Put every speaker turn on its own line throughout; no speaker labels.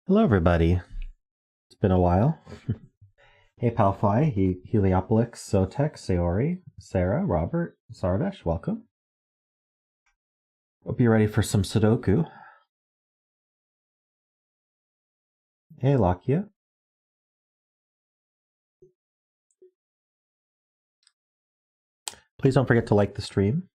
Hello, everybody. It's been a while. Hey, Palfly, heliopolix, Sotek, Sayori, Sarah, Robert, Sarvesh, welcome. Hope you're ready for some Sudoku. Hey, Lakia. Please don't forget to like the stream.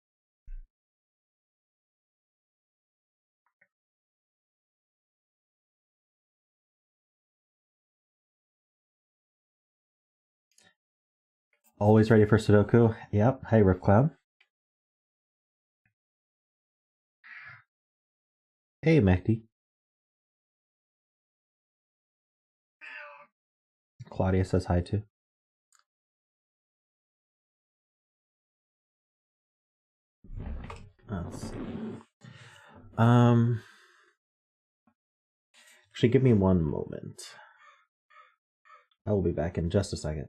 Always ready for Sudoku. Yep. Hey, Ripcloud. Hey, Mehdi. Claudia says hi too. Let's see. Actually, give me one moment. I will be back in just a second.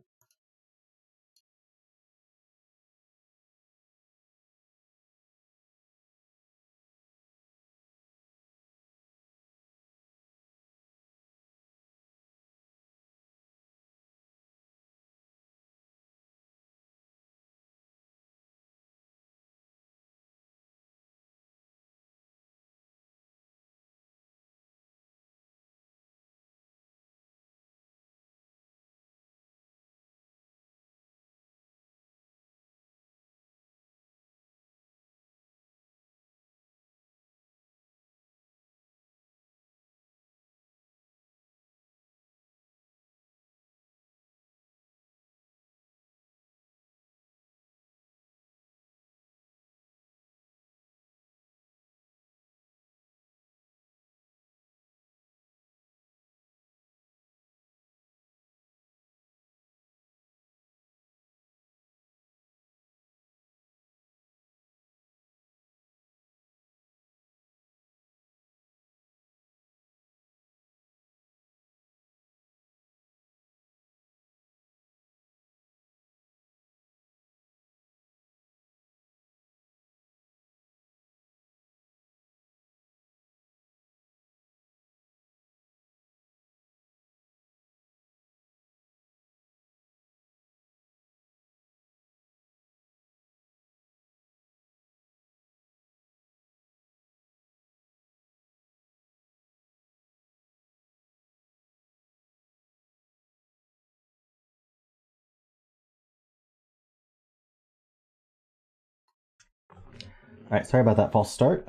All right, sorry about that false start.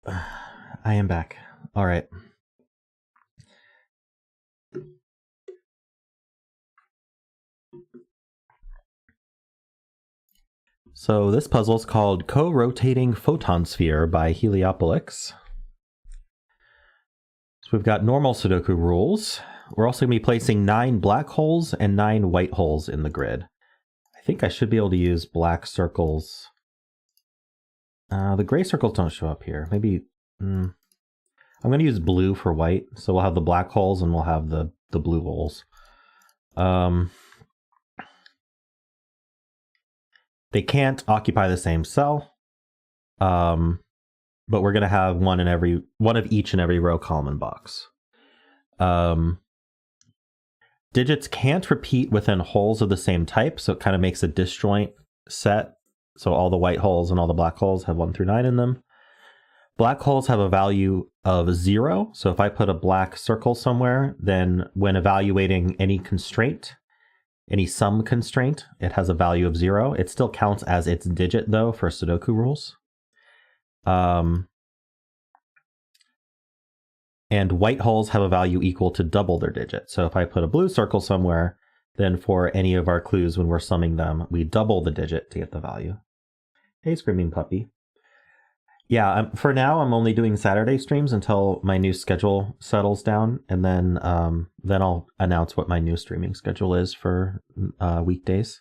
I am back. All right. So this puzzle is called Corotating Photon Sphere by heliopolix. So we've got normal Sudoku rules. We're also going to be placing 9 black holes and 9 white holes in the grid. I think I should be able to use black circles. The gray circles don't show up here. Maybe I'm going to use blue for white. So we'll have the black holes and we'll have the blue holes. They can't occupy the same cell. But we're going to have one of each in every row, column, and box. Digits can't repeat within holes of the same type, so it kind of makes a disjoint set. So all the white holes and all the black holes have 1 through 9 in them. Black holes have a value of 0. So if I put a black circle somewhere, then when evaluating any constraint, any sum constraint, it has a value of 0. It still counts as its digit, though, for Sudoku rules. And white holes have a value equal to double their digit. So if I put a blue circle somewhere, then for any of our clues when we're summing them, we double the digit to get the value. Hey, Screaming Puppy. Yeah, for now, I'm only doing Saturday streams until my new schedule settles down, and then I'll announce what my new streaming schedule is for weekdays.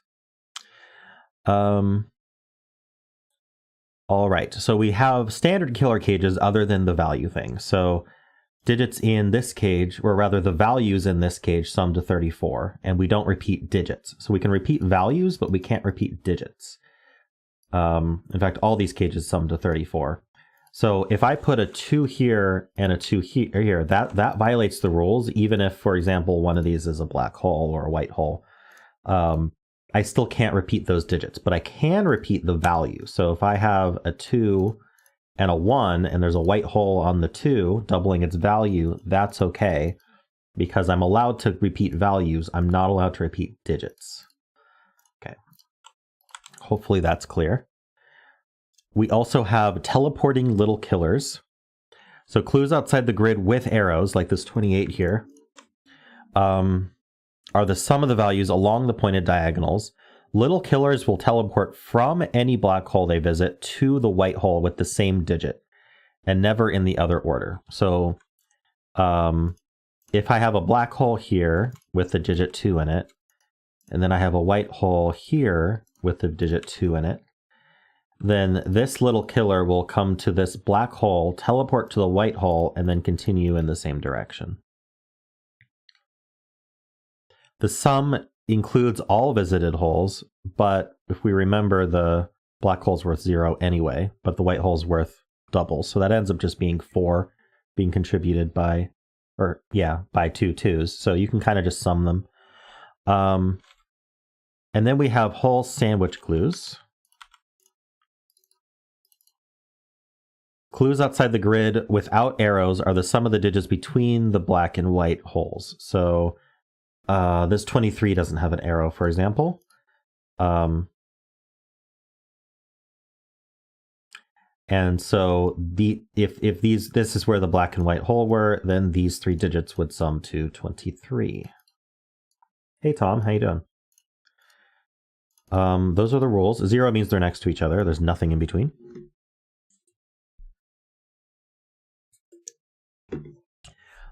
All right, so we have standard killer cages other than the value thing. So digits in this cage, or rather the values in this cage, sum to 34, and we don't repeat digits. So we can repeat values, but we can't repeat digits. In fact, all these cages sum to 34. So if I put a 2 here and a 2 here, that violates the rules, even if, for example, one of these is a black hole or a white hole. I still can't repeat those digits, but I can repeat the value. So if I have a 2 and a 1, and there's a white hole on the 2, doubling its value, that's okay, because I'm allowed to repeat values. I'm not allowed to repeat digits. Okay. Hopefully that's clear. We also have teleporting little killers. So clues outside the grid with arrows, like this 28 here, are the sum of the values along the pointed diagonals. Little killers will teleport from any black hole they visit to the white hole with the same digit, and never in the other order. So if I have a black hole here with the digit 2 in it, and then I have a white hole here with the digit 2 in it, then this little killer will come to this black hole, teleport to the white hole, and then continue in the same direction. The sum includes all visited holes, but if we remember, the black hole's worth 0 anyway, but the white hole's worth double, so that ends up just being 4 being contributed by, by 2 2s, so you can kind of just sum them. And then we have hole sandwich clues. Clues outside the grid without arrows are the sum of the digits between the black and white holes. So this 23 doesn't have an arrow, for example. And so if this is where the black and white hole were, then these 3 digits would sum to 23. Hey Tom, how you doing? Those are the rules. 0 means they're next to each other. There's nothing in between.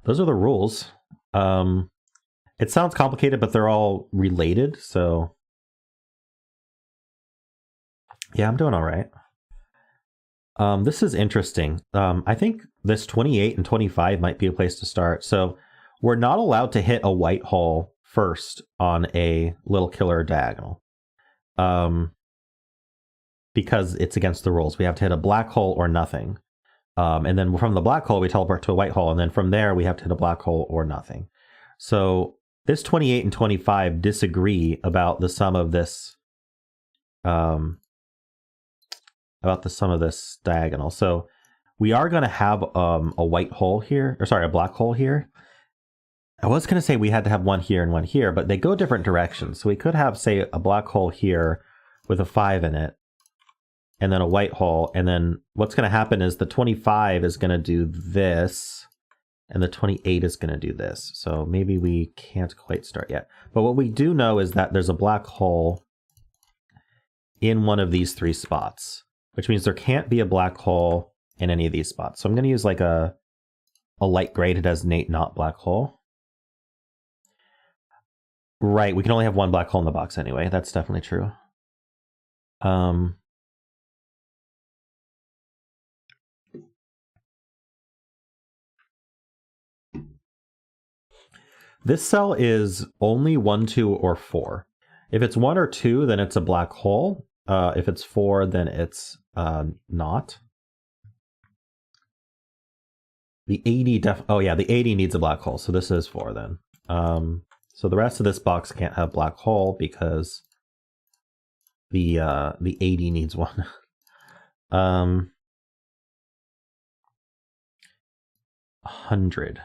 Those are the rules. It sounds complicated, but they're all related, so yeah, I'm doing all right. This is interesting. I think this 28 and 25 might be a place to start. So we're not allowed to hit a white hole first on a little killer diagonal, because it's against the rules. We have to hit a black hole or nothing. And then from the black hole, we teleport to a white hole. And then from there, we have to hit a black hole or nothing. So this 28 and 25 disagree about the sum of this, diagonal. So we are going to have a white hole here, a black hole here. I was going to say we had to have one here and one here, but they go different directions. So we could have, say, a black hole here with a 5 in it, and then a white hole, and then what's going to happen is the 25 is going to do this, and the 28 is going to do this. So maybe we can't quite start yet. But what we do know is that there's a black hole in one of these 3 spots, which means there can't be a black hole in any of these spots. So I'm going to use like a light gray to designate not black hole. Right, we can only have one black hole in the box anyway. That's definitely true. This cell is only 1, 2, or 4. If it's 1 or 2, then it's a black hole. If it's 4, then it's not. The 80 the 80 needs a black hole, so this is 4 then. So the rest of this box can't have black hole because the 80 needs one. 100.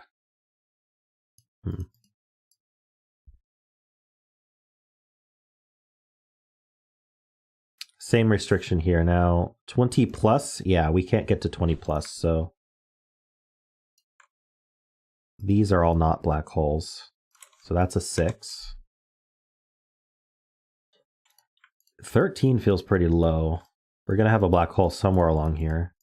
Same restriction here. Now 20 plus, yeah, we can't get to 20 plus, so these are all not black holes. So that's a 6. 13 feels pretty low. We're gonna have a black hole somewhere along here.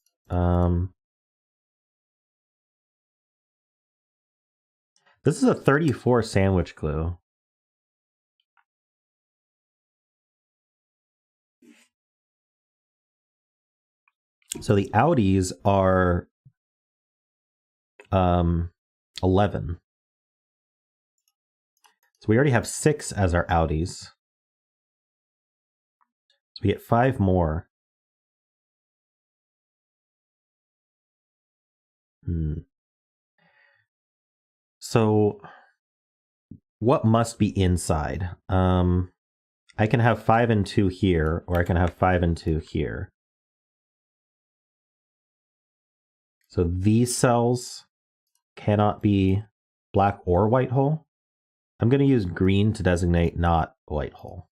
This is a 34 sandwich clue. So the outies are 11. So we already have 6 as our outies. So we get 5 more. So what must be inside? I can have 5 and 2 here, or I can have 5 and 2 here. So these cells cannot be black or white hole. I'm going to use green to designate not white hole.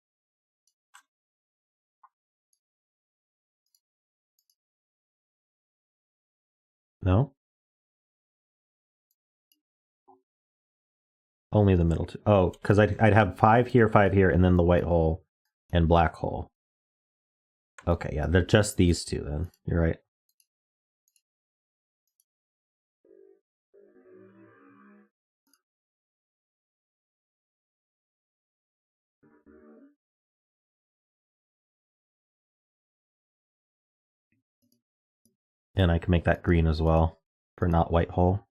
No? Only the middle two. Oh, because I'd have 5 here, and then the white hole and black hole. Okay, yeah, they're just these two then. You're right. And I can make that green as well for not white hole.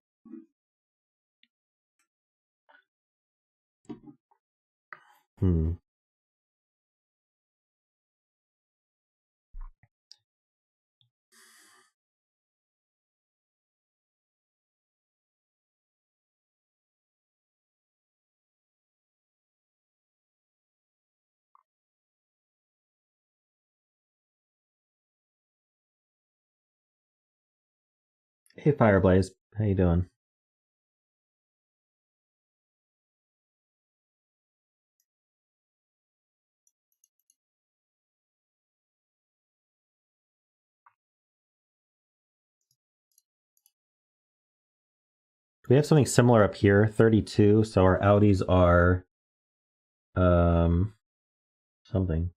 Hey Fireblaze, how you doing? We have something similar up here, 32, so our outies are something.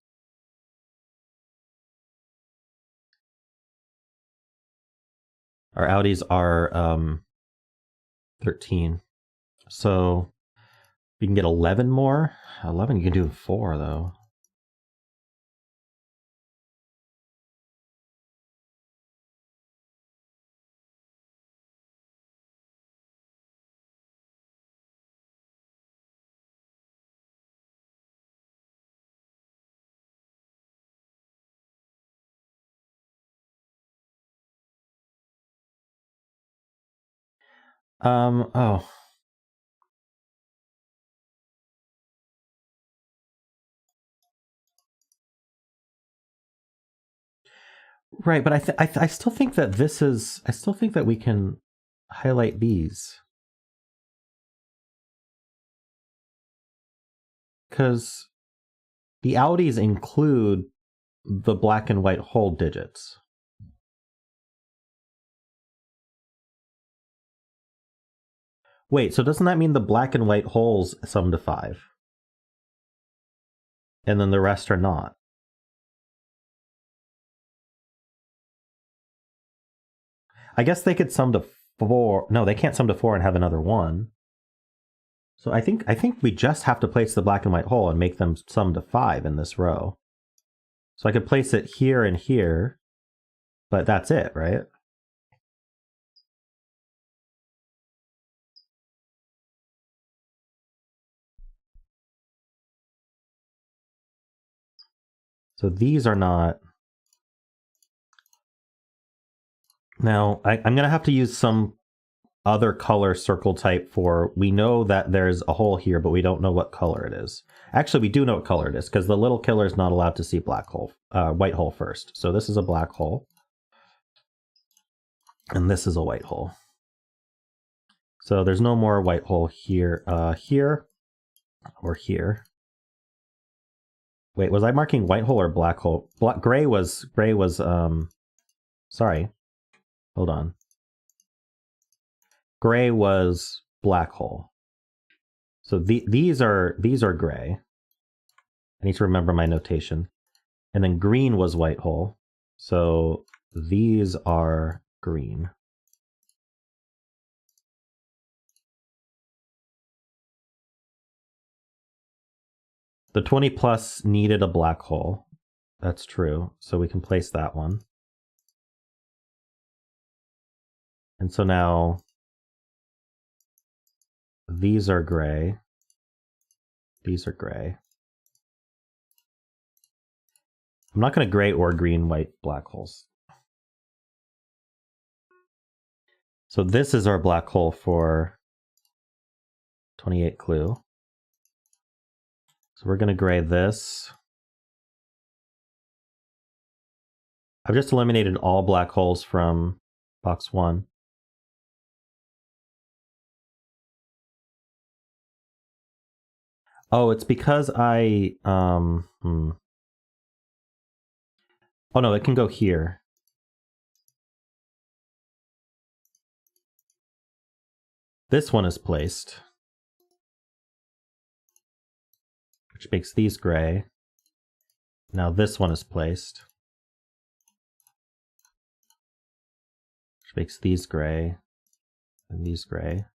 Our outies are 13. So we can get 11 more. 11 you can do 4 though. Oh. Right, but I still think that this is, I still think that we can highlight these. Because the outies include the black and white hole digits. Wait, so doesn't that mean the black and white holes sum to 5? And then the rest are not? I guess they could sum to 4. No, they can't sum to 4 and have another 1. So I think we just have to place the black and white hole and make them sum to 5 in this row. So I could place it here and here, but that's it, right? So these are not. Now, I'm going to have to use some other color circle type for, we know that there's a hole here, but we don't know what color it is. Actually, we do know what color it is, because the little killer is not allowed to see black hole, white hole first. So this is a black hole. And this is a white hole. So there's no more white hole here, here, or here. Wait, was I marking white hole or black hole? Gray was, sorry. Hold on. Gray was black hole. So these are gray. I need to remember my notation. And then green was white hole. So these are green. The 20 plus needed a black hole. That's true. So we can place that one. And so now these are gray. These are gray. I'm not going to gray or green white black holes. So this is our black hole for 28 clue. So we're going to gray this. I've just eliminated all black holes from box 1. Oh, it's because I... Oh no, it can go here. This one is placed, which makes these gray. Now this one is placed, which makes these gray and these gray.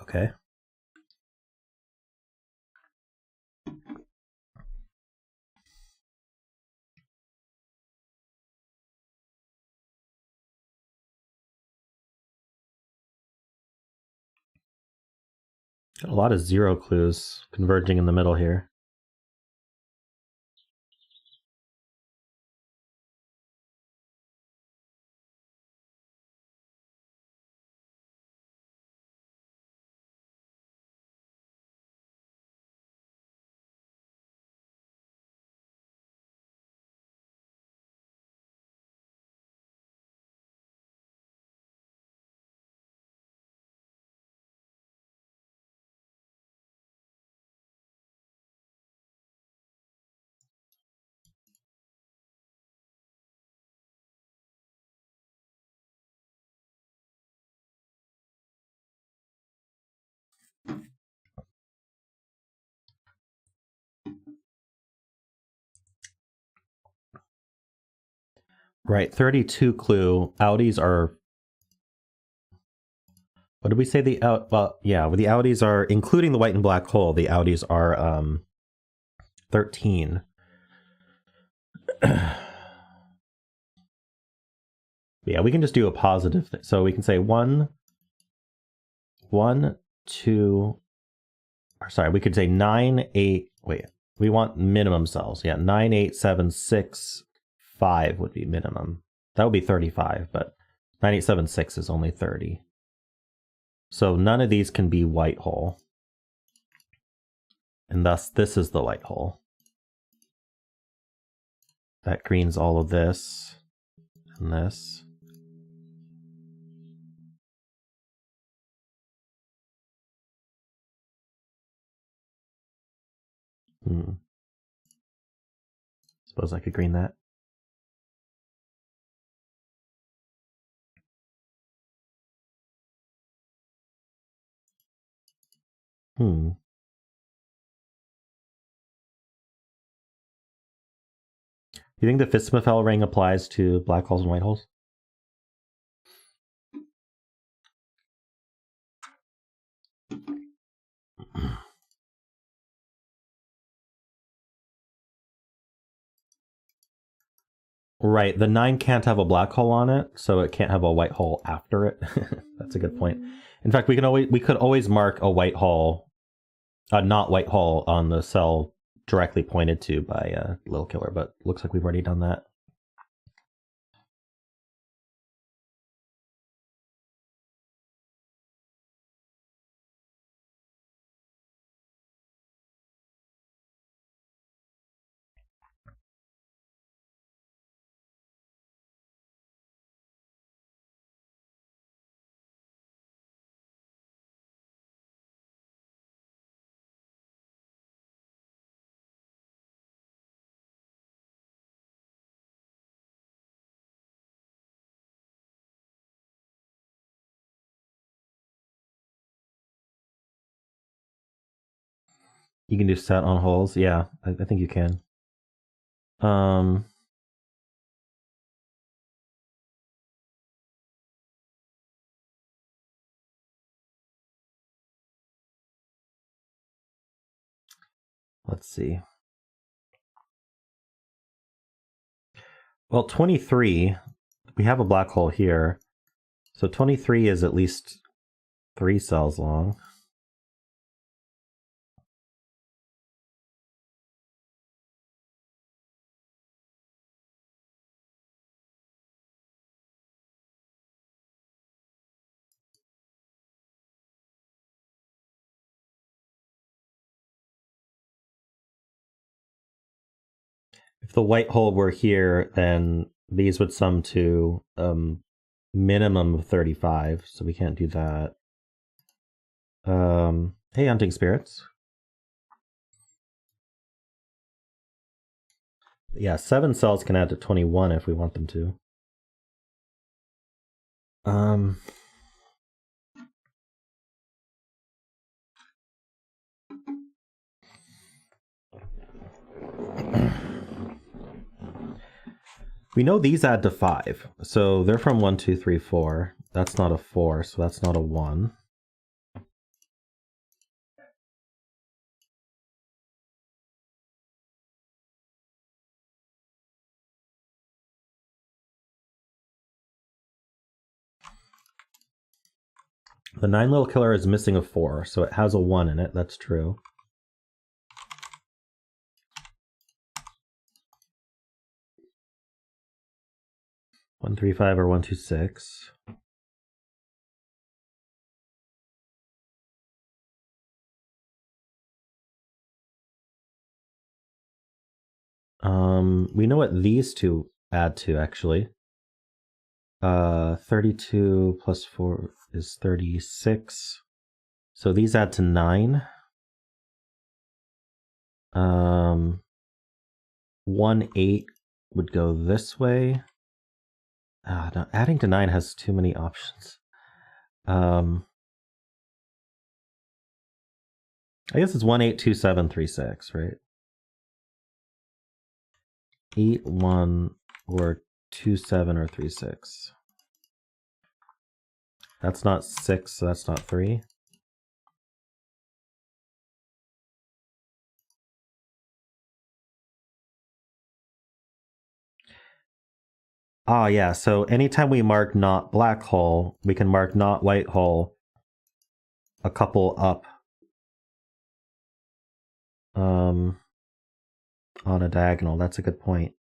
Okay. Got a lot of 0 clues converging in the middle here. Right, 32 clue. Audis are... What did we say the out? Well, yeah, the Audis are, including the white and black hole, the Audis are 13. Yeah, we can just do a positive thing. So we can say 1, 2, or sorry, we could say 9, 8, wait, we want minimum cells. Yeah, 9, 8, 7, 6, 5 would be minimum. That would be 35, but 9, 8, 7, 6 is only 30. So none of these can be white hole. And thus this is the white hole. That green's all of this and this. Suppose I could green that. You think the Fistmafel ring applies to black holes and white holes? Right, the 9 can't have a black hole on it, so it can't have a white hole after it. That's a good point. In fact, we could always mark a white hole, a not white hole on the cell directly pointed to by Little Killer, but looks like we've already done that. You can do set on holes. Yeah, I think you can. Let's see. Well, 23, we have a black hole here. So 23 is at least 3 cells long. If the white hole were here, then these would sum to minimum of 35, so we can't do that. Hey, hunting spirits. Yeah, 7 cells can add to 21 if we want them to. We know these add to 5, so they're from 1, 2, 3, 4. That's not a 4, so that's not a 1. The 9 little killer is missing a 4, so it has a 1 in it. That's true. One, 3, 5, or 1, 2, 6. We know what these two add to, actually. 32 plus 4 is 36. So these add to 9. 1, 8 would go this way. No, adding to 9 has too many options. I guess it's 1, 8, 2, 7, 3, 6, right? 8, 1, or 2, 7, or 3, 6. That's not 6, so that's not 3. Ah, yeah, so anytime we mark not black hole, we can mark not white hole a couple up on a diagonal. That's a good point.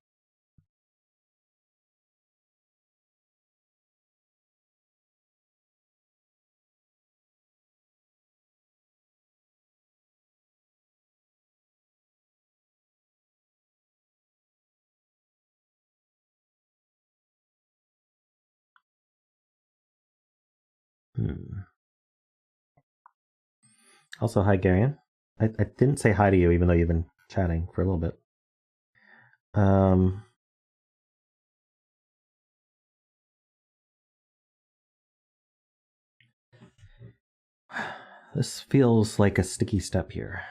Also, hi, Garion. I didn't say hi to you, even though you've been chatting for a little bit. This feels like a sticky step here.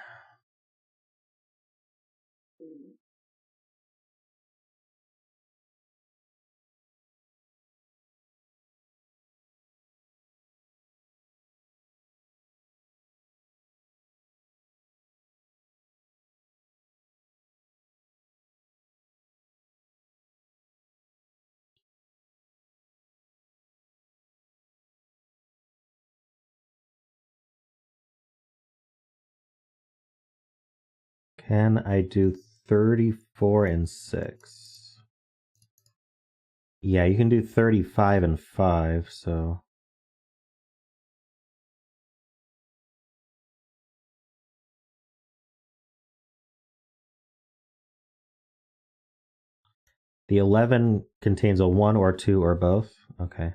Can I do 34 and 6? Yeah, you can do 35 and 5, so... The 11 contains a 1 or 2 or both? Okay.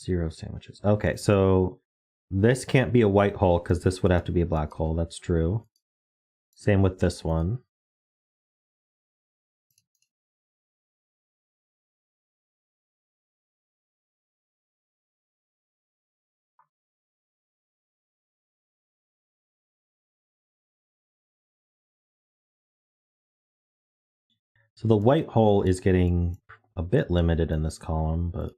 0 sandwiches. Okay, so this can't be a white hole because this would have to be a black hole. That's true. Same with this one. So the white hole is getting a bit limited in this column, but...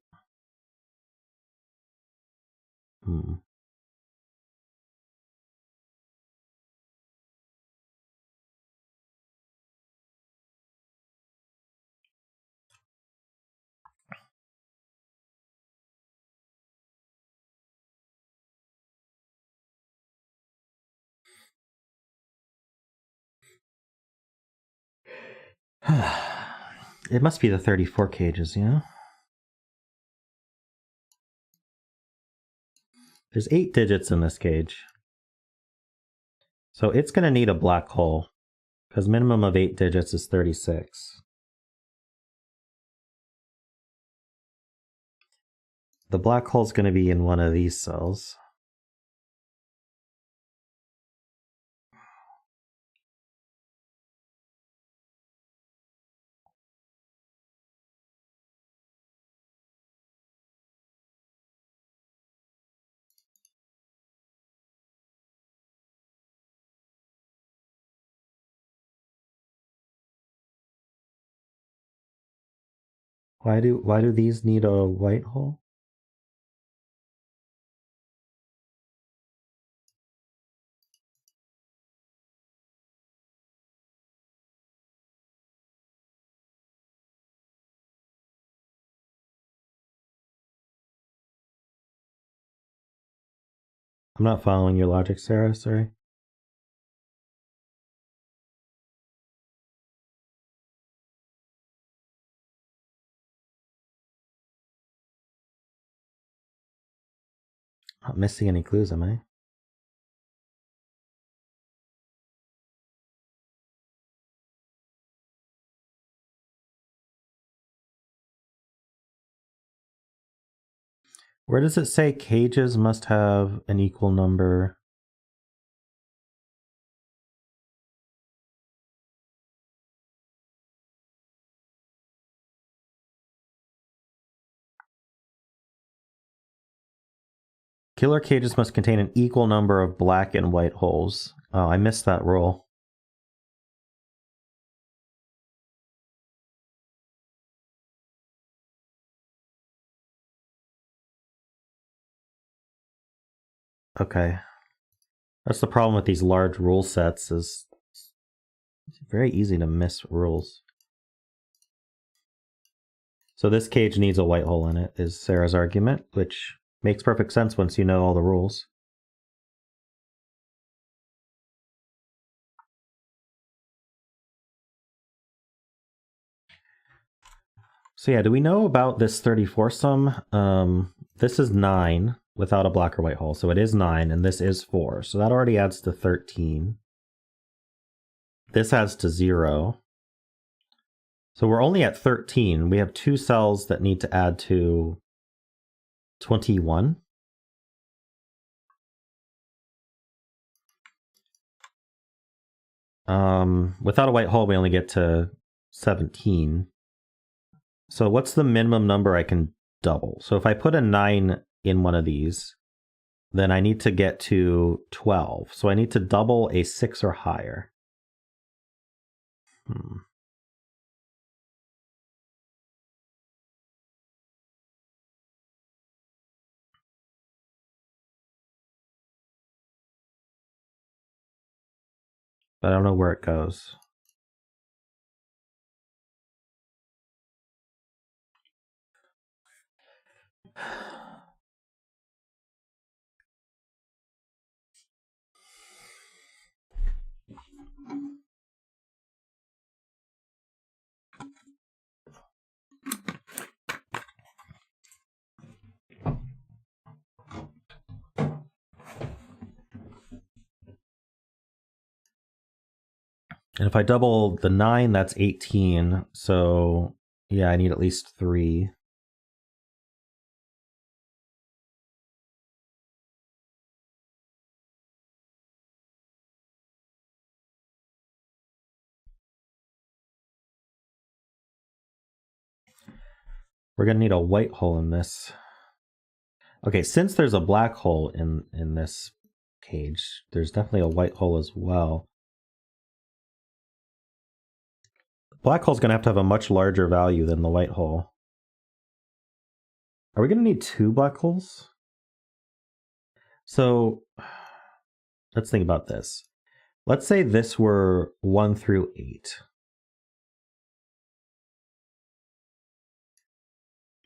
It must be the 34 cages, you know? There's 8 digits in this cage. So it's going to need a black hole, because minimum of 8 digits is 36. The black hole is going to be in one of these cells. Why do these need a white hole? I'm not following your logic, Sarah, sorry. Not missing any clues, am I? Where does it say cages must have an equal number? Killer cages must contain an equal number of black and white holes. Oh, I missed that rule. Okay. That's the problem with these large rule sets, is it's very easy to miss rules. So this cage needs a white hole in it, is Sarah's argument, which makes perfect sense once you know all the rules. So yeah, do we know about this 34 sum? This is 9 without a black or white hole, so it is 9, and this is 4. So that already adds to 13. This adds to 0. So we're only at 13. We have 2 cells that need to add to 21. Without a white hole, we only get to 17. So what's the minimum number I can double? So if I put a 9 in one of these, then I need to get to 12. So I need to double a 6 or higher. But I don't know where it goes. And if I double the 9, that's 18. So yeah, I need at least 3. We're going to need a white hole in this. Okay, since there's a black hole in this cage, there's definitely a white hole as well. The black hole is going to have a much larger value than the white hole. Are we going to need 2 black holes? So let's think about this. Let's say this were 1 through 8.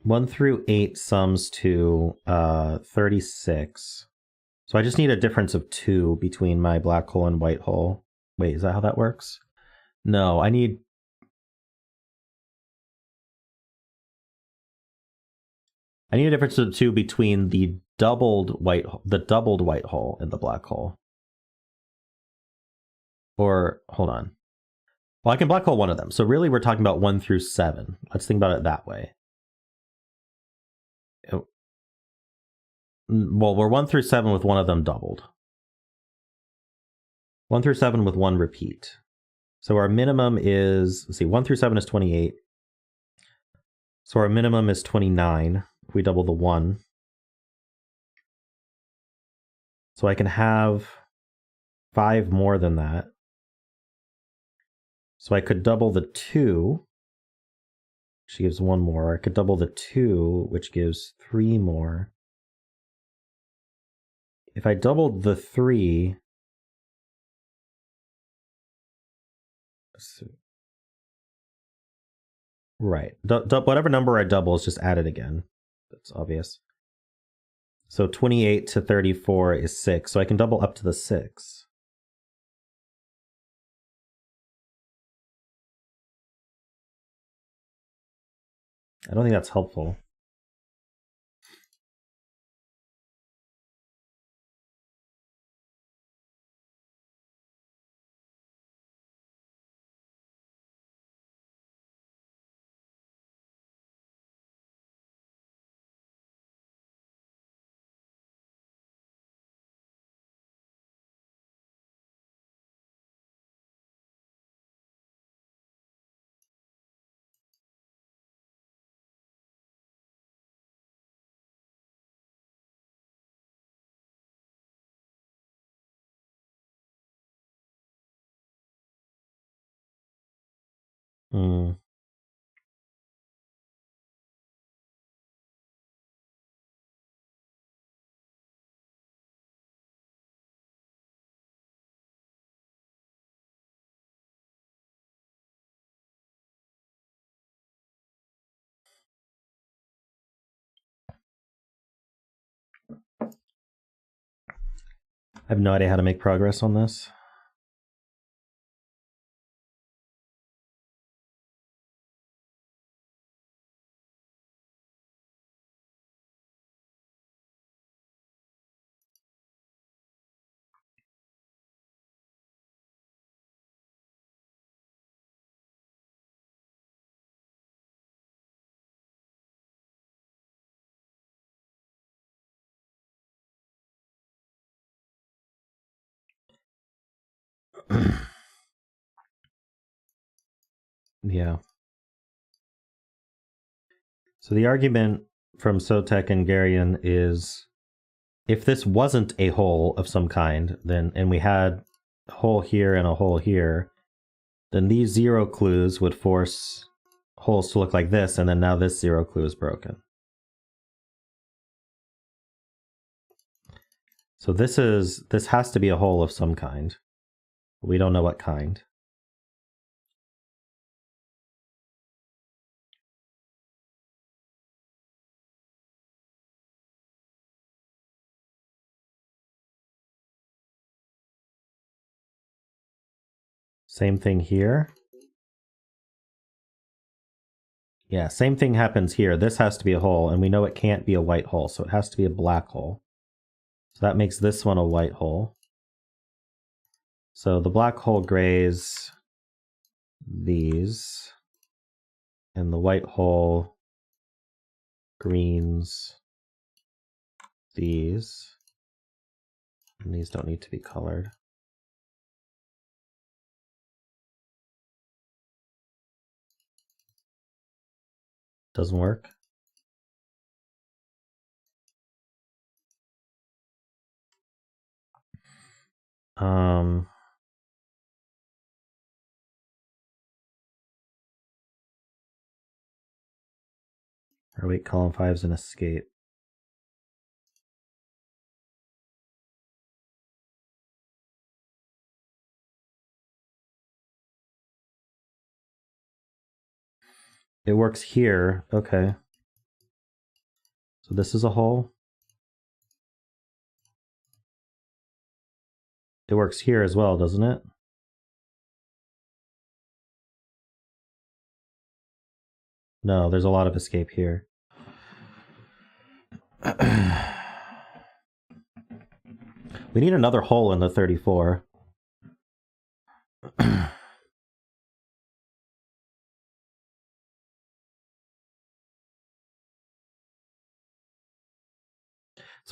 1 through 8 sums to 36. So I just need a difference of 2 between my black hole and white hole. Wait, is that how that works? No, I need... a difference of 2 between the doubled white hole in the black hole. Or, hold on. Well, I can black hole one of them. So really we're talking about 1 through 7. Let's think about it that way. Well, we're 1 through 7 with one of them doubled. 1 through 7 with one repeat. So our minimum is, let's see, 1 through 7 is 28. So our minimum is 29 if we double the 1. So I can have 5 more than that. So I could double the 2, which gives 1 more. I could double the 2, which gives 3 more. If I doubled the 3, right, whatever number I double is just added again. That's obvious. So 28 to 34 is 6, so I can double up to the 6. I don't think that's helpful. I have no idea how to make progress on this. Yeah. So the argument from Sotek and Garian is, if this wasn't a hole of some kind, then and we had a hole here and a hole here, then these 0 clues would force holes to look like this, and then now this 0 clue is broken. So this has to be a hole of some kind. We don't know what kind. Same thing here. Yeah, same thing happens here. This has to be a hole, and we know it can't be a white hole, so it has to be a black hole. So that makes this one a white hole. So the black hole grays these, and the white hole greens these. And these don't need to be colored. Doesn't work. Or wait, column 5 is an escape. It works here. Okay. So this is a hole. It works here as well, doesn't it? No, there's a lot of escape here. We need another hole in the 34. So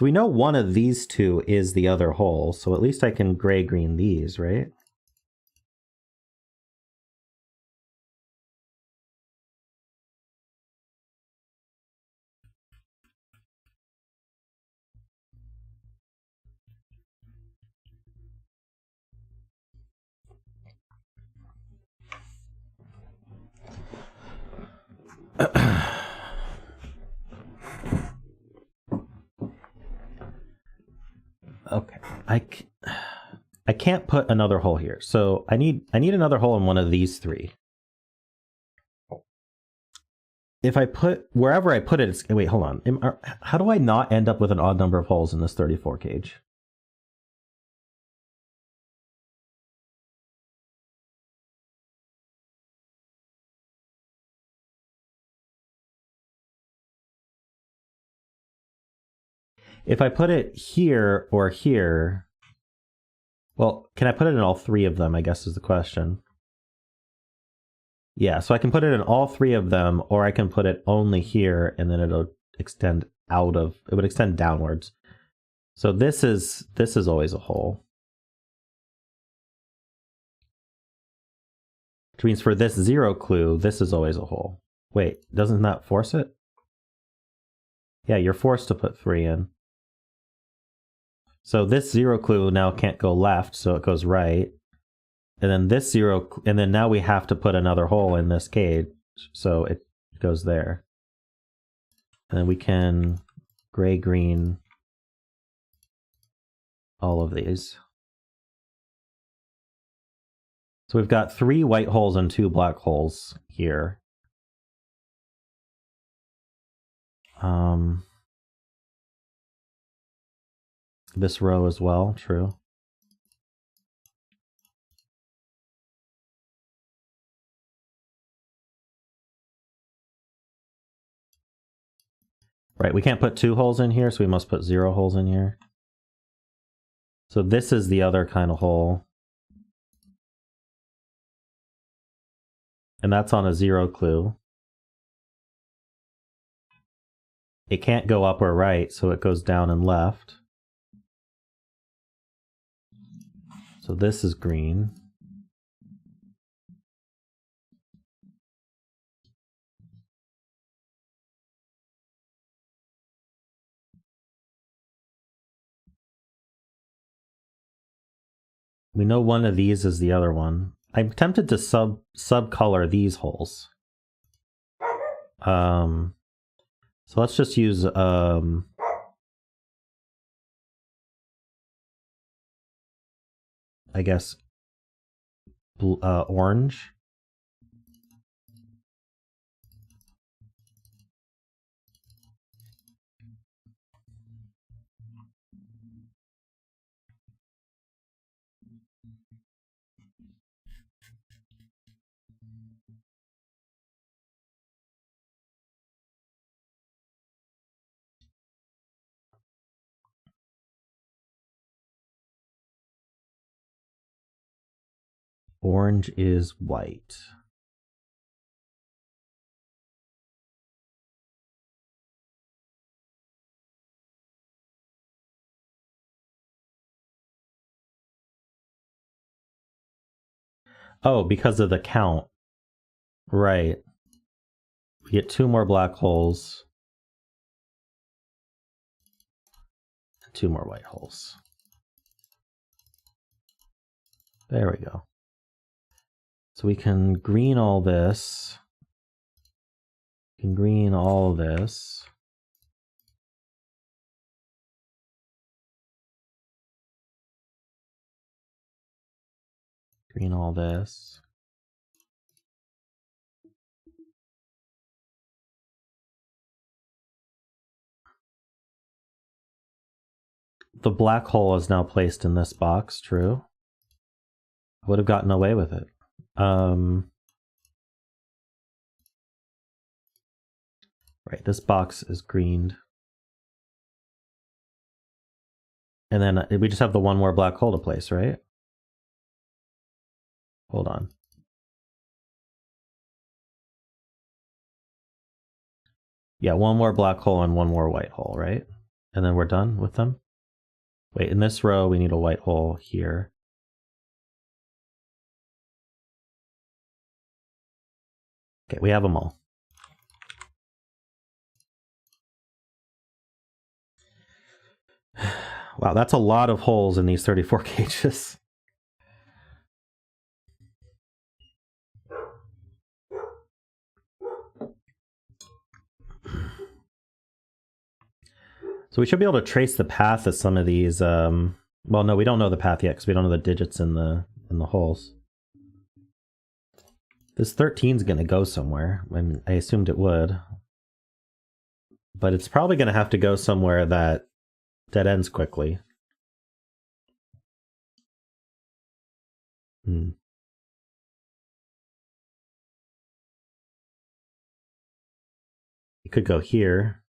we know one of these two is the other hole, so at least I can gray-green these, right? Okay, I can't put another hole here, so I need another hole in one of these three. If I put wherever I put it, it's, wait, hold on. How do I not end up with an odd number of holes in this 34 cage? If I put it here or here, well, can I put it in all three of them, I guess is the question. Yeah, so I can put it in all three of them, or I can put it only here, and then it'll extend out of, it would extend downwards. So this is always a hole. Which means for this 0 clue, this is always a hole. Wait, doesn't that force it? Yeah, you're forced to put 3 in. So this 0 clue now can't go left, so it goes right. And then this 0, and then now we have to put another hole in this cage, so it goes there. And then we can gray-green all of these. So we've got 3 white holes and 2 black holes here. This row as well, true. Right, we can't put 2 holes in here, so we must put 0 holes in here. So this is the other kind of hole. And that's on a 0 clue. It can't go up or right, so it goes down and left. So this is green. We know one of these is the other one. I'm tempted to subcolor these holes. So let's just use I guess orange. Orange is white. Oh, because of the count. Right. We get 2 more black holes. 2 more white holes. There we go. So we can green all this. We can green all this. Green all this. The black hole is now placed in this box, true. I would have gotten away with it. Right, this box is greened. And then we just have the one more black hole to place, right? Hold on. Yeah, one more black hole and one more white hole, right? And then we're done with them? Wait, in this row, we need a white hole here. Okay, we have them all. Wow, that's a lot of holes in these 34 cages. So we should be able to trace the path of some of these. Well, no, we don't know the path yet because we don't know the digits in the holes. This 13 is going to go somewhere. I mean, I assumed it would. But it's probably going to have to go somewhere that dead ends quickly. It could go here.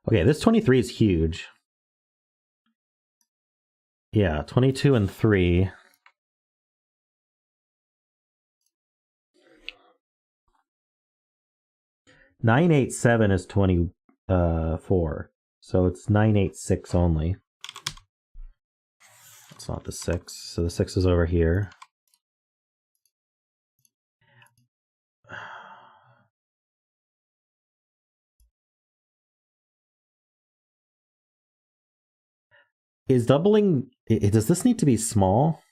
Okay, this 23 is huge. Yeah, 22 and 3. Nine, 8, 7 is 24. So it's 9, 8, 6 only. It's not the 6. So the 6 is over here. Is doubling... Does this need to be small?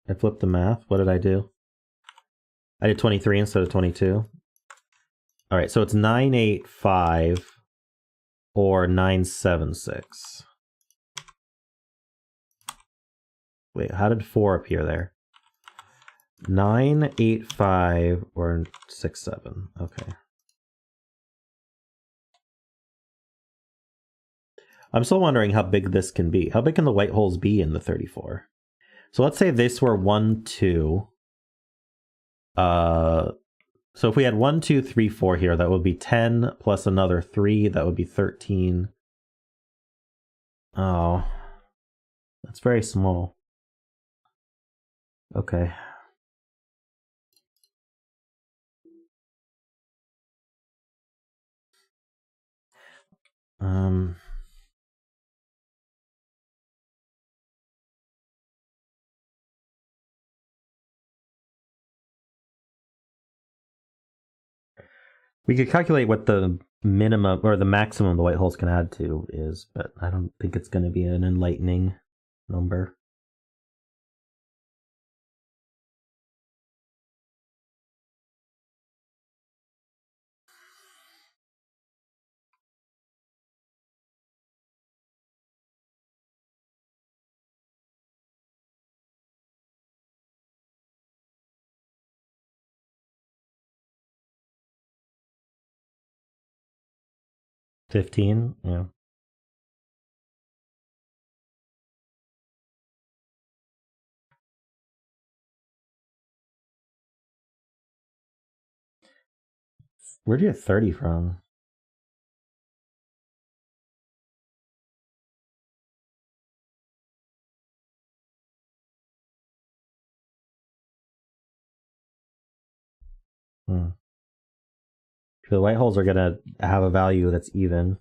I flipped the math. What did I do? I did 23 instead of 22. All right, so it's 985 or 976. Wait, how did 4 appear there? 985 or 67. Okay. I'm still wondering how big this can be. How big can the white holes be in the 34? So let's say this were 1, 2. So if we had 1, 2, 3, 4 here, that would be 10 plus another 3. That would be 13. Oh, that's very small. Okay. We could calculate what the minimum or the maximum the white holes can add to is, but I don't think it's going to be an enlightening number. $15, yeah. Where'd you get 30 from? The white holes are going to have a value that's even.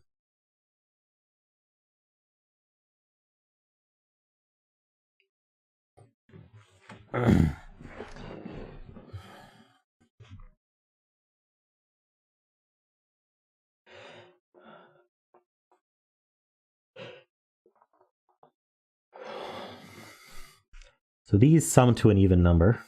So these sum to an even number.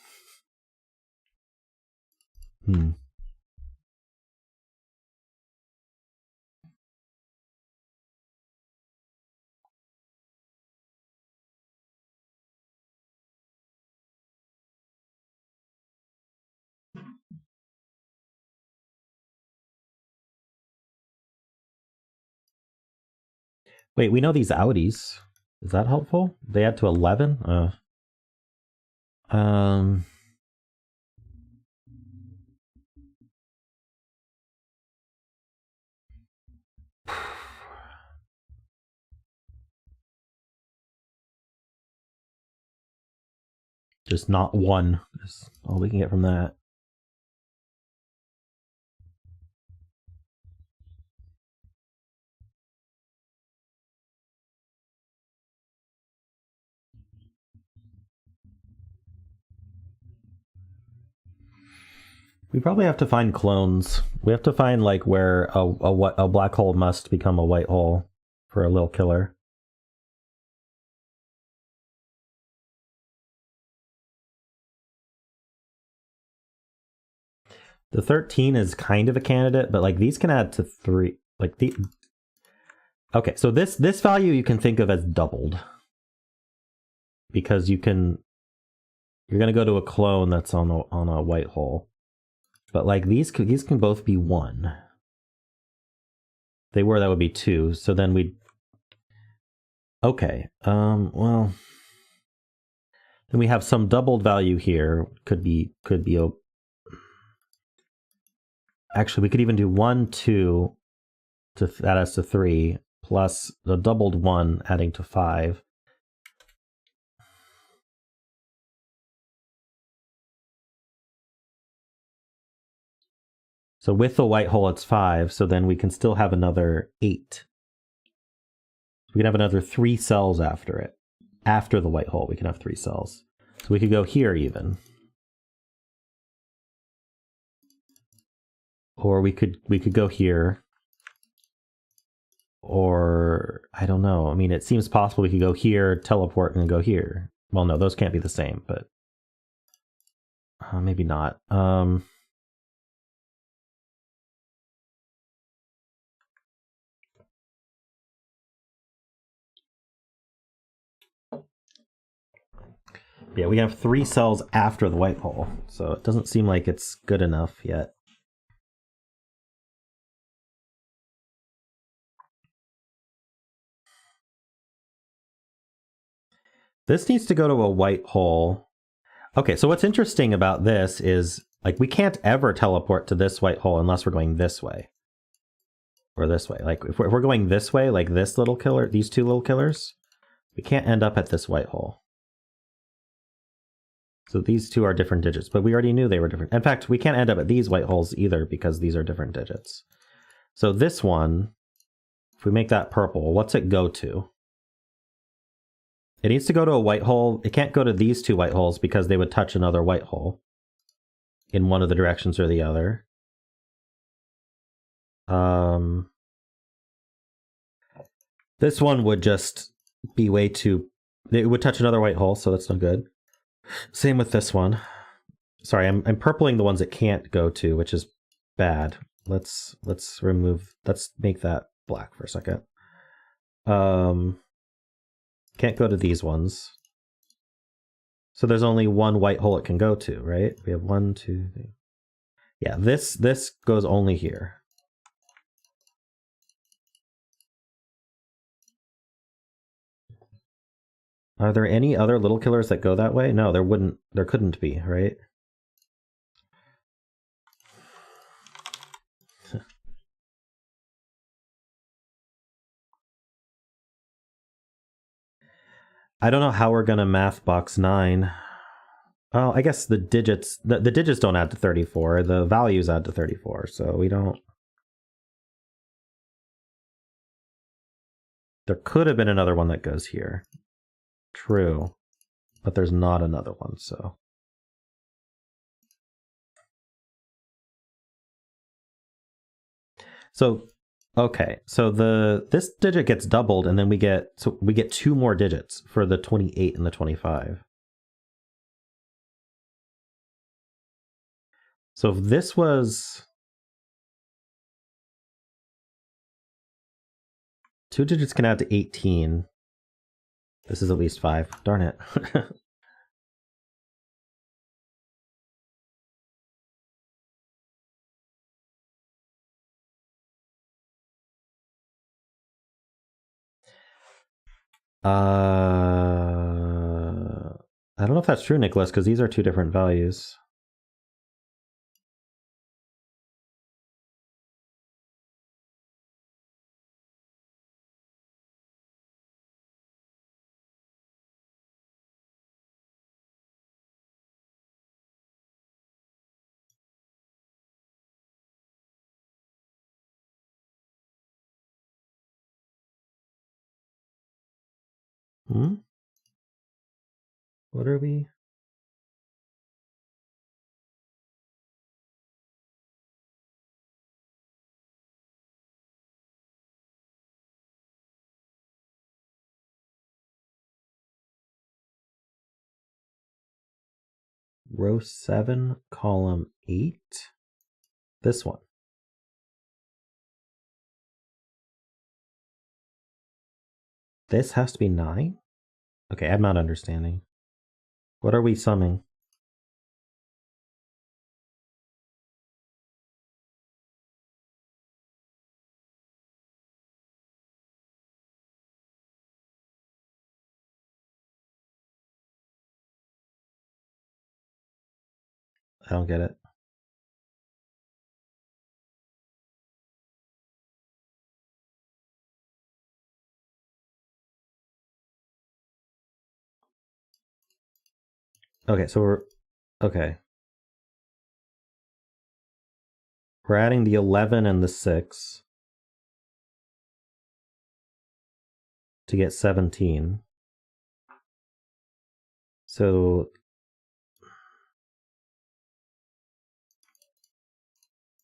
Wait, we know these outies. Is that helpful? They add to 11? Just not one. That's all we can get from that. We probably have to find clones. We have to find like where a black hole must become a white hole for a little killer. The 13 is kind of a candidate, but like these can add to 3. Like the okay, so this value you can think of as doubled because you're gonna go to a clone that's on a white hole, but like these can both be 1. They were, that would be 2. So then we okay. Well, then we have some doubled value here. Could be a. Actually, we could even do 1, 2 to add us to 3, plus the doubled 1 adding to 5. So with the white hole, it's 5. So then we can still have another 8. We can have another 3 cells after it. After the white hole, we can have 3 cells. So we could go here even. Or we could go here. Or I don't know. I mean, it seems possible we could go here, teleport, and go here. Well, no, those can't be the same, but maybe not. Yeah, we have 3 cells after the white hole, so it doesn't seem like it's good enough yet. This needs to go to a white hole. Okay, so what's interesting about this is, like, we can't ever teleport to this white hole unless we're going this way. Or this way. Like, if we're going this way, like this little killer, these 2 little killers, we can't end up at this white hole. So these 2 are different digits, but we already knew they were different. In fact, we can't end up at these white holes either because these are different digits. So this one, if we make that purple, what's it go to? It needs to go to a white hole. It can't go to these 2 white holes because they would touch another white hole in one of the directions or the other. This one would just be way too... It would touch another white hole, so that's not good. Same with this one. Sorry, I'm purpling the ones it can't go to, which is bad. Let's make that black for a second. Can't go to these ones. So there's only one white hole it can go to, right? We have 1, 2, 3. Yeah, this goes only here. Are there any other little killers that go that way? No, there couldn't be, right? I don't know how we're gonna math box 9. Well, I guess the digits don't add to 34. The values add to 34, so we don't. There could have been another one that goes here. True, but there's not another one, so. So, okay, so this digit gets doubled, and then we get 2 more digits for the 28 and the 25. So if this was 2 digits can add to 18. This is at least 5. Darn it. I don't know if that's true, Nicholas, because these are two different values. Hmm? What are we? Row 7, column 8. This one. This has to be 9? Okay, I'm not understanding. What are we summing? I don't get it. Okay, so okay. We're adding the 11 and the 6 to get 17. So,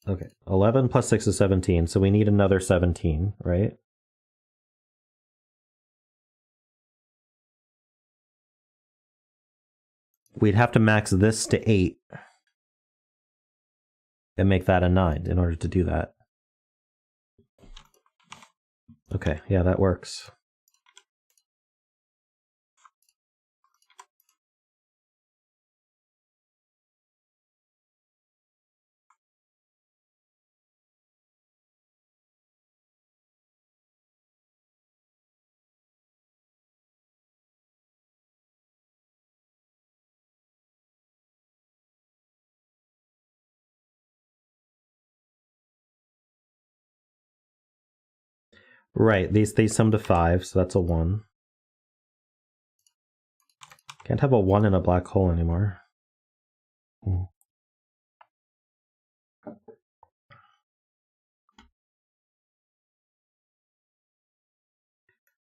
okay, 11 plus 6 is 17, so we need another 17, right? We'd have to max this to 8 and make that a 9 in order to do that. Okay, yeah, that works. Right, these sum to 5, so that's a 1. Can't have a 1 in a black hole anymore.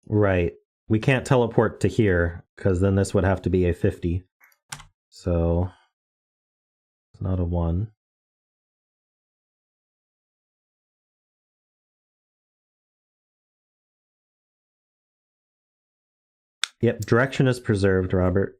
Right. We can't teleport to here, because then this would have to be a 50. So, it's not a 1. Yep, direction is preserved, Robert.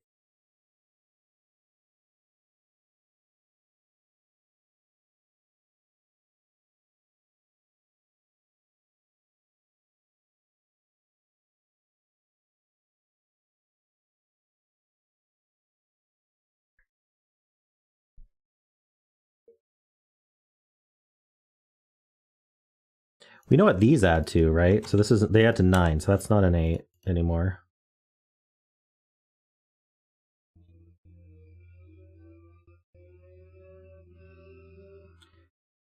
We know what these add to, right? So this isn't, they add to 9, so that's not an 8 anymore.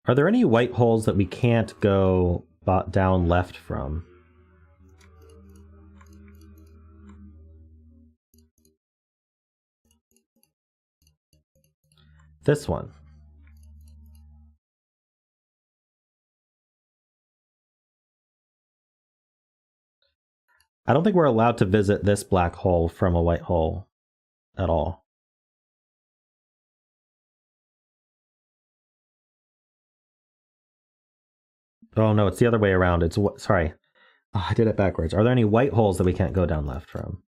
Are there any white holes that we can't go down left from? This one. I don't think we're allowed to visit this black hole from a white hole at all. Oh no, it's the other way around. It's sorry. Oh, I did it backwards. Are there any white holes that we can't go down left from?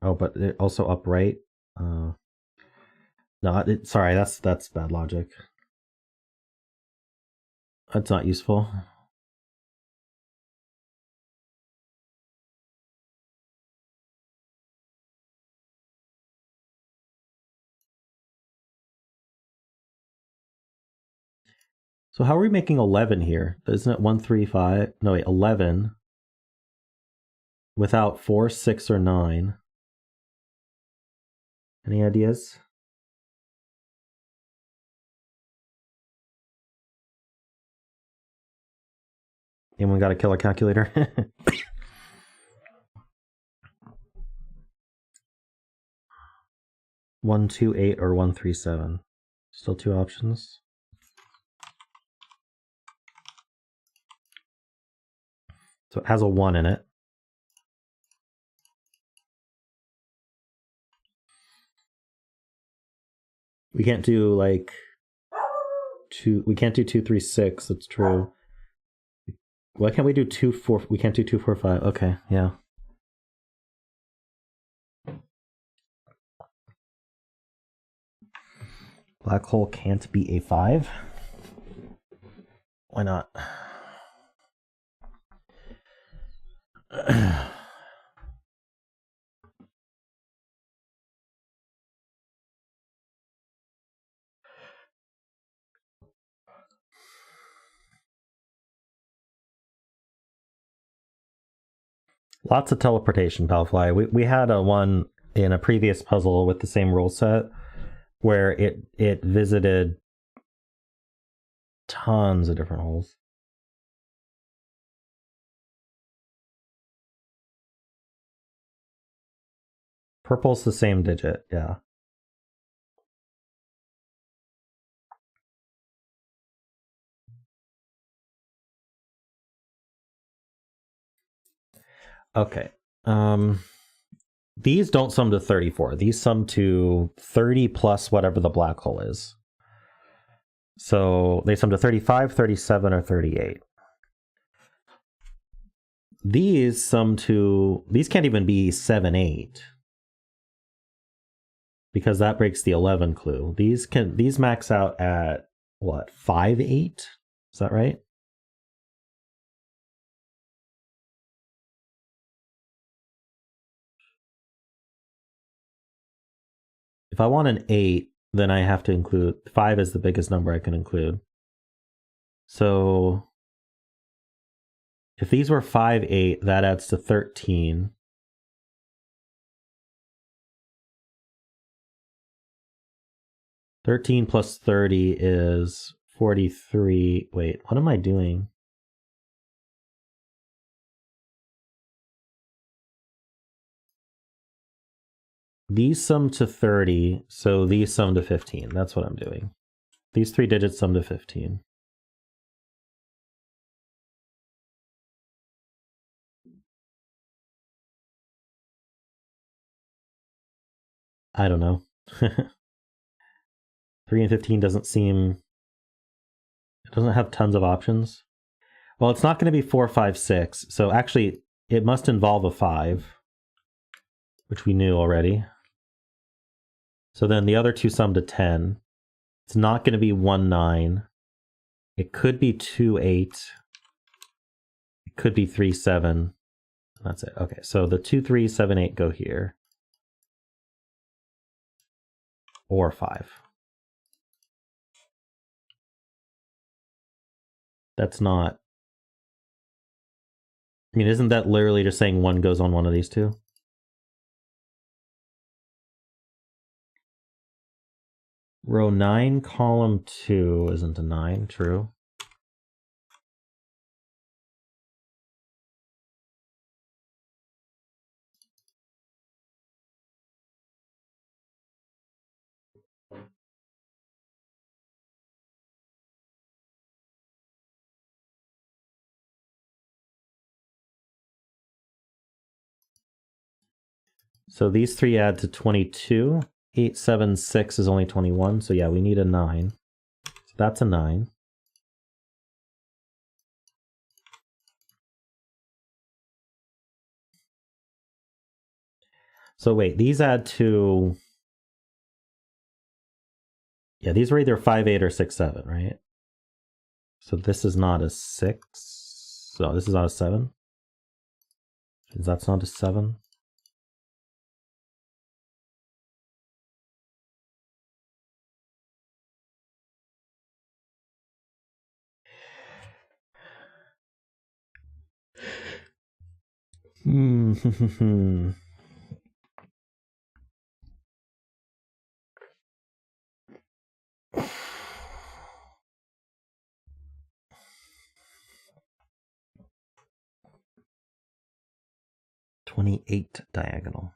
Oh, but it also upright. No, sorry, that's bad logic. That's not useful. So how are we making 11 here? Isn't it 1, 3, 5? No, wait, 11 without 4, 6, or 9. Any ideas? Anyone got a killer calculator? 1, 2, 8, or 1, 3, 7. Still two options. So it has a 1 in it. We can't do like we can't do 2, 3, 6. That's true. Why can't we do 2, 4? We can't do 2, 4, 5. Okay, yeah. Black hole can't be a 5. Why not? Lots of teleportation, Palfly. We had a one in a previous puzzle with the same rule set where it visited tons of different holes. Purple's the same digit, yeah. Okay. These don't sum to 34. These sum to 30 plus whatever the black hole is. So they sum to 35, 37, or 38. These sum to... These can't even be 7, 8. Because that breaks the 11 clue. These max out at, what, 5, 8? Is that right? If I want an 8, then I have to include... 5 is the biggest number I can include. So if these were 5, 8, that adds to 13. Thirteen plus 30 is 43. Wait, what am I doing? These sum to 30, so these sum to 15. That's what I'm doing. These three digits sum to 15. I don't know. 3 and 15 doesn't seem... It doesn't have tons of options. Well, it's not going to be 4, 5, 6. So actually, it must involve a 5, which we knew already. So then the other two sum to 10. It's not going to be 1, 9. It could be 2, 8. It could be 3, 7. That's it. Okay, so the 2, 3, 7, 8 go here. Or 5. That's not... I mean, isn't that literally just saying one goes on one of these two? Row 9, column 2 isn't a 9, true. So these three add to 22. 8, 7, 6 is only 21. So yeah, we need a 9. So that's a 9. So wait, these add to... Yeah, these were either 5, 8, or 6, 7, right? So this is not a 6. So this is not a 7. That's not a 7. Hmm. 28 diagonal.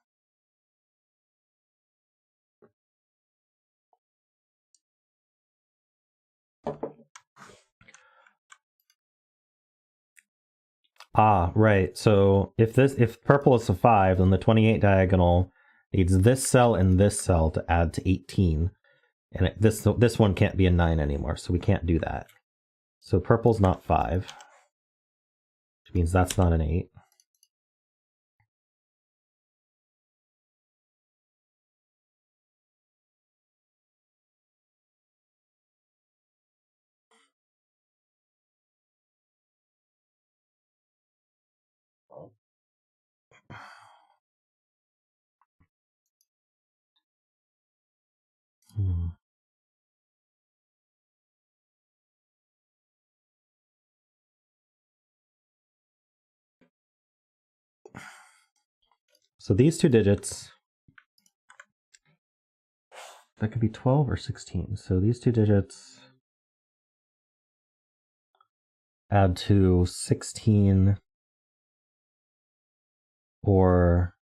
Ah, right. So if purple is a 5, then the 28 diagonal needs this cell and this cell to add to 18. And this one can't be a 9 anymore, so we can't do that. So purple's not 5, which means that's not an 8. Hmm. So these two digits, that could be 12 or 16. So these two digits add to 16 or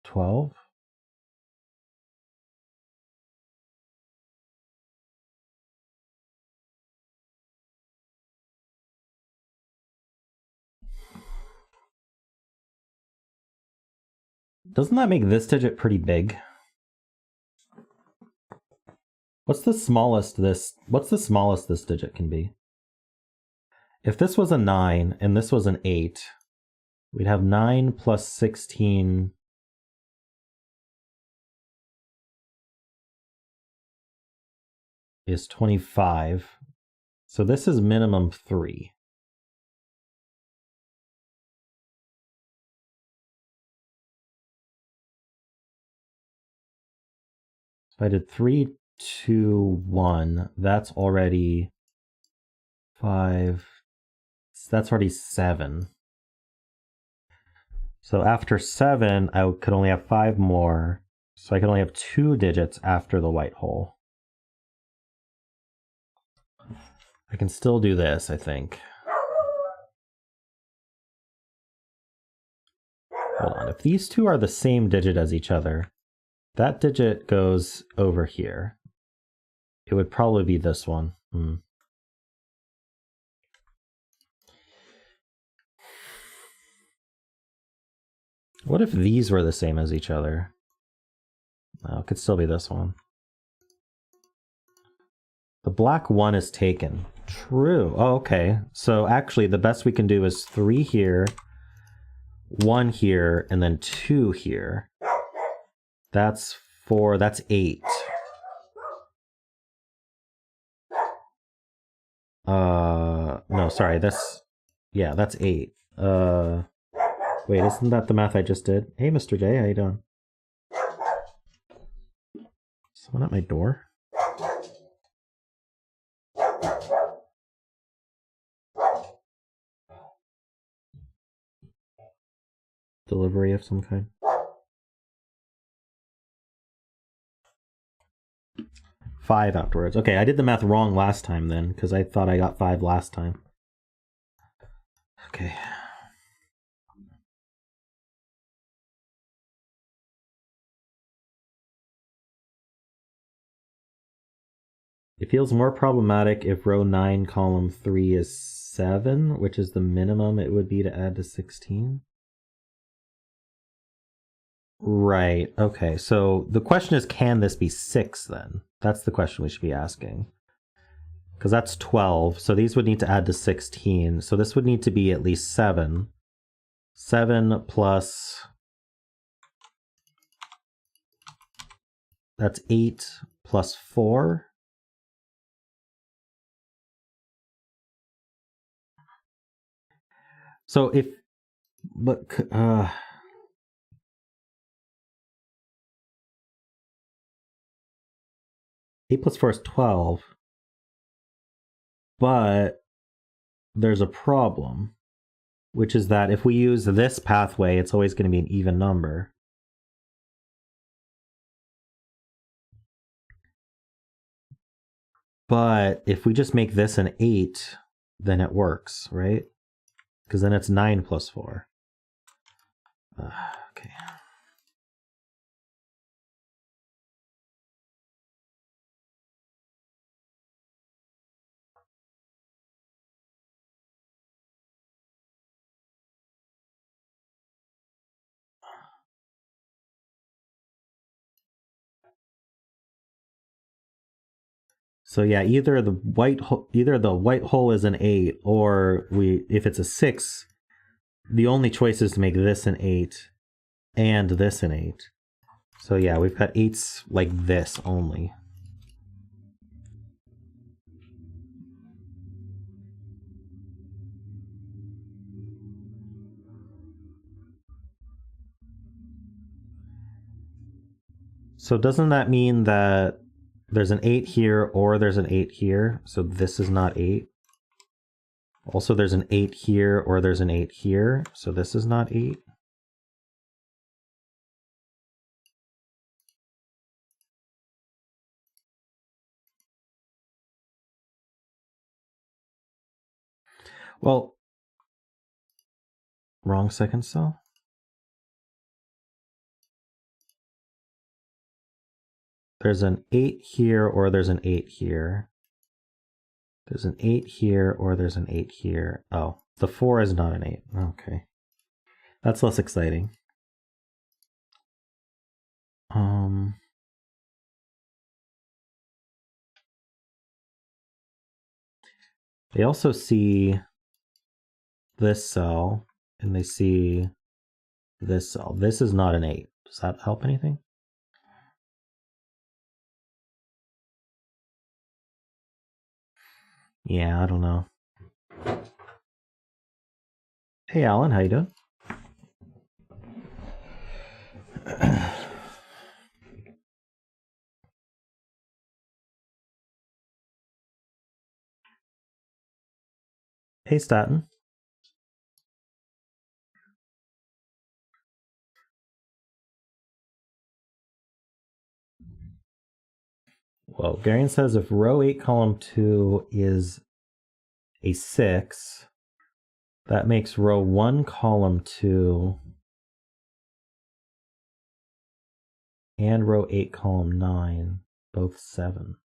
12. Doesn't that make this digit pretty big? What's the smallest this digit can be? If this was a 9 and this was an 8, we'd have 9 plus 16 is 25. So this is minimum 3. So I did 3, 2, 1. That's already 5. That's already 7. So after 7, I could only have 5 more. So I could only have 2 digits after the white hole. I can still do this, I think. Hold on. If these two are the same digit as each other, that digit goes over here. It would probably be this one. What if these were the same as each other? No, it could still be this one. The black 1 is taken. True. Oh, okay. So actually, the best we can do is 3 here, 1 here, and then 2 here. That's 4. That's 8. No, sorry. Yeah, that's 8. Wait, isn't that the math I just did? Hey, Mr. J, how you doing? Someone at my door? Delivery of some kind? 5 afterwards. Okay, I did the math wrong last time then, because I thought I got 5 last time. Okay. It feels more problematic if row 9, column 3 is 7, which is the minimum it would be to add to 16. Right, okay, so the question is, can this be 6 then? That's the question we should be asking. Because that's 12, so these would need to add to 16, so this would need to be at least 7. 7 plus... That's 8 plus 4. So if... But... 8 plus 4 is 12. But there's a problem. which is that if we use this pathway, it's always going to be an even number. But if we just make this an 8, then it works, right? Because then it's 9 plus 4. Okay. So yeah, either the white hole is an 8, or if it's a 6, the only choice is to make this an 8 and this an 8. So yeah, we've got 8s like this only. So doesn't that mean that there's an 8 here or there's an 8 here? So this is not 8. Also, there's an 8 here or there's an 8 here. So this is not 8. Well, wrong second cell. There's an 8 here or there's an 8 here. There's an 8 here or there's an 8 here. Oh, the 4 is not an 8. Okay. That's less exciting. They also see this cell and they see this cell. This is not an 8. Does that help anything? Yeah, I don't know. Hey, Alan, how you doing? Hey, Staten. Well, Varian says if row 8, column 2 is a 6, that makes row 1, column 2 and row 8, column 9 both 7.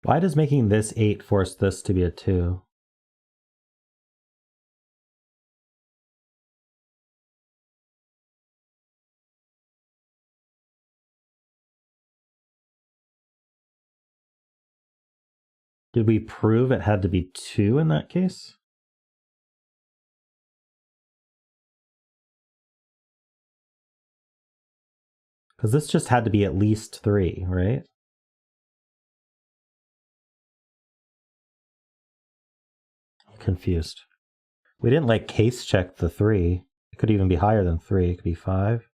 Why does making this 8 force this to be a 2? Did we prove it had to be 2 in that case? Because this just had to be at least 3, right? Confused. We didn't like case check the 3. It could even be higher than 3. It could be 5.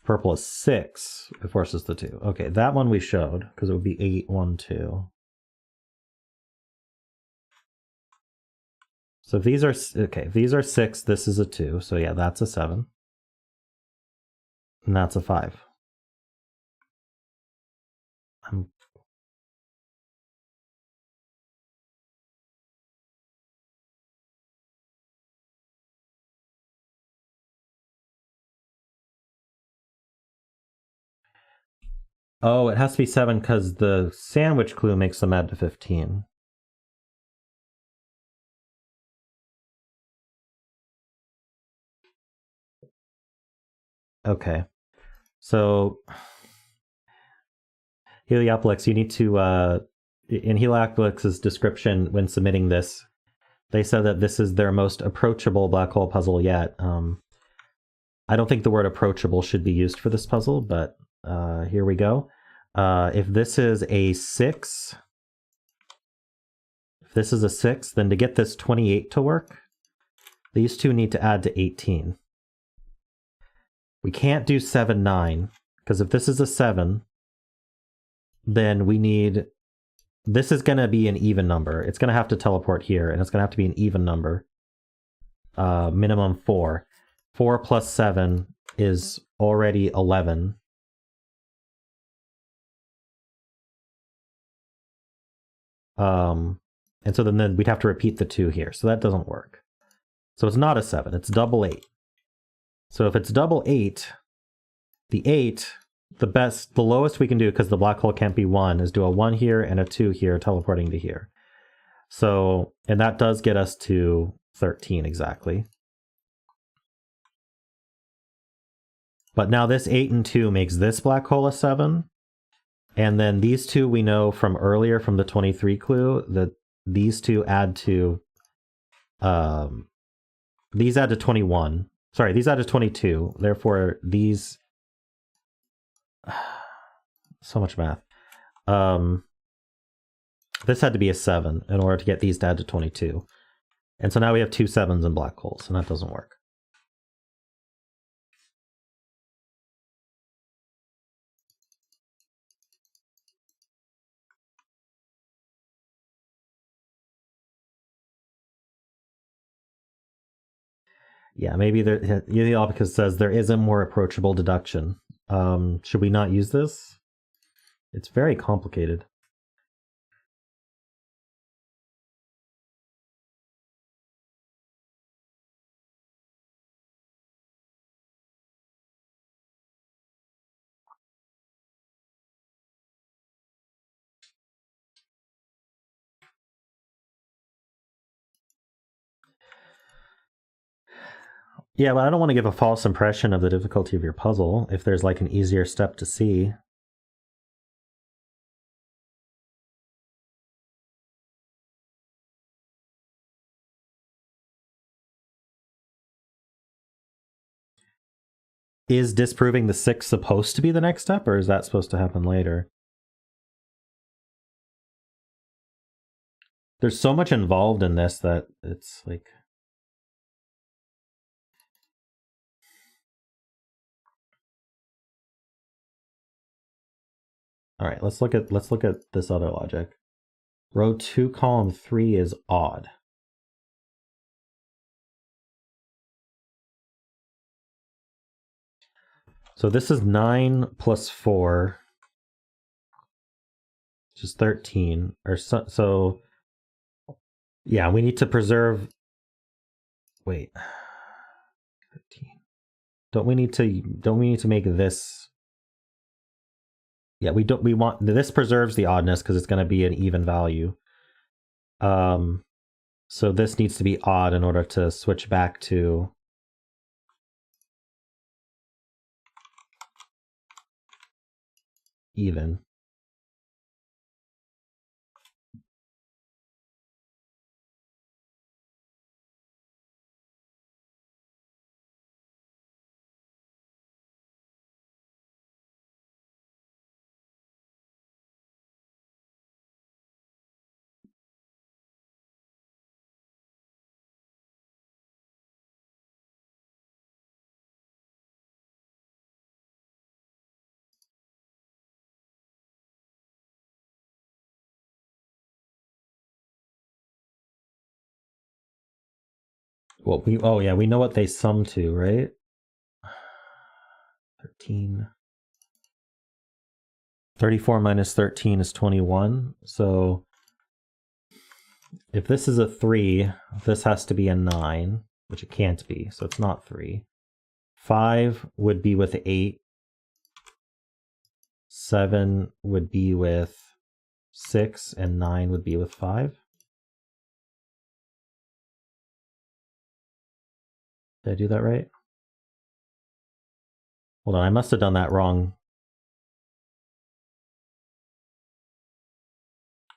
Purple is 6. It forces the 2. Okay, that one we showed because it would be 8, 1, 2. So these are okay. These are 6. This is a 2. So yeah, that's a 7. And that's a 5. Oh, it has to be 7 because the sandwich clue makes them add to 15. Okay. So, heliopolix, you need to, in heliopolix's description when submitting this, they said that this is their most approachable black hole puzzle yet. I don't think the word approachable should be used for this puzzle, but here we go. If this is a 6, then to get this 28 to work, these two need to add to 18. We can't do 7, 9, because if this is a 7, then we need... This is going to be an even number. It's going to have to teleport here, and it's going to have to be an even number. Minimum 4. 4 plus 7 is already 11. And so then we'd have to repeat the 2 here, so that doesn't work. So it's not a 7, it's double 8. So if it's double 8, the 8, the lowest we can do, because the black hole can't be 1, is do a 1 here and a 2 here, teleporting to here. So, and that does get us to 13 exactly. But now this 8 and 2 makes this black hole a 7. And then these two we know from earlier, from the 23 clue, that these two add to... these add to 21. Sorry, these add to 22. Therefore, these... So much math. This had to be a 7 in order to get these to add to 22. And so now we have 2 7s in black holes, and that doesn't work. Yeah, maybe heliopolix says there is a more approachable deduction. Should we not use this? It's very complicated. Yeah, but I don't want to give a false impression of the difficulty of your puzzle if there's like an easier step to see. Is disproving the 6 supposed to be the next step, or is that supposed to happen later? There's so much involved in this that it's like... All right, let's look at this other logic. Row 2, column 3 is odd. So this is 9 plus 4, which is 13. Or so yeah, we need to preserve... Wait. 13. Don't we need to make this... Yeah, we want... This preserves the oddness because it's going to be an even value. So this needs to be odd in order to switch back to... even. Well, we know what they sum to, right? 13. 34 minus 13 is 21. So if this is a 3, this has to be a 9, which it can't be, so it's not 3. 5 would be with 8. 7 would be with 6, and 9 would be with 5. Did I do that right? Hold on, I must have done that wrong.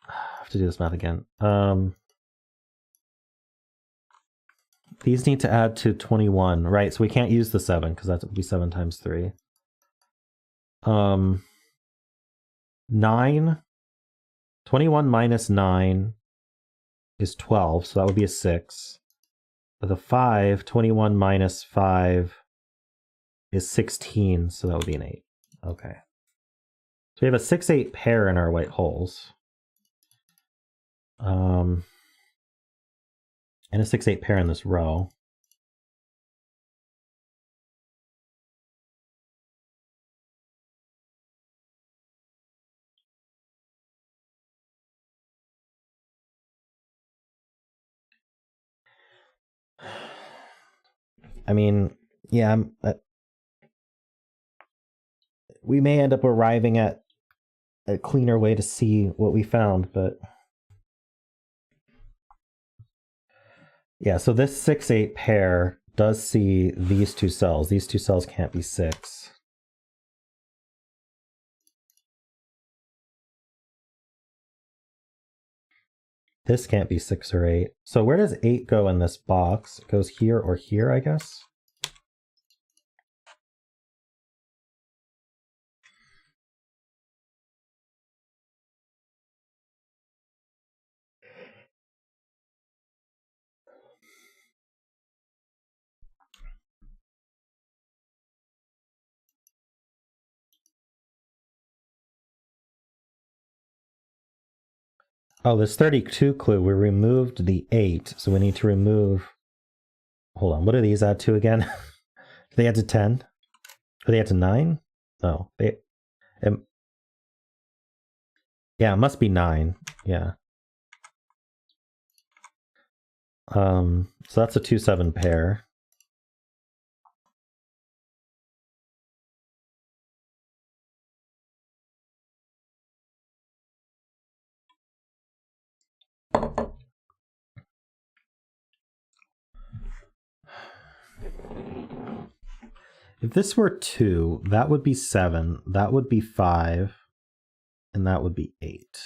I have to do this math again. These need to add to 21, right? So we can't use the 7 because that would be 7 times 3. 9. 21 minus 9 is 12, so that would be a 6. With a 5, 21 minus 5 is 16, so that would be an 8. Okay. So we have a 6-8 pair in our white holes. And a 6-8 pair in this row. I mean, yeah, we may end up arriving at a cleaner way to see what we found, but yeah, so this 6-8 pair does see these two cells. These two cells can't be 6. This can't be 6 or 8. So where does 8 go in this box? It goes here or here, I guess. Oh, this 32 clue, we removed the 8, so we need to remove... Hold on, what do these add to again? Do they add to 10? Or they add to 9? No, they... yeah, it must be 9. Yeah. So that's a 2-7 pair. If this were 2, that would be 7, that would be 5, and that would be 8.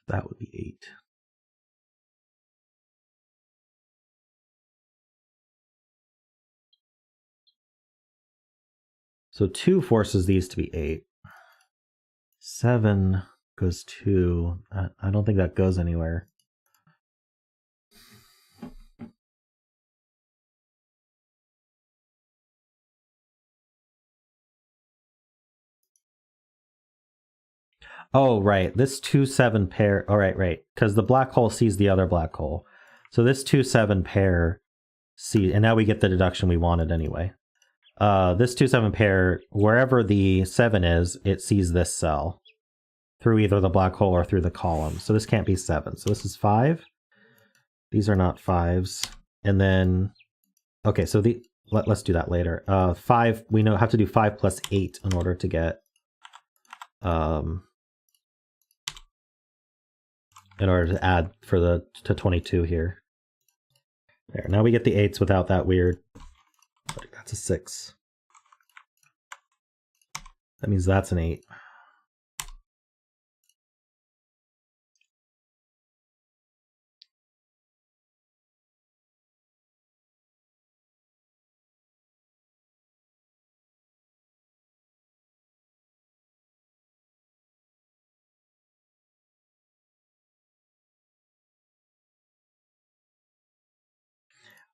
That would be 8. So 2 forces these to be 8. 7 goes 2. I don't think that goes anywhere. Oh, right. This 2-7 pair. Oh, right. Because the black hole sees the other black hole. So this 2-7 pair see, and now we get the deduction we wanted anyway. This 2-7 pair, wherever the 7 is, it sees this cell through either the black hole or through the column. So this can't be 7. So this is 5. These are not 5s. And then, okay, so let's do that later. 5, we have to do 5 plus 8 in order to get, in order to add to 22 here. There, now we get the 8s without that weird, that's a 6. That means that's an 8.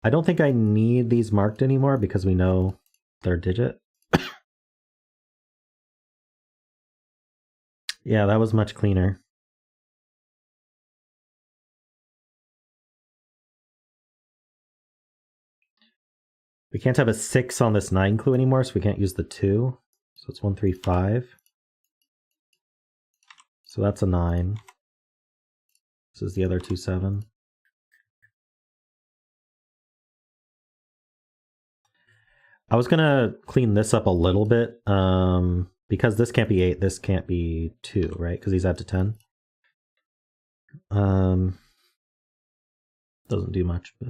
I don't think I need these marked anymore because we know their digit. Yeah, that was much cleaner. We can't have a 6 on this 9 clue anymore, so we can't use the 2. So it's 1, 3, 5. So that's a 9. This is the other 2, 7. I was gonna clean this up a little bit, because this can't be 8, this can't be 2, right? Because these add to 10. Doesn't do much, but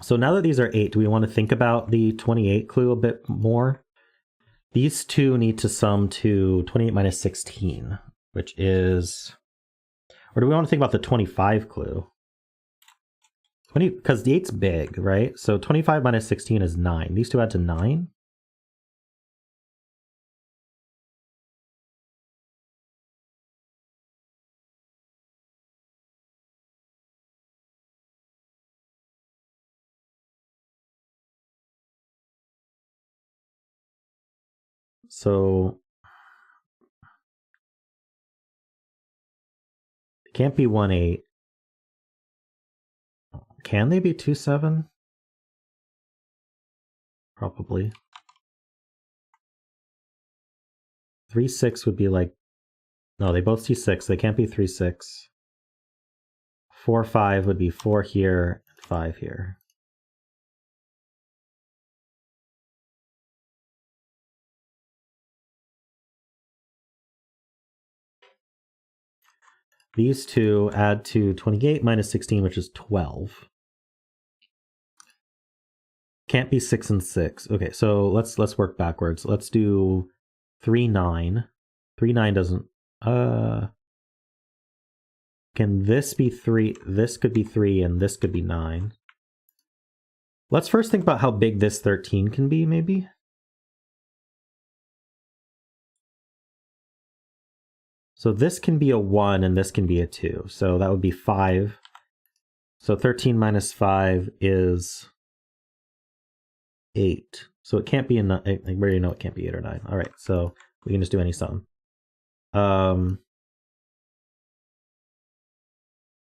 so now that these are 8, do we want to think about the 28 clue a bit more? These two need to sum to 28 minus 16, which is... Or do we want to think about the 25 clue? 20, because the 8's big, right? So 25 minus 16 is 9. These two add to 9? So it can't be 1, 8. Can they be 2, 7? Probably. 3, 6 would be like... No, they both see 6. They can't be 3, 6. 4, 5 would be 4 here, 5 here. These two add to 28 minus 16, which is 12. Can't be 6 and 6. Okay, so let's work backwards. Let's do 3, 9. 3, 9 doesn't... Can this be 3? This could be 3, and this could be 9. Let's first think about how big this 13 can be, maybe. So this can be a 1, and this can be a 2. So that would be 5. So 13 minus 5 is 8. So it can't be a 9. We already know it can't be 8 or 9. All right, so we can just do any sum.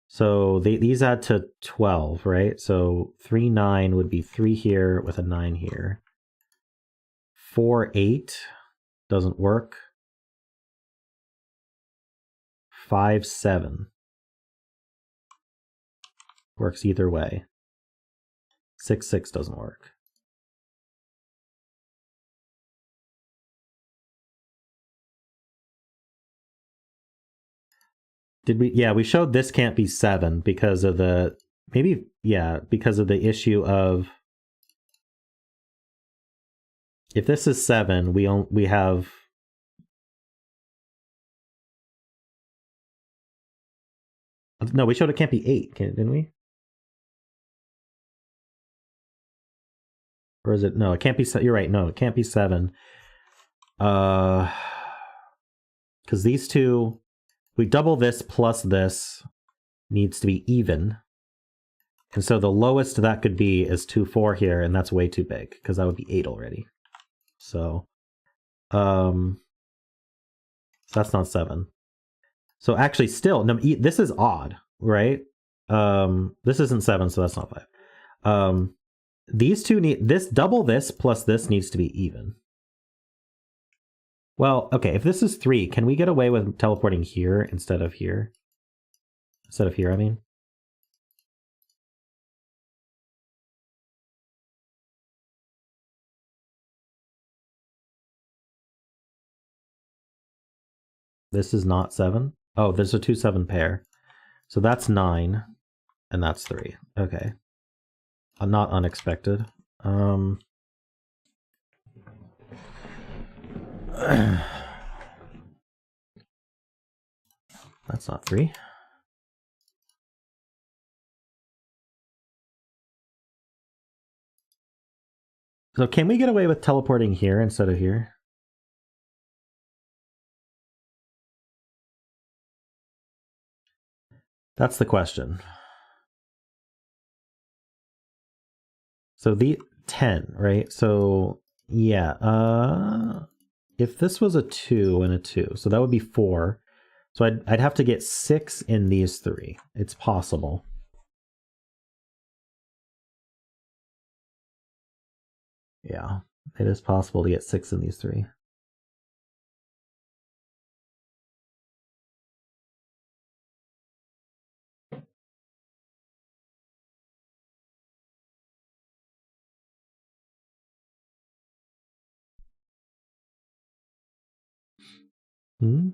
So these add to 12, right? So 3, 9 would be 3 here with a 9 here. 4, 8 doesn't work. 5, 7 works either way. 6, 6 doesn't work. Did we? Yeah, we showed this can't be 7 because of the... Maybe, yeah, because of the issue of... If this is 7, we have... No, we showed it can't be 8, didn't we? Or is it... No, it can't be... You're right, no, it can't be 7. Because these two... We double this plus this needs to be even. And so the lowest that could be is 2, 4 here, and that's way too big, because that would be 8 already. So that's not 7. So actually still, no, this is odd, right? This isn't 7, so that's not 5. These two need, this double this plus this needs to be even. Well, okay, if this is 3, can we get away with teleporting here instead of here? Instead of here, I mean. This is not 7. Oh, there's a 2, 7 pair. So that's 9, and that's 3. Okay. Not unexpected. That's not 3. So can we get away with teleporting here instead of here? That's the question. So the 10, right? So yeah, if this was a 2 and a 2, so that would be 4. So I'd have to get 6 in these 3. It's possible. Yeah, it is possible to get 6 in these 3. Hmm?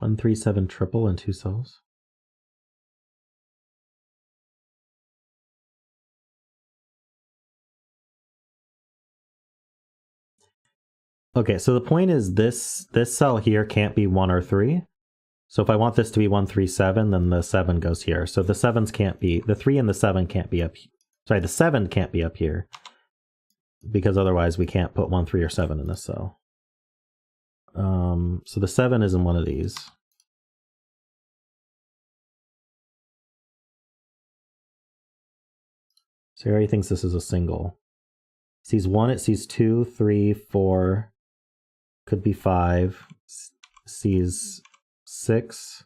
One, 3, 7 triple and 2 cells. Okay, so the point is this cell here can't be 1 or 3. So if I want this to be 1, 3, 7, then the 7 goes here. So the 7s can't be, the 3 and the 7 can't be up. Sorry, the 7 can't be up here, because otherwise we can't put 1, 3, or 7 in this cell. So the 7 is in one of these. So he already thinks this is a single. Sees 1, it sees 2, 3, 4, could be 5, sees 6,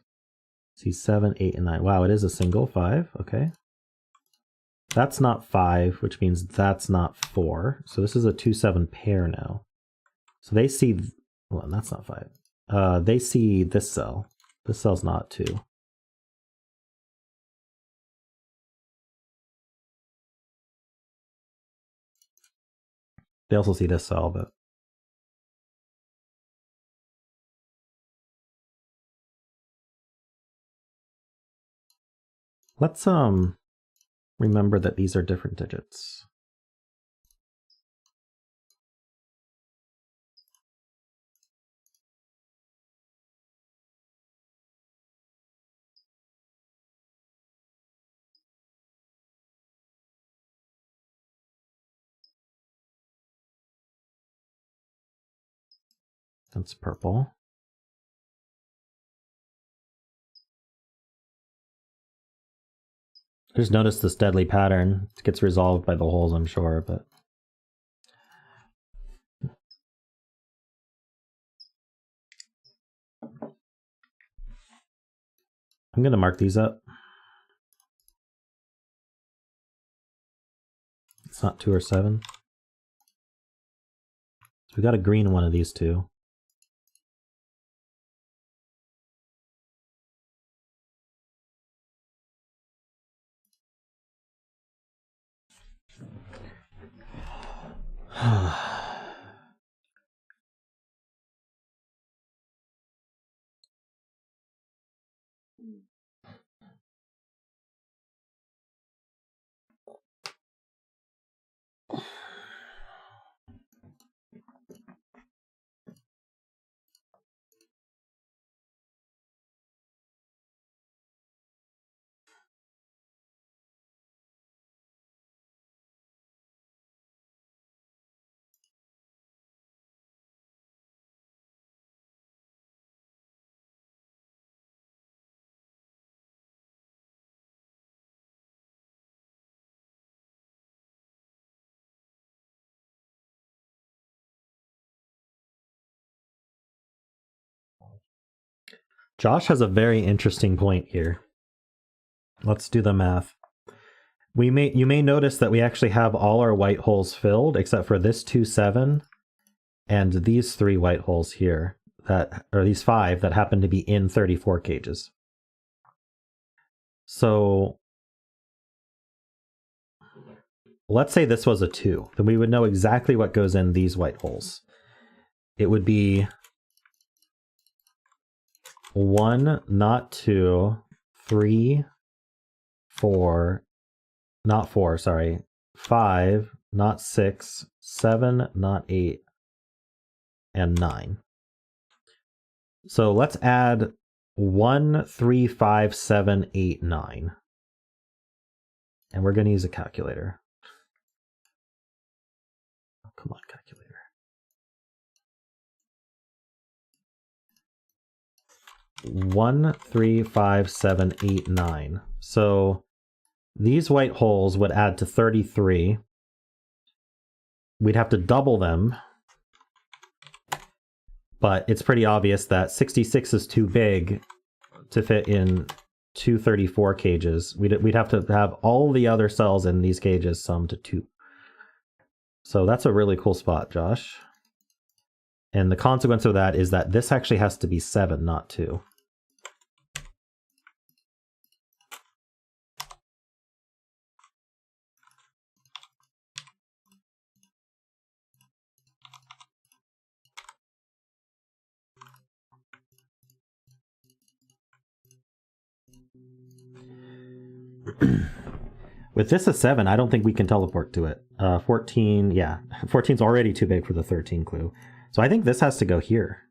sees 7, 8, and 9. Wow, it is a single 5, okay. That's not 5, which means that's not 4. So this is a 2, 7 pair now. So they see, well, that's not 5. They see this cell. This cell's not 2. They also see this cell, but let's remember that these are different digits. That's purple. Just notice this deadly pattern. It gets resolved by the holes, I'm sure, but I'm going to mark these up. It's not 2 or 7. So we got a green one of these two. Josh has a very interesting point here. Let's do the math. You may notice that we actually have all our white holes filled except for this 2, 7 and these 3 white holes here, that or these 5 that happen to be in 34 cages. So let's say this was a 2, then we would know exactly what goes in these white holes. It would be 1, not 2, 3, 4, not 4, sorry, 5, not 6, 7, not 8, and 9. So let's add 1, 3, 5, 7, 8, 9. And we're going to use a calculator. Oh, come on, calculator. 1, 3, 5, 7, 8, 9. So these white holes would add to 33. We'd have to double them, but it's pretty obvious that 66 is too big to fit in 234 cages. We'd have to have all the other cells in these cages summed to 2. So that's a really cool spot, Josh. And the consequence of that is that this actually has to be 7, not 2. With this a 7, I don't think we can teleport to it. 14, yeah. 14's already too big for the 13 clue. So I think this has to go here.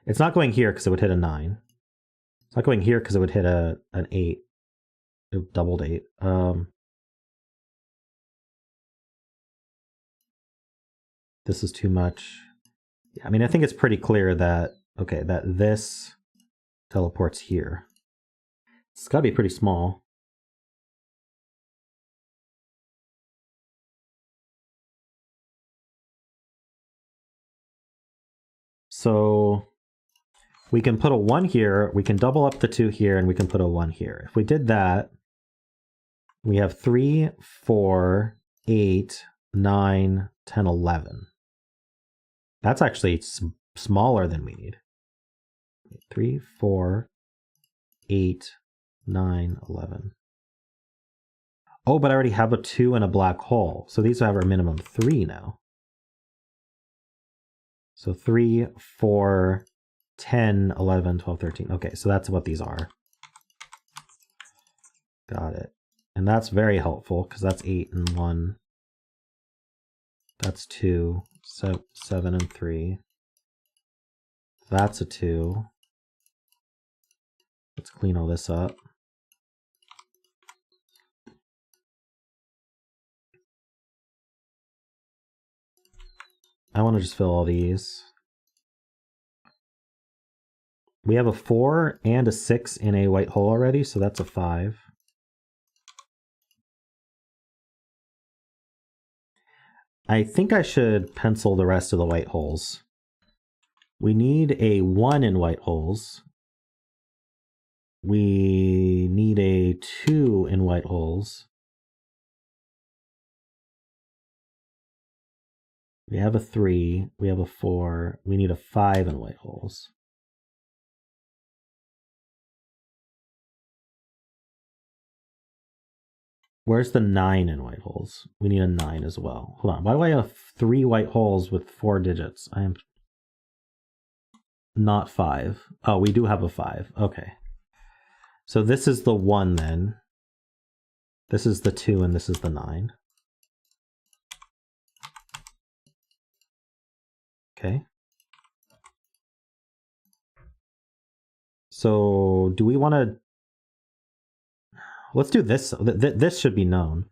It's not going here because it would hit a 9. It's not going here because it would hit an 8. It doubled 8. This is too much. Yeah, I mean, I think it's pretty clear that, okay, that this teleports here. It's got to be pretty small. So we can put a 1 here, we can double up the 2 here, and we can put a 1 here. If we did that, we have 3, 4, 8, 9, 10, 11. That's actually smaller than we need. 3, 4, 8, 9, 11. Oh, but I already have a 2 and a black hole. So these have our minimum 3 now. So 3, 4, 10, 11, 12, 13. Okay, so that's what these are. Got it. And that's very helpful because that's 8 and 1. That's 2, 7 and 3. That's a 2. Let's clean all this up. I want to just fill all these. We have a 4 and a 6 in a white hole already, so that's a 5. I think I should pencil the rest of the white holes. We need a 1 in white holes. We need a 2 in white holes. We have a 3, we have a 4, we need a 5 in white holes. Where's the 9 in white holes? We need a 9 as well. Hold on, why do I have 3 white holes with 4 digits? I am not 5. Oh, we do have a 5, okay. So this is the 1 then. This is the 2 and this is the 9. Okay. So do we want to... Let's do this. This should be known.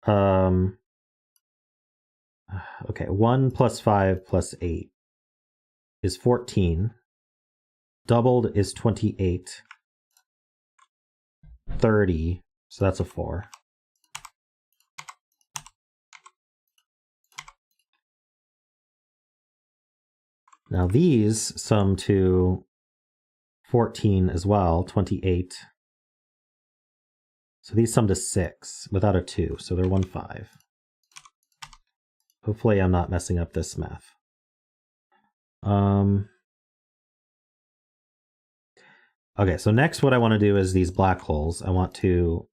Okay, 1 plus 5 plus 8 is 14. Doubled is 28. 30, so that's a 4. Now these sum to 14 as well, 28. So these sum to 6 without a 2, so they're 1, 5. Hopefully I'm not messing up this math. Okay, so next what I want to do is these black holes. I want to,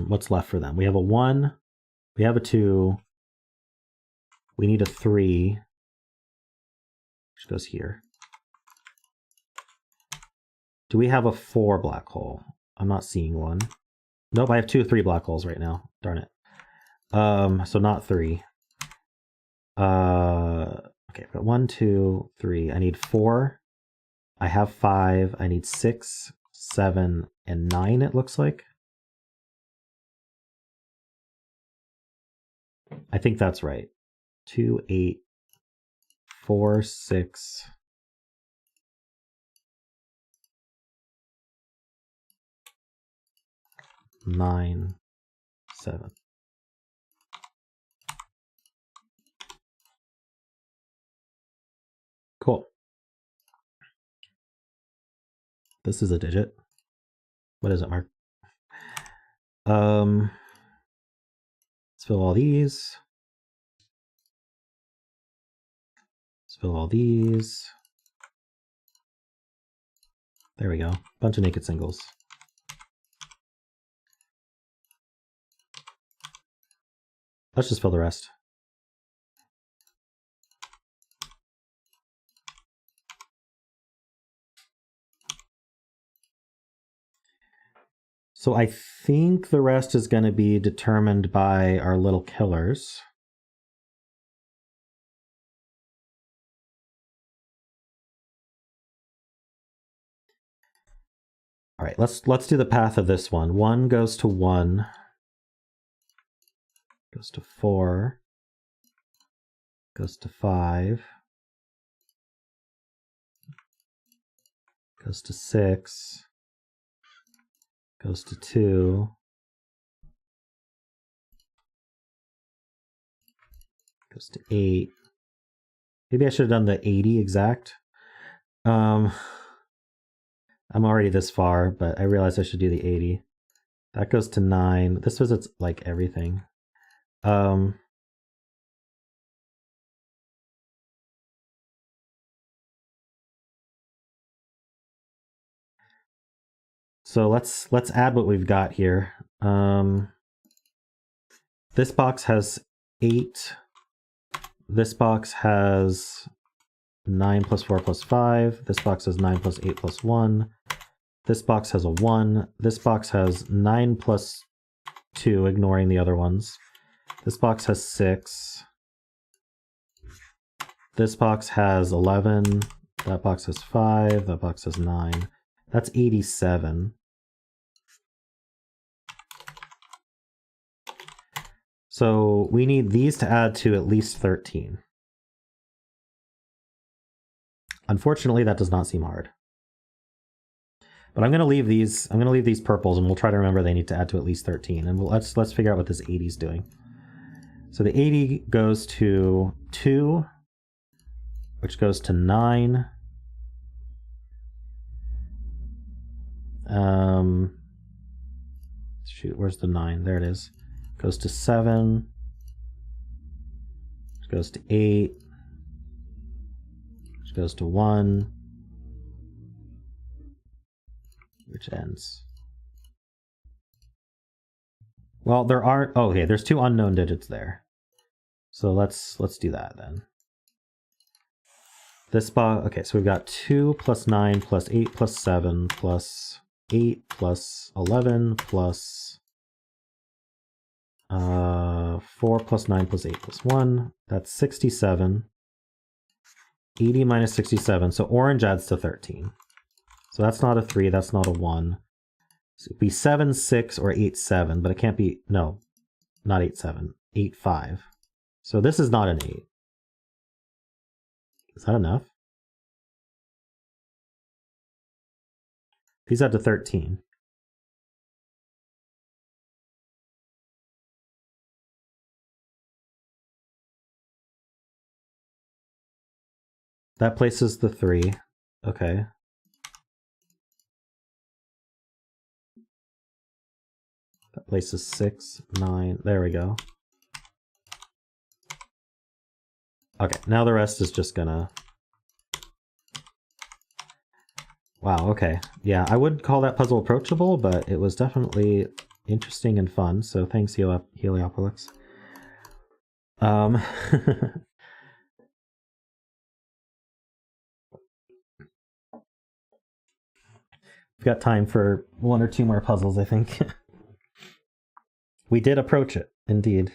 what's left for them? We have a 1, we have a 2, we need a 3, which goes here. Do we have a 4 black hole? I'm not seeing one. Nope, I have 2 3 black holes right now. Darn it. So not 3. Okay, I've got 1, 2, 3. I need 4. I have 5. I need 6, 7, and 9, it looks like. I think that's right. 2, 8, 4, 6, 9, 7. Cool. This is a digit. What is it, Mark? Let's fill all these. Let's fill all these. There we go. Bunch of naked singles. Let's just fill the rest. So I think the rest is going to be determined by our little killers. All right, let's do the path of this one. 1 goes to 1, goes to 4, goes to 5, goes to 6, goes to 2, goes to 8. Maybe I should have done the 80 exact. I'm already this far, but I realized I should do the 80. That goes to 9. This visits like everything. So let's add what we've got here. This box has 8. This box has 9 plus 4 plus 5. This box has 9 plus 8 plus 1. This box has a 1. This box has 9 plus 2, ignoring the other ones. This box has 6. This box has 11. That box has 5. That box has 9. That's 87. So we need these to add to at least 13. Unfortunately, that does not seem hard. But I'm going to leave these. I'm going to leave these purples, and we'll try to remember they need to add to at least 13. And let's figure out what this 80 is doing. So the 80 goes to 2, which goes to 9. Shoot, where's the 9? There it is. Goes to 7. Which goes to 8. Which goes to 1. Which ends. Well, there are. Oh, okay. There's 2 unknown digits there. So let's do that then. This box. Okay, so we've got 2 plus 9 plus 8 plus 7 plus 8 plus 11 plus 4 plus 9 plus 8 plus 1. That's 67. 80 minus 67. So orange adds to 13. So that's not a 3, that's not a 1. So it'd be 7, 6, or 8, 7, but it can't be, no, not 8, 7, 8, 5. So this is not an 8. Is that enough? These add to 13. That places the 3. Okay. That places 6, 9. There we go. Okay, now the rest is just gonna... Wow, okay. Yeah, I wouldn't call that puzzle approachable, but it was definitely interesting and fun, so thanks, heliopolix. We've got time for 1 or 2 more puzzles, I think. We did approach it, indeed.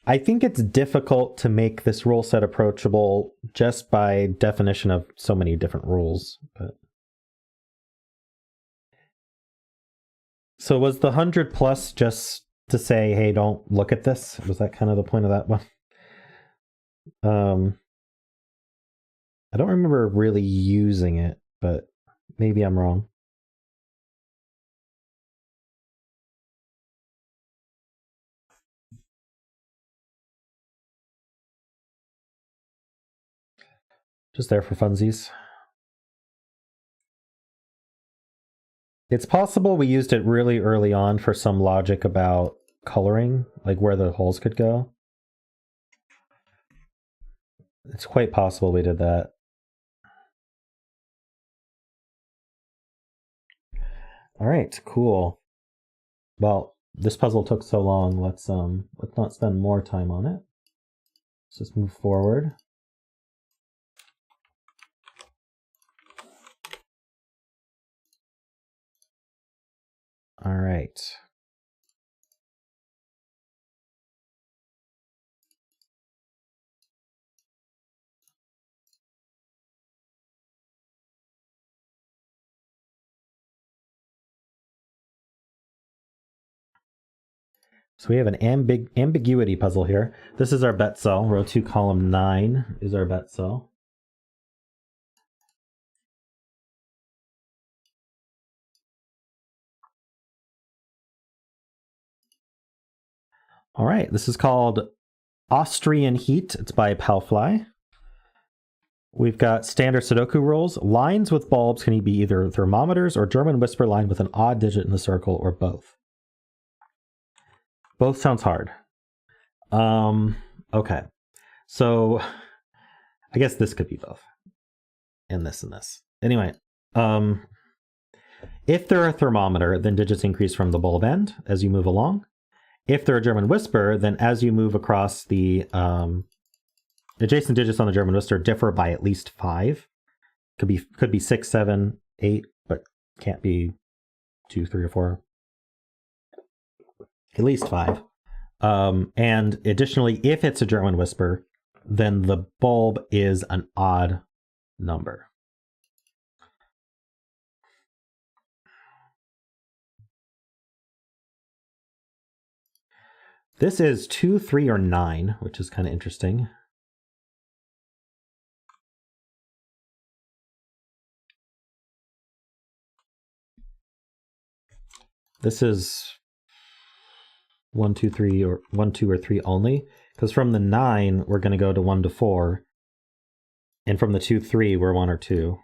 I think it's difficult to make this rule set approachable just by definition of so many different rules. But so was the 100 plus just to say, hey, don't look at this? Was that kind of the point of that one? I don't remember really using it, but maybe I'm wrong. Just there for funsies. It's possible we used it really early on for some logic about coloring, like where the holes could go. It's quite possible we did that. All right, cool. Well, this puzzle took so long. Let's not spend more time on it. Let's just move forward. All right. So we have an ambiguity puzzle here. This is our bet cell. Row 2, column 9 is our bet cell. All right, this is called Austrian Heat. It's by Palfly. We've got standard Sudoku rules. Lines with bulbs can be either thermometers or German whisper line with an odd digit in the circle, or both. Both sounds hard. Okay. So I guess this could be both. And this and this. Anyway, if they're a thermometer, then digits increase from the bulb end as you move along. If they're a German whisper, then as you move across the adjacent digits on the German whisper differ by at least 5. Could be 6, 7, 8, but can't be 2, 3, or 4. At least 5. And additionally, if it's a German whisper, then the bulb is an odd number. This is 2, 3, or 9, which is kind of interesting. This is 1, 2, 3, or 1, 2, or 3 only, because from the 9 we're going to go to 1 to 4, and from the 2, 3 we're 1 or 2.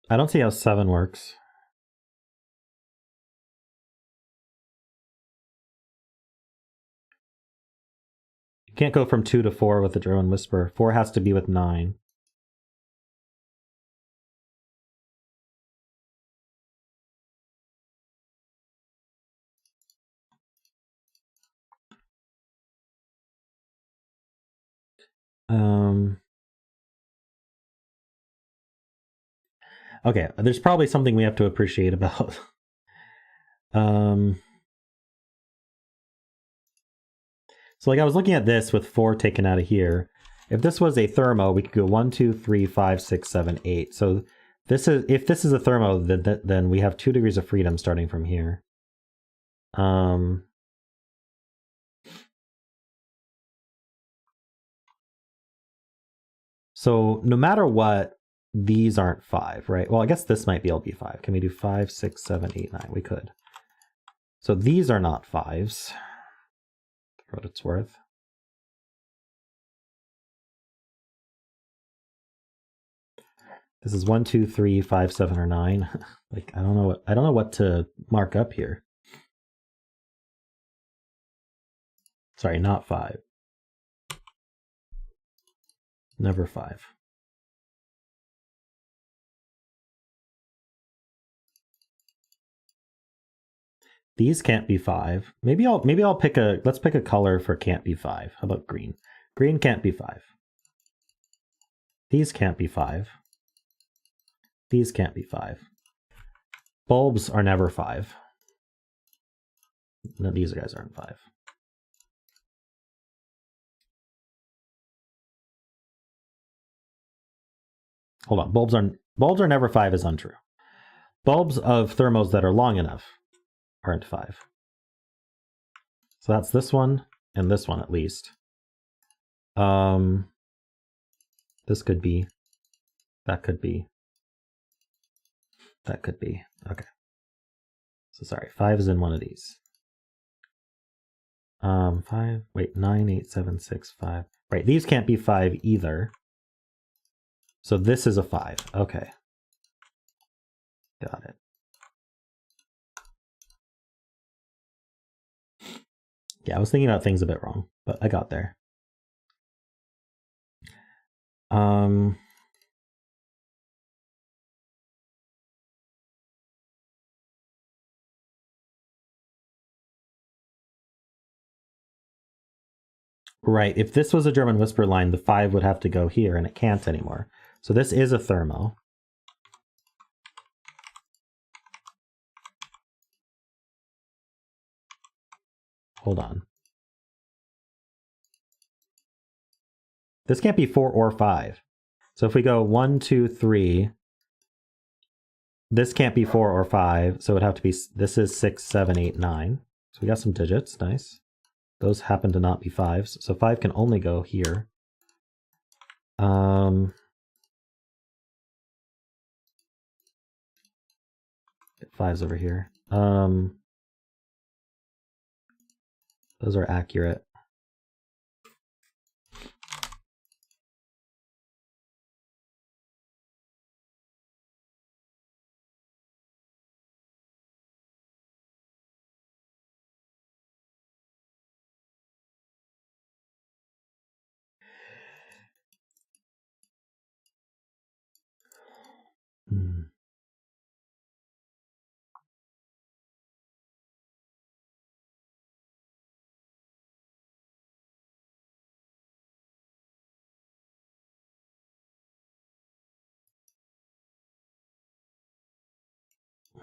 I don't see how 7 works. You can't go from 2 to 4 with the German whisper. 4 has to be with 9. Okay, there's probably something we have to appreciate about. So like I was looking at this with 4 taken out of here. If this was a thermo, we could go 1, 2, 3, 5, 6, 7, 8. So this is, if this is a thermo, then we have 2 degrees of freedom starting from here. So no matter what, these aren't 5, right? Well, I guess this might be able to be 5. Can we do 5, 6, 7, 8, 9? We could. So these are not 5s, for what it's worth. This is 1, 2, 3, 5, 7, or 9. Like I don't know what to mark up here. Sorry, not 5. Never 5. These can't be 5. Maybe I'll pick let's pick a color for can't be 5. How about green? Green can't be 5. These can't be 5. These can't be 5. Bulbs are never 5. No, these guys aren't 5. Hold on. Bulbs are never 5 is untrue. Bulbs of thermos that are long enough aren't 5. So that's this one and this one at least. This could be. That could be. That could be. Okay. So sorry, 5 is in one of these. 5. Wait, 9, 8, 7, 6, 5. Right, these can't be 5 either. So this is a 5. Okay. Got it. Yeah, I was thinking about things a bit wrong, but I got there. Right, if this was a German whisper line, the 5 would have to go here, and it can't anymore. So this is a thermo. Hold on. This can't be 4 or 5. So if we go 1, 2, 3, this can't be 4 or 5, so it would have to be, this is 6, 7, 8, 9. So we got some digits, nice. Those happen to not be 5s, so 5 can only go here. 5's over here. Those are accurate.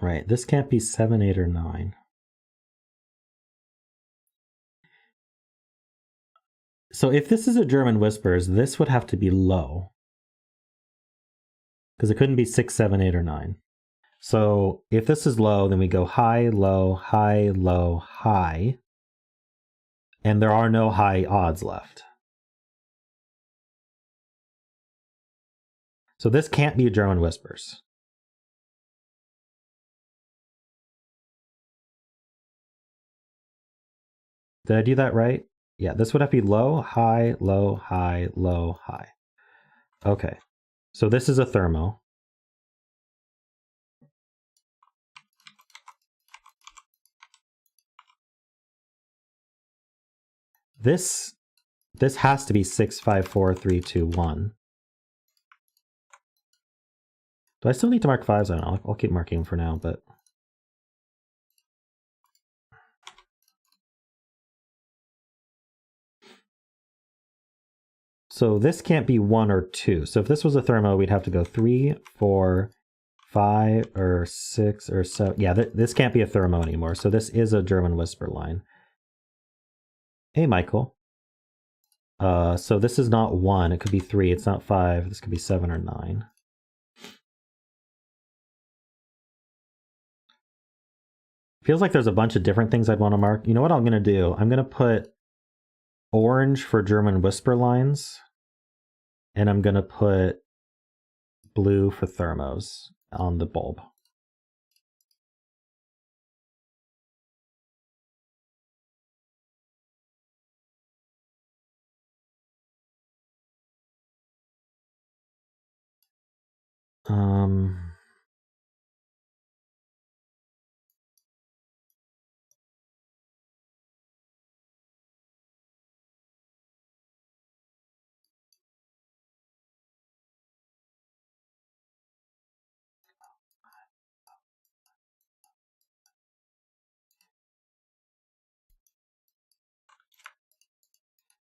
Right, this can't be 7, 8, or 9. So if this is a German whispers, this would have to be low. Because it couldn't be 6, 7, 8, or 9. So if this is low, then we go high, low, high, low, high. And there are no high odds left. So this can't be German whispers. Did I do that right? Yeah, this would have to be low, high, low, high, low, high. Okay, so this is a thermo. This has to be 6, 5, 4, 3, 2, 1. Do I still need to mark 5s? I don't know. I'll keep marking them for now, but... So this can't be 1 or 2. So if this was a thermo, we'd have to go 3, 4, 5, or 6, or 7. Yeah, this can't be a thermo anymore. So this is a German whisper line. Hey, Michael. So this is not 1. It could be 3. It's not 5. This could be 7 or 9. Feels like there's a bunch of different things I'd want to mark. You know what I'm going to do? I'm going to put orange for German whisper lines. And I'm going to put blue for thermos on the bulb.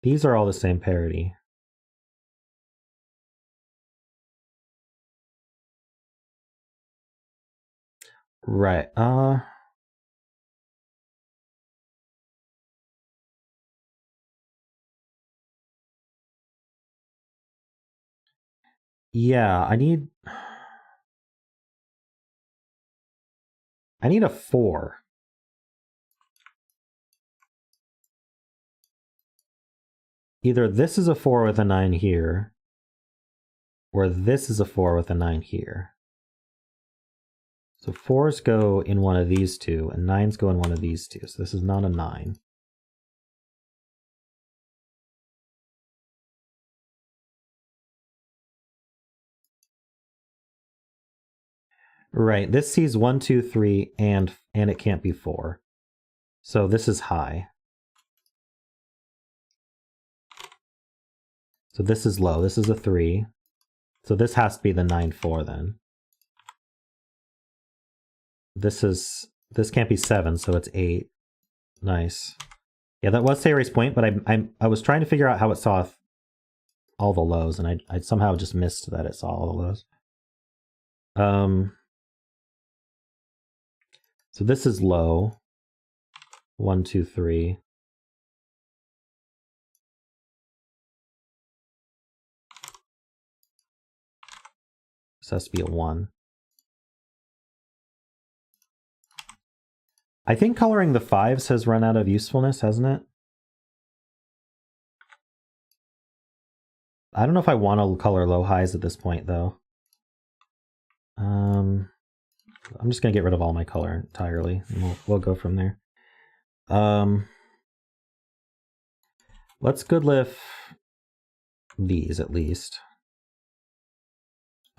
These are all the same parity. Right. Yeah, I need a 4. Either this is a 4 with a 9 here, or this is a 4 with a 9 here. So 4s go in one of these two, and 9s go in one of these two. So this is not a 9. Right, this sees 1, 2, 3, and it can't be 4. So this is high. So this is low. This is a 3. So this has to be the 9, 4 then. This can't be 7, so it's 8. Nice. Yeah, that was Sayori's point, but I was trying to figure out how it saw all the lows, and I somehow just missed that it saw all the lows. So this is low. 1, 2, 3. This has to be a 1. I think coloring the 5s has run out of usefulness, hasn't it? I don't know if I want to color low highs at this point, though. I'm just going to get rid of all my color entirely, and we'll go from there. Let's good lift these at least.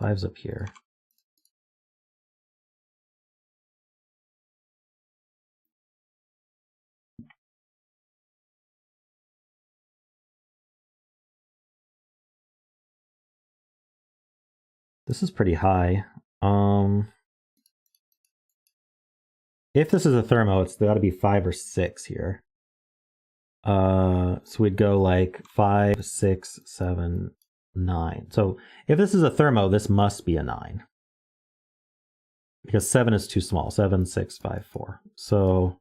5's up here. This is pretty high. If this is a thermo, it's got to be 5 or 6 here. So we'd go like 5, 6, 7, 9. So if this is a thermo, this must be a 9. Because 7 is too small. 7, 6, 5, 4. So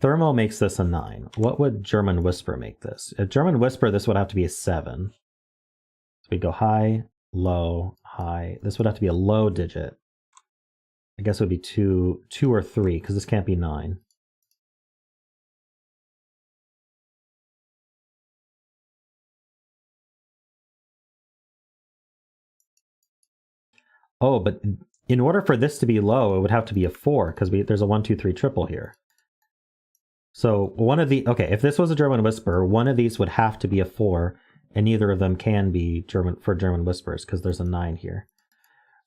thermo makes this a 9. What would German Whisper make this? At German Whisper, this would have to be a 7. So we'd go high, low, high. This would have to be a low digit. I guess it would be 2 or 3, because this can't be 9. Oh, but in order for this to be low, it would have to be a 4, because there's a 1, 2, 3 triple here. So one of the, okay, if this was a German Whisper, one of these would have to be a 4, and neither of them can be for German Whispers, because there's a 9 here.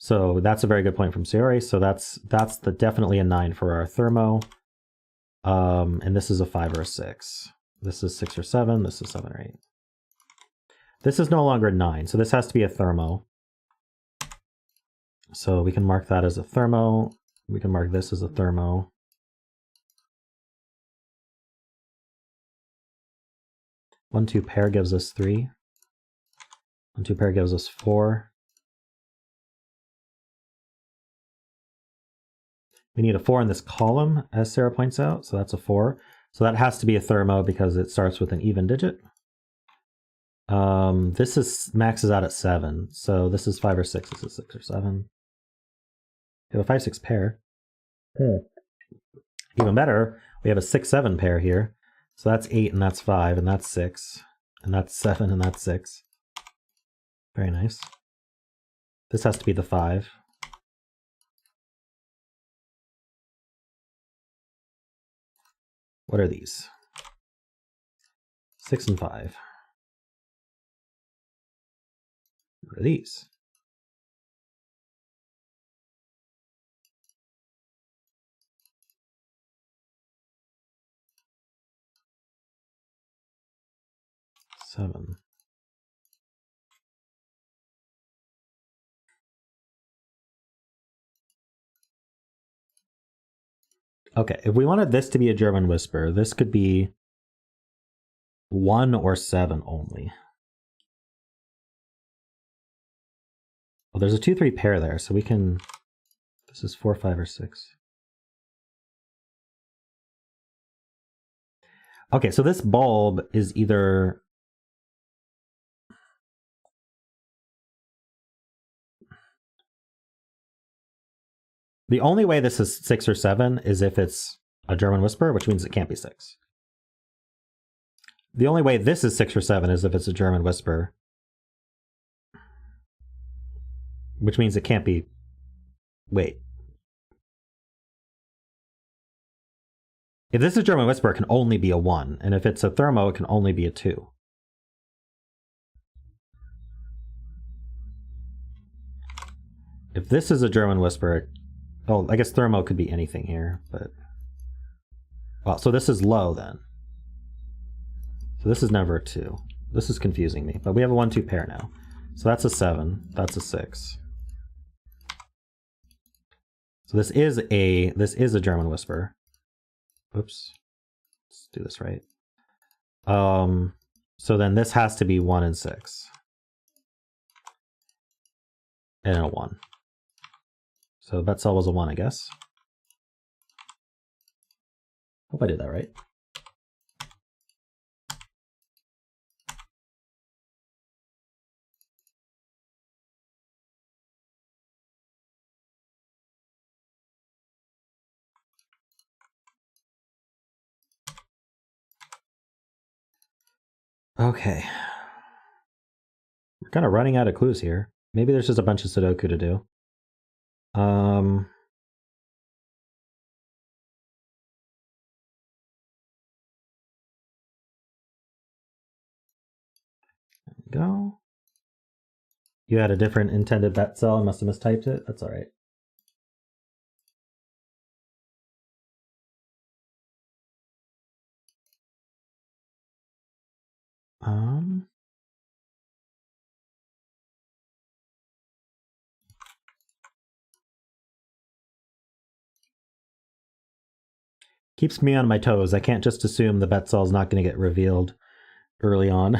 So that's a very good point from Sayori. So that's definitely a 9 for our thermo. And this is a 5 or a 6. This is 6 or 7. This is 7 or 8. This is no longer 9, so this has to be a thermo. So we can mark that as a thermo. We can mark this as a thermo. One, 2 pair gives us 3. 1, 2 pair gives us 4. We need a 4 in this column, as Sarah points out, so that's a 4. So that has to be a thermo because it starts with an even digit. This maxes out at 7, so this is 5 or 6. This is 6 or 7. We have a 5, 6 pair. Even better, we have a 6, 7 pair here. So that's 8 and that's 5 and that's 6 and that's 7 and that's 6. Very nice. This has to be the 5. What are these? 6 and 5. What are these? Seven. Okay, if we wanted this to be a German Whisper, this could be 1 or 7 only. Well, there's a 2, 3 pair there, so we can... This is 4, 5, or 6. Okay, so this bulb is either... The only way this is 6 or 7 is if it's a German whisper, which means it can't be 6. The only way this is 6 or 7 is if it's a German whisper, which means it can't be... Wait. If this is a German whisper, it can only be a 1, and if it's a thermo, it can only be a 2. If this is a German whisper, oh, I guess thermo could be anything here, but... Well, so this is low then. So this is never a 2. This is confusing me, but we have a 1-2 pair now. So that's a 7, that's a 6. So this is a German whisper. Oops. Let's do this right. So then this has to be 1 and 6. And a 1. So Betzel was a 1, I guess. Hope I did that right. Okay. We're kind of running out of clues here. Maybe there's just a bunch of Sudoku to do. There we go. You had a different intended Betzel. I must have mistyped it. That's all right. Keeps me on my toes. I can't just assume the Betzel is not going to get revealed early on.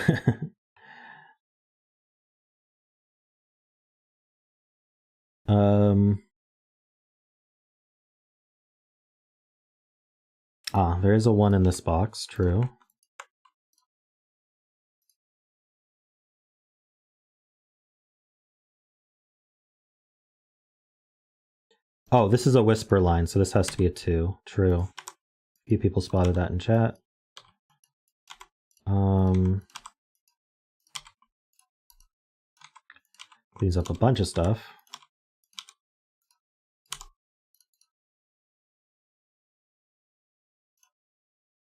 There is a 1 in this box, true. Oh, this is a whisper line, so this has to be a 2, true. A few people spotted that in chat. Cleans up a bunch of stuff.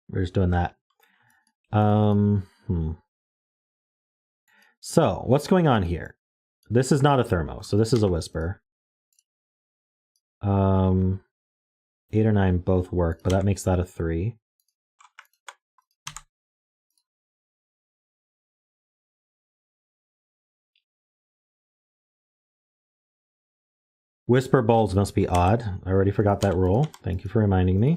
We're just doing that. So, what's going on here? This is not a thermo, so this is a whisper. 8 or 9 both work, but that makes that a 3. Whisper bowls must be odd. I already forgot that rule. Thank you for reminding me.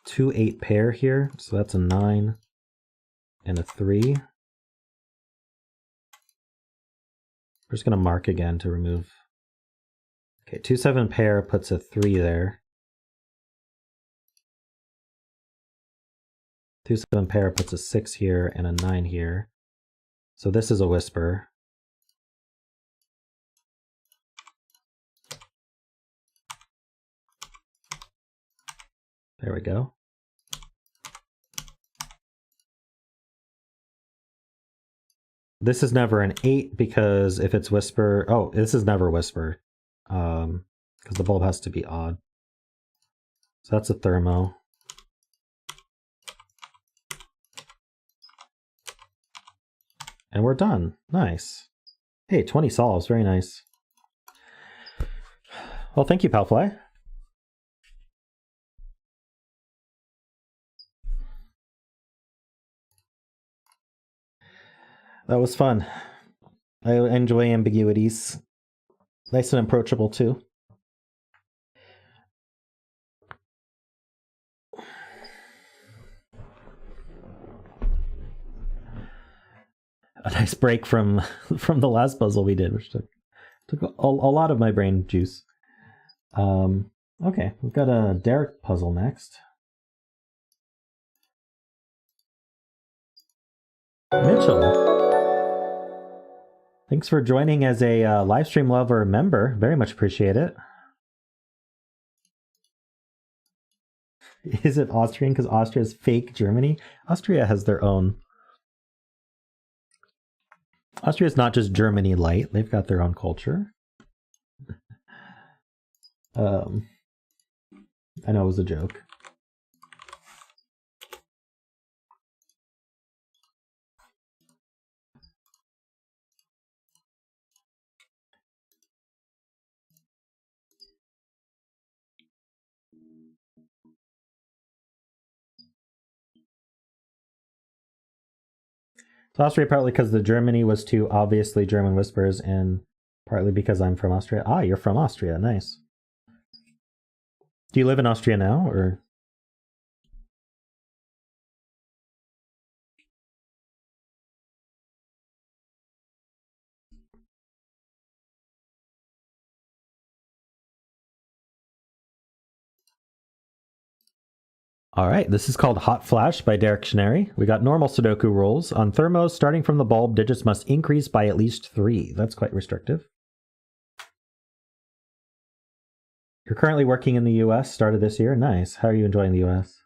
2-8 pair here, so that's a 9 and a 3. We're just going to mark again to remove. Okay, 2-7 pair puts a 3 there. 2-7 pair puts a 6 here and a 9 here. So this is a whisper. There we go. This is never an 8 because if it's whisper, oh, this is never whisper, because the bulb has to be odd. So that's a thermo. And we're done. Nice. Hey, 20 solves. Very nice. Well, thank you, Palfly. That was fun. I enjoy ambiguities. Nice and approachable, too. A nice break from the last puzzle we did, which took a lot of my brain juice. Okay, we've got a Derek puzzle next. Mitchell, thanks for joining as a live stream lover member. Very much appreciate it. Is it Austrian because Austria is fake Germany? Austria has their own. Austria is not just Germany light. They've got their own culture. I know it was a joke. So Austria partly because the Germany was too obviously German whispers, and partly because I'm from Austria. Ah, you're from Austria. Nice. Do you live in Austria now, or? All right, this is called Hot Flash by Derektionary. We got normal Sudoku rules. On thermos, starting from the bulb, digits must increase by at least 3. That's quite restrictive. You're currently working in the US, started this year. Nice. How are you enjoying the US?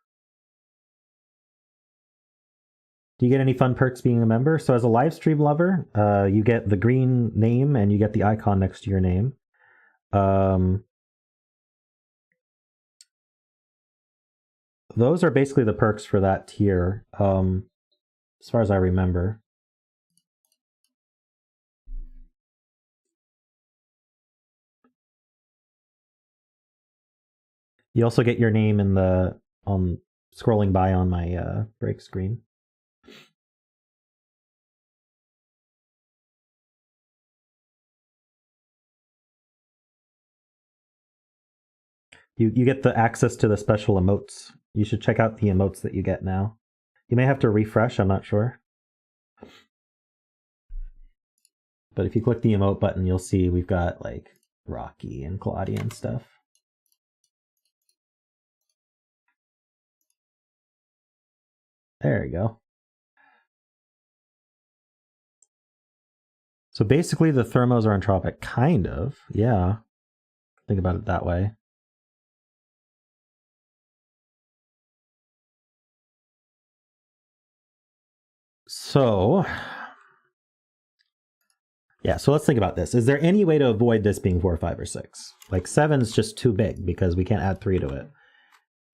Do you get any fun perks being a member? So as a live stream lover, you get the green name and you get the icon next to your name. Those are basically the perks for that tier, as far as I remember. You also get your name in the scrolling by on my break screen. You get the access to the special emotes. You should check out the emotes that you get now. You may have to refresh, I'm not sure. But if you click the emote button, you'll see we've got like Rocky and Claudia and stuff. There you go. So basically the thermos are entropic, kind of, yeah. Think about it that way. So, yeah, so let's think about this. Is there any way to avoid this being 4, 5, or 6? Like 7's just too big because we can't add 3 to it.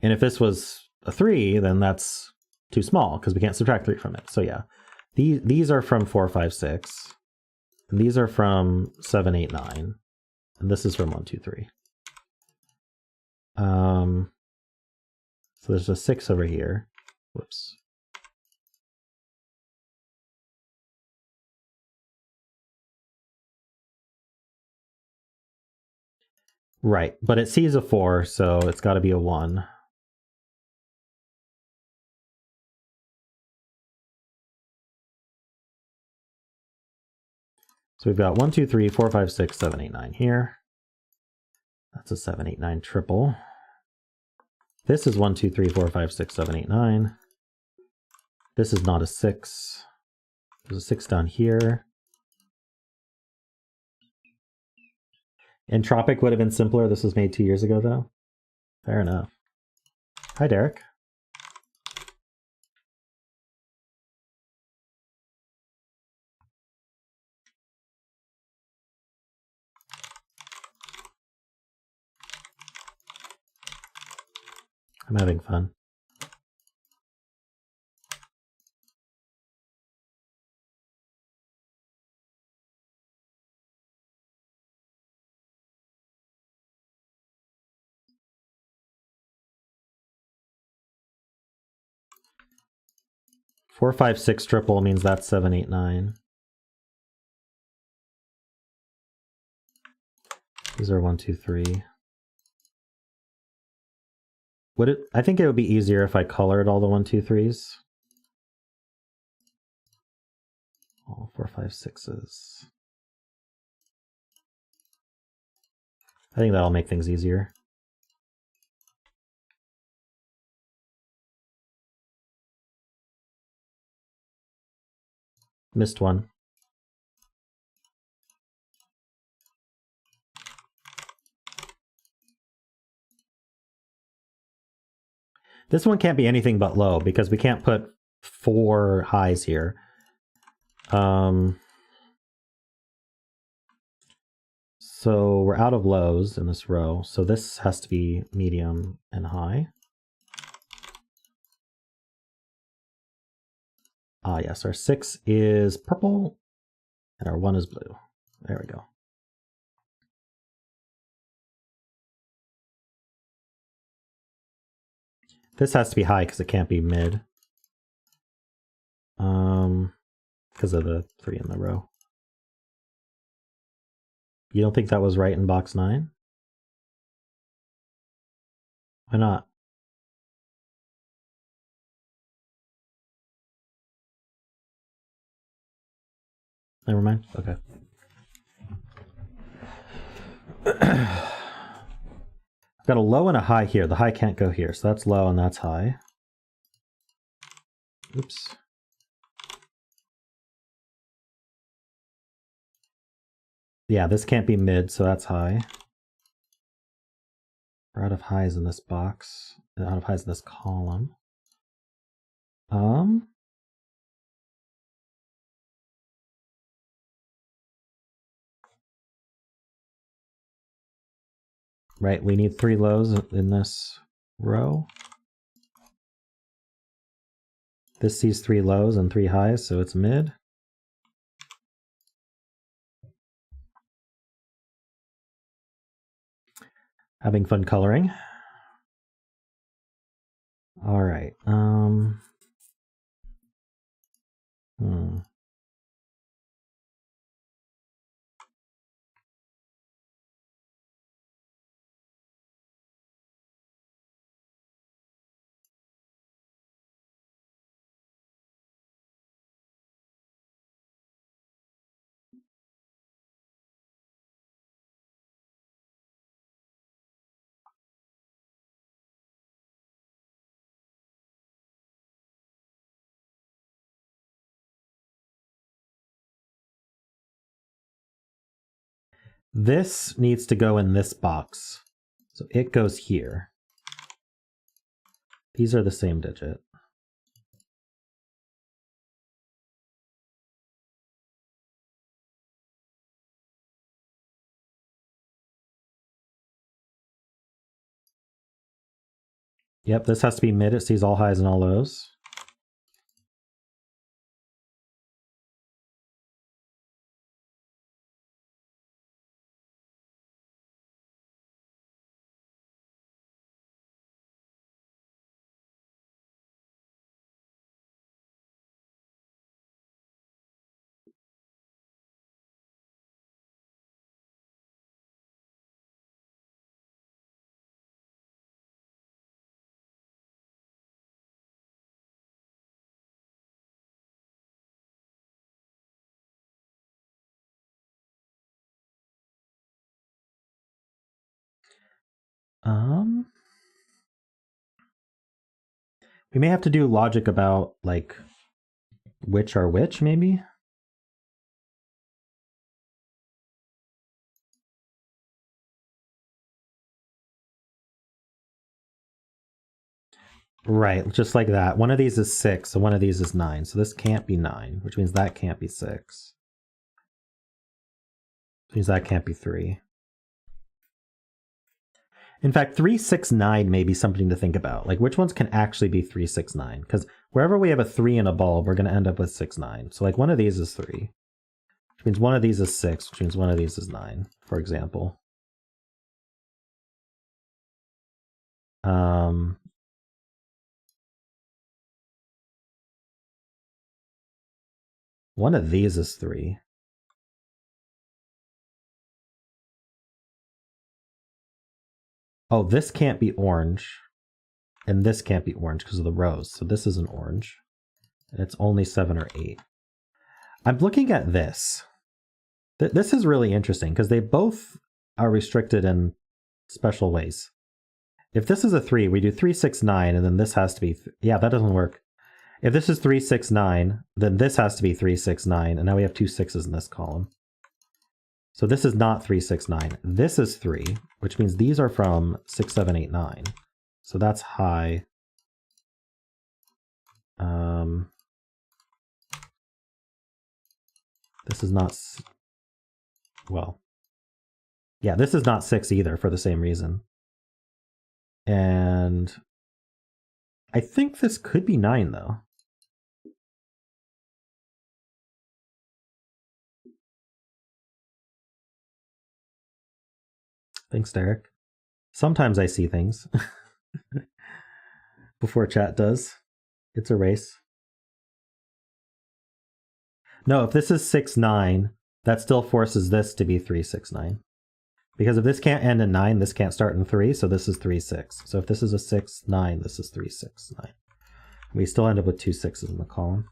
And if this was a 3, then that's too small because we can't subtract 3 from it. So yeah, these are from 4, 5, 6. And these are from 7, 8, 9. And this is from 1, 2, 3. So there's a 6 over here. Whoops. Right, but it sees a 4, so it's got to be a 1. So we've got 1, 2, 3, 4, 5, 6, 7, 8, 9 here. That's a 7, 8, 9 triple. This is 1, 2, 3, 4, 5, 6, 7, 8, 9. This is not a 6. There's a 6 down here. Entropic would have been simpler. This was made 2 years ago, though. Fair enough. Hi, Derek. I'm having fun. Four, five, six triple means that's 7, 8, 9. These are 1, 2, 3. Would it? I think it would be easier if I colored all the 1, 2, 3s. All 4, 5, 6s. I think that'll make things easier. Missed one. This one can't be anything but low because we can't put 4 highs here. So we're out of lows in this row. So this has to be medium and high. Ah, yes, our 6 is purple and our 1 is blue. There we go. This has to be high because it can't be mid. Because of the 3 in the row. You don't think that was right in box 9? Why not? Never mind. Okay. I've got a low and a high here. The high can't go here, so that's low and that's high. Oops. Yeah, this can't be mid, so that's high. We're out of highs in this box. Out of highs in this column. Right, we need 3 lows in this row. This sees 3 lows and 3 highs, so it's mid. Having fun coloring. All right. This needs to go in this box. So it goes here. These are the same digit. Yep, this has to be mid. It sees all highs and all lows. We may have to do logic about like which are which, maybe. Right, just like that. One of these is 6, so one of these is 9. So this can't be 9, which means that can't be 6. Which means that can't be 3. In fact, 3, 6, 9 may be something to think about. Like, which ones can actually be 3, 6, 9? Because wherever we have a 3 in a bulb, we're going to end up with 6, 9. So, like, one of these is 3. Which means one of these is 6, which means one of these is 9, for example. One of these is 3. Oh, this can't be orange. And this can't be orange because of the rows. So this is an orange. And it's only 7 or 8. I'm looking at this. This is really interesting because they both are restricted in special ways. If this is a 3, we do 3, 6, 9, and then this has to be... yeah, that doesn't work. If this is 3, 6, 9, then this has to be 3, 6, 9, and now we have 2 6s in this column. So this is not 3, 6, 9. This is 3, which means these are from 6, 7, 8, 9. So that's high. This is not, well, yeah, this is not 6 either for the same reason. And I think this could be 9 though. Thanks, Derek. Sometimes I see things before chat does. It's a race. No, if this is 6, 9, that still forces this to be 3, 6, 9. Because if this can't end in 9, this can't start in 3, so this is 3, 6. So if this is a 6, 9, this is 3, 6, 9. We still end up with 2 6s in the column.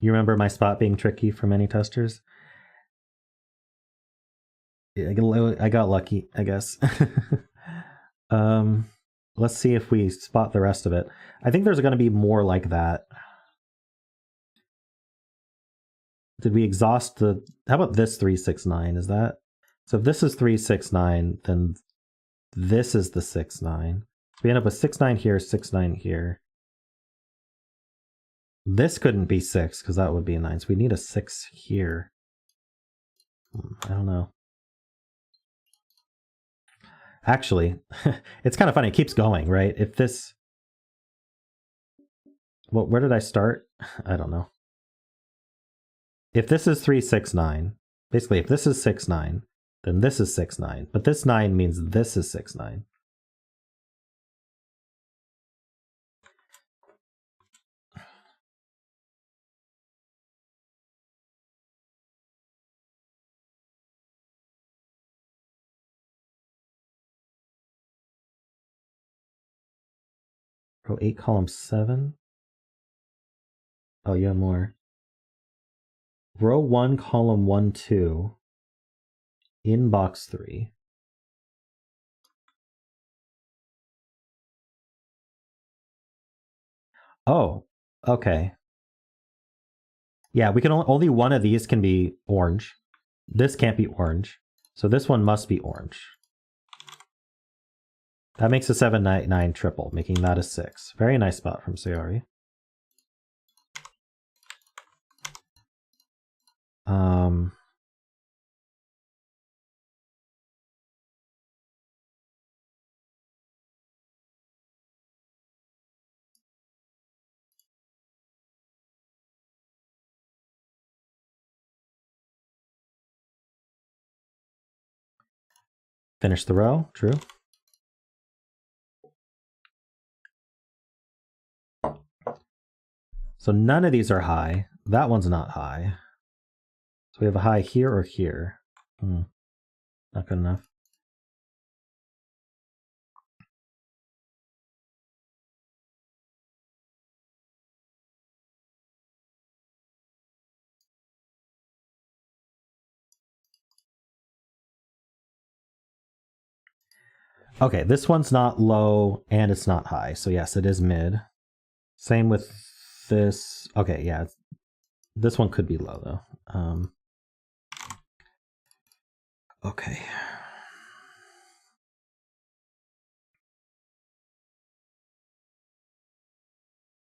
You remember my spot being tricky for many testers? Yeah, I got lucky, I guess. Let's see if we spot the rest of it. I think there's going to be more like that. Did we exhaust the... How about this 3, 6, 9? Is that... So if this is 3, 6, 9, then this is the 6, 9. So we end up with 6, 9 here, 6, 9 here. This couldn't be 6, because that would be a 9. So we need a 6 here. I don't know. Actually, it's kind of funny. It keeps going, right? If this... Well, where did I start? I don't know. If this is 3, 6, 9, basically if this is 6, 9, then this is 6, 9. But this 9 means this is 6, 9. Row 8, column 7. Oh, you have more. Row 1, column 1, 2. In box 3. Oh, okay. Yeah, we can only one of these can be orange. This can't be orange. So this one must be orange. That makes a 7, 9, 9 triple, making that a 6. Very nice spot from Sayori. Finish the row, true. So none of these are high. That one's not high. So we have a high here or here. Not good enough. Okay, this one's not low and it's not high. So yes, it is mid. Same with this. Okay, yeah. This one could be low though. Okay.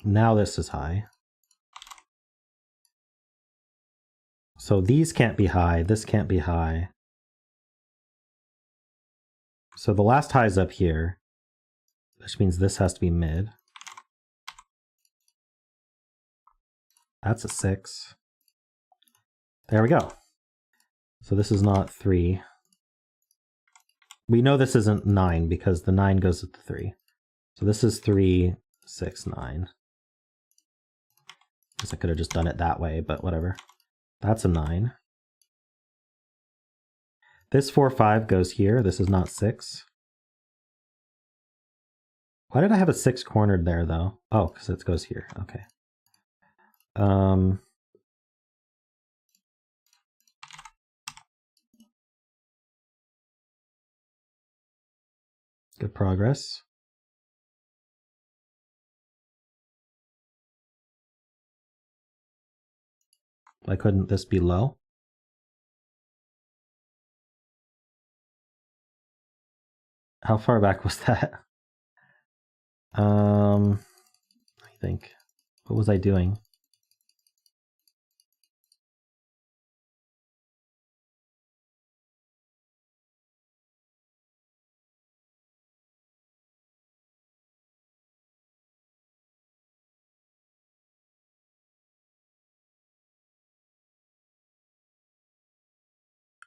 Now this is high. So these can't be high. This can't be high. So the last high is up here, which means this has to be mid. That's a 6. There we go. So this is not 3. We know this isn't 9 because the 9 goes with the 3. So this is 3, 6, 9. Guess I could have just done it that way, but whatever. That's a 9. This 4, 5 goes here. This is not 6. Why did I have a 6 cornered there, though? Oh, because it goes here. Okay. good progress. Why couldn't this be low? How far back was that? I think. What was I doing?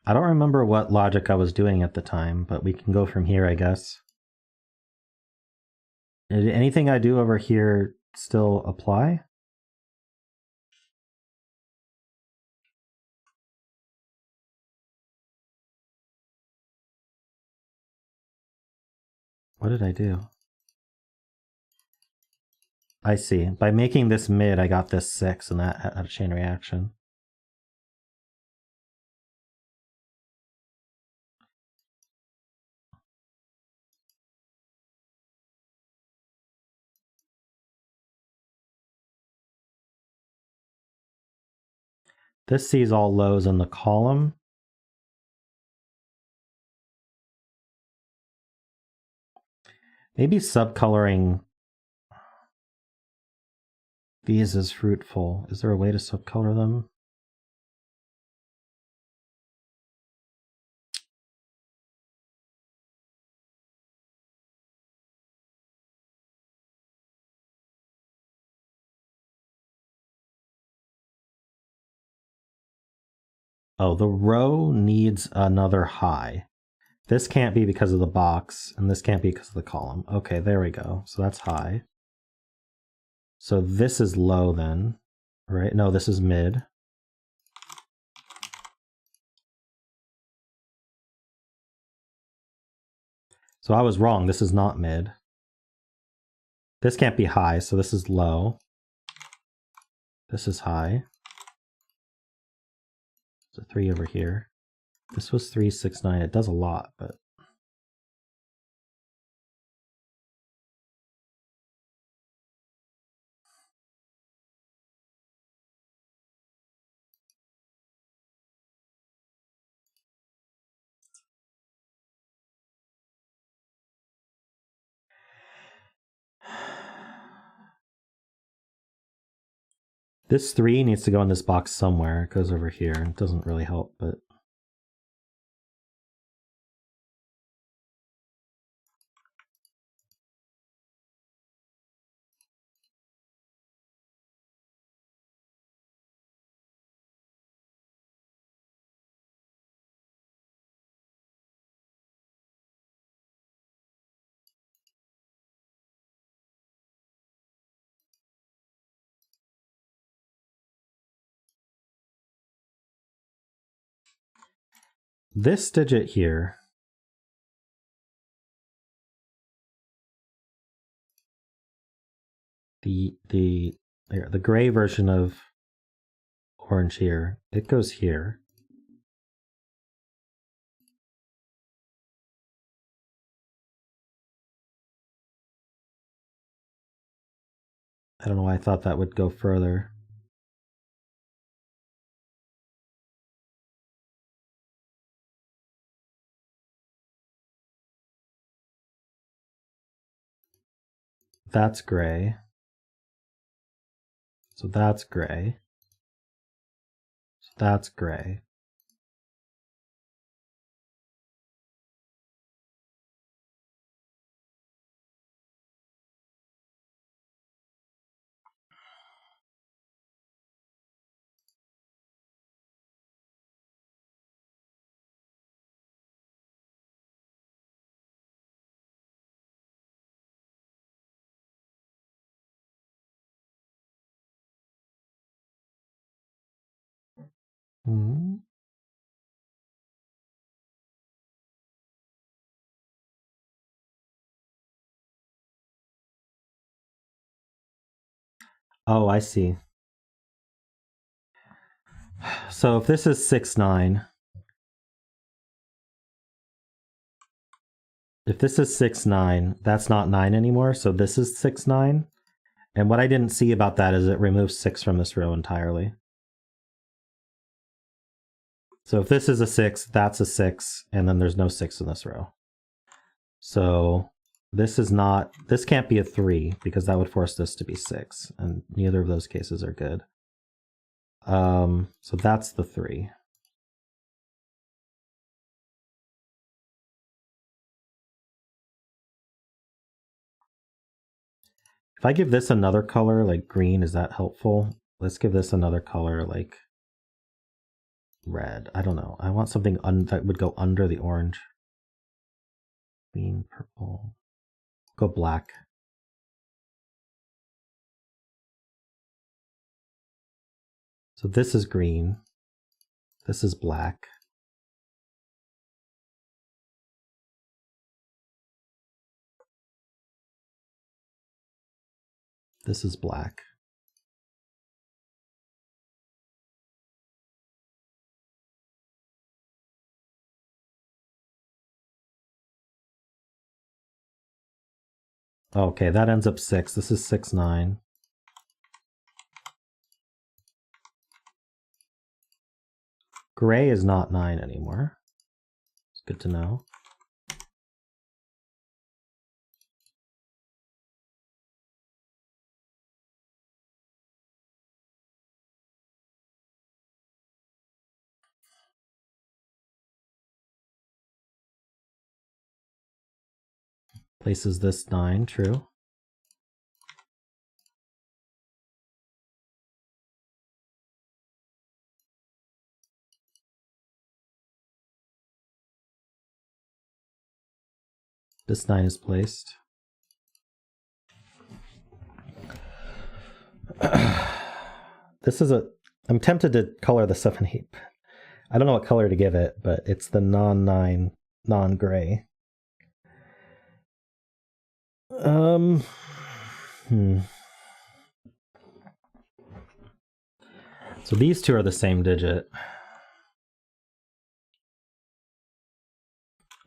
I don't remember what logic I was doing at the time, but we can go from here, I guess. Did anything I do over here still apply? What did I do? I see. By making this mid, I got this 6, and that had a chain reaction. This sees all lows in the column. Maybe subcoloring these is fruitful. Is there a way to subcolor them? Oh, the row needs another high. This can't be because of the box, and this can't be because of the column. Okay, there we go. So that's high. So this is low then, right? No, this is mid. So I was wrong. This is not mid. This can't be high, so this is low. This is high. There's a 3 over here. This was 3, 6, 9. It does a lot, but this 3 needs to go in this box somewhere. It goes over here. It doesn't really help, but this digit here, the gray version of orange here, it goes here. I don't know why I thought that would go further. That's gray. So that's gray. So that's gray. Hmm. Oh, I see. So if this is 6, 9, if this is 6, 9, that's not 9 anymore, so this is 6, 9. And what I didn't see about that is it removes 6 from this row entirely. So if this is a 6, that's a 6, and then there's no 6 in this row. So this is not, this can't be a 3 because that would force this to be 6, and neither of those cases are good. So that's the 3. If I give this another color, like green, is that helpful? Let's give this another color, like red. I don't know. I want something that would go under the orange. Green, purple. Go black. So this is green. This is black. This is black. Okay, that ends up 6. This is 6, 9. Gray is not 9 anymore. It's good to know. Places this 9, true. This 9 is placed. This is a, I'm tempted to color the 7, 8. I don't know what color to give it, but it's the non-9, non-gray. So these two are the same digit.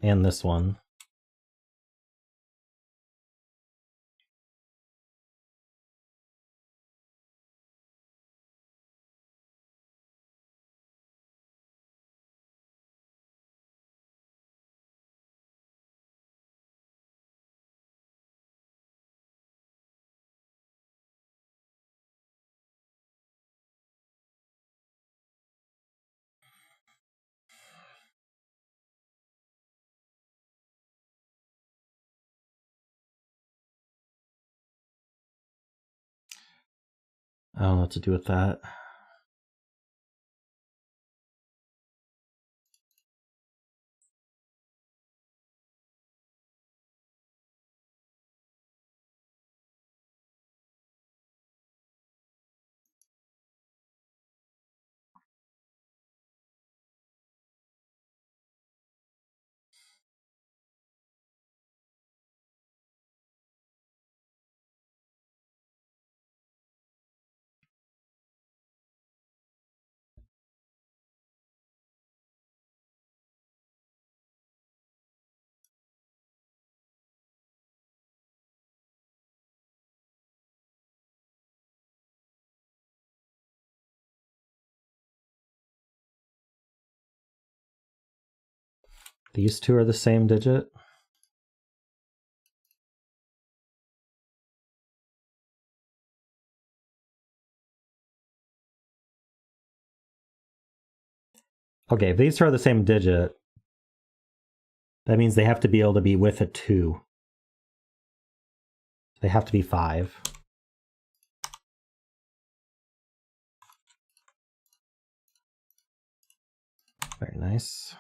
And this one. I don't know what to do with that. These two are the same digit. Okay, if these two are the same digit, that means they have to be able to be with a 2. They have to be 5. Very nice.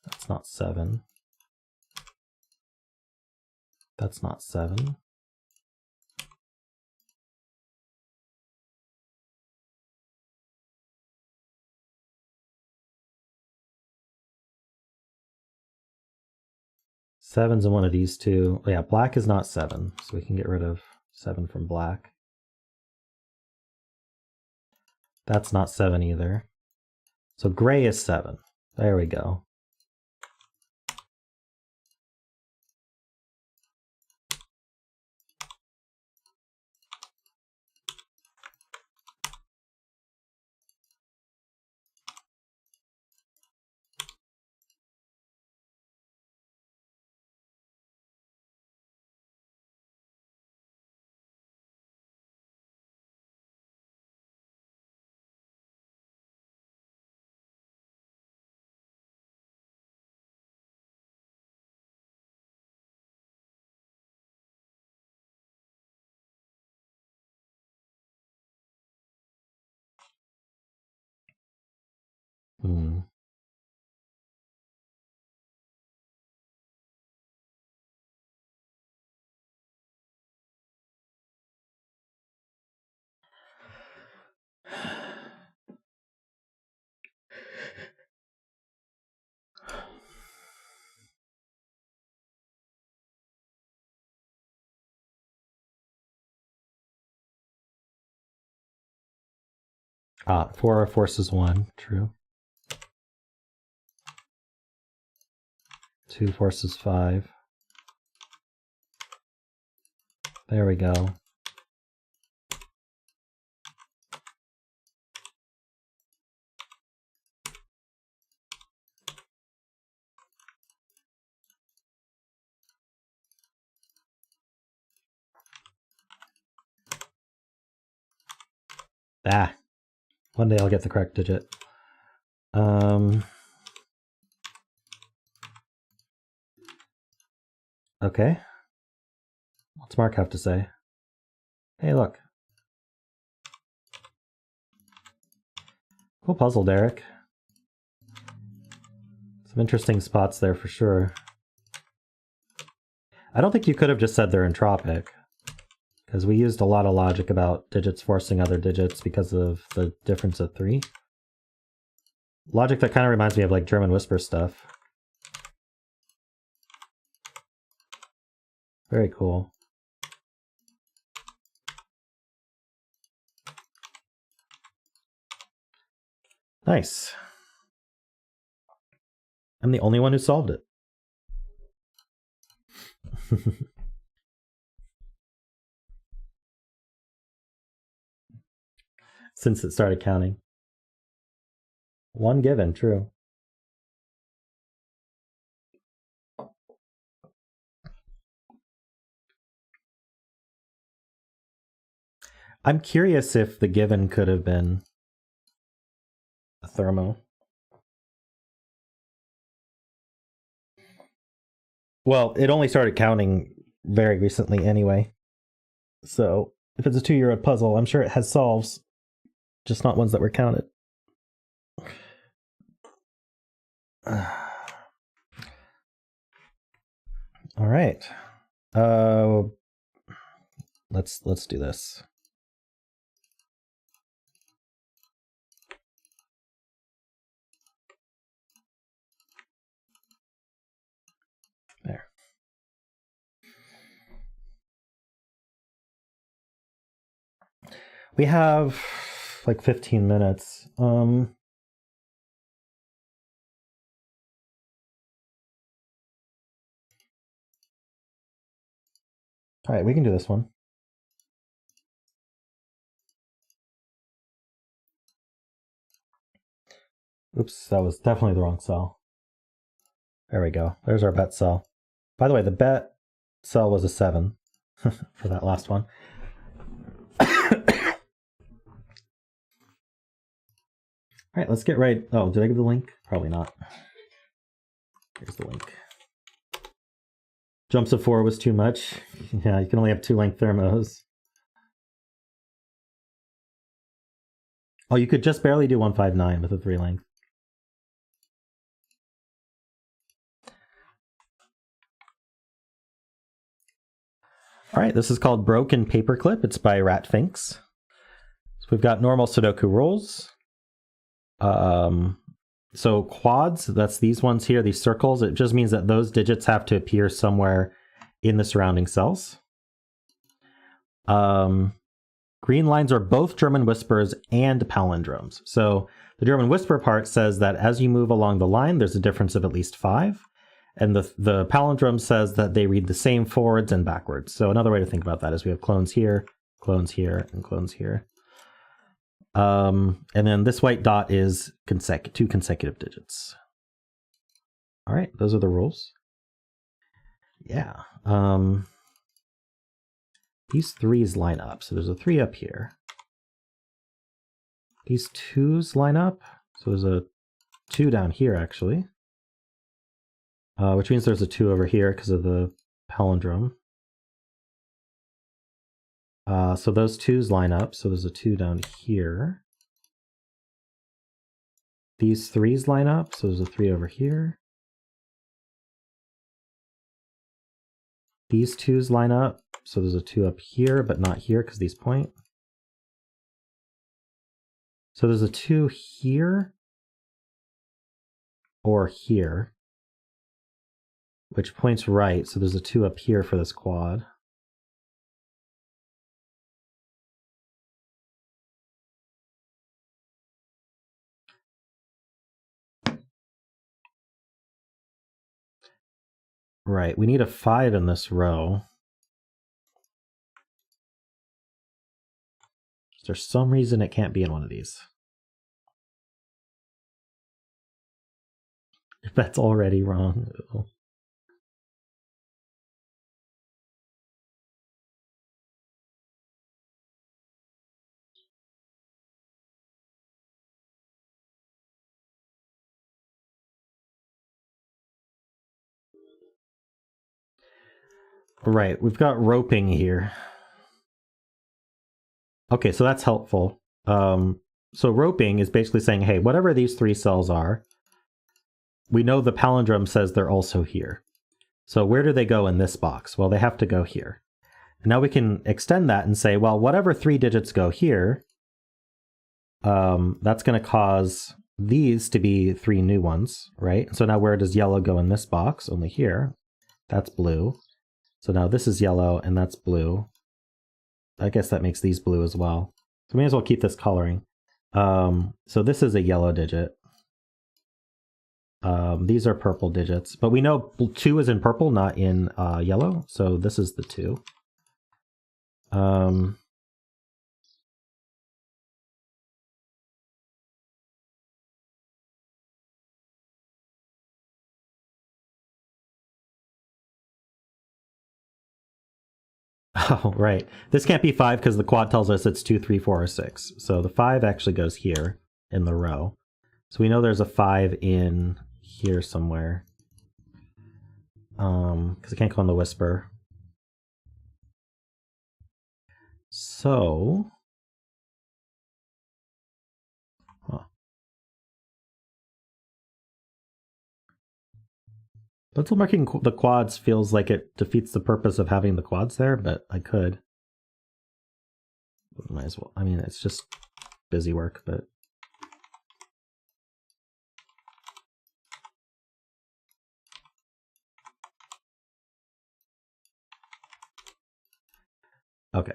That's not 7. That's not 7. Seven's in one of these two. Oh, yeah, black is not 7, so we can get rid of 7 from black. That's not 7 either. So gray is 7. There we go. Hmm. Ah, 4 forces 1, true. 2 forces 5. There we go. Ah, one day I'll get the correct digit. Okay. What's Mark have to say? Hey, look. Cool puzzle, Derek. Some interesting spots there for sure. I don't think you could have just said they're entropic, because we used a lot of logic about digits forcing other digits because of the difference of 3. Logic that kind of reminds me of like German whisper stuff. Very cool. Nice. I'm the only one who solved it. Since it started counting. 1 given, true. I'm curious if the given could have been a thermo. Well, it only started counting very recently anyway. So if it's a 2-year-old puzzle, I'm sure it has solves, just not ones that were counted. All right. Let's do this. There. We have like 15 minutes. All right, we can do this one. Oops, that was definitely the wrong cell. There we go. There's our bet cell. By the way, the bet cell was a 7 for that last one. All right, let's get right. Oh, did I give the link? Probably not. Here's the link. Jumps of 4 was too much. Yeah, you can only have 2 length thermos. Oh, you could just barely do 159 with a 3 length. All right, this is called Broken Paperclip. It's by Ratfinkz. So we've got normal Sudoku rules. So quads, that's these ones here, these circles. It just means that those digits have to appear somewhere in the surrounding cells. Green lines are both German whispers and palindromes. So the German whisper part says that as you move along the line, there's a difference of at least 5. And the palindrome says that they read the same forwards and backwards. So another way to think about that is we have clones here, and clones here. And then this white dot is 2 consecutive digits. All right, those are the rules. Yeah. These 3s line up. So there's a 3 up here. These 2s line up. So there's a 2 down here, actually. Which means there's a 2 over here because of the palindrome. So those 2s line up. So there's a 2 down here. These 3s line up. So there's a 3 over here. These 2s line up. So there's a 2 up here, but not here because these point. So there's a 2 here or here, which points right. So there's a 2 up here for this quad. Right, we need a 5 in this row. There's some reason it can't be in one of these. If that's already wrong. Right, we've got roping here. Okay, so that's helpful. So roping is basically saying, hey, whatever these 3 cells are, we know the palindrome says they're also here. So where do they go in this box? Well, they have to go here. And now we can extend that and say, well, whatever 3 digits go here, that's going to cause these to be 3 new ones, right? So now where does yellow go in this box? Only here. That's blue. So now this is yellow and that's blue. I guess that makes these blue as well. So we may as well keep this coloring. So this is a yellow digit. These are purple digits, but we know 2 is in purple, not in yellow. So this is the 2. Oh, right. This can't be 5 because the quad tells us it's 2, 3, 4, or 6. So the 5 actually goes here in the row. So we know there's a 5 in here somewhere. Because it can't go on the whisper. So... Pencil marking the quads feels like it defeats the purpose of having the quads there, but I could. Might as well. I mean, it's just busy work, but... Okay.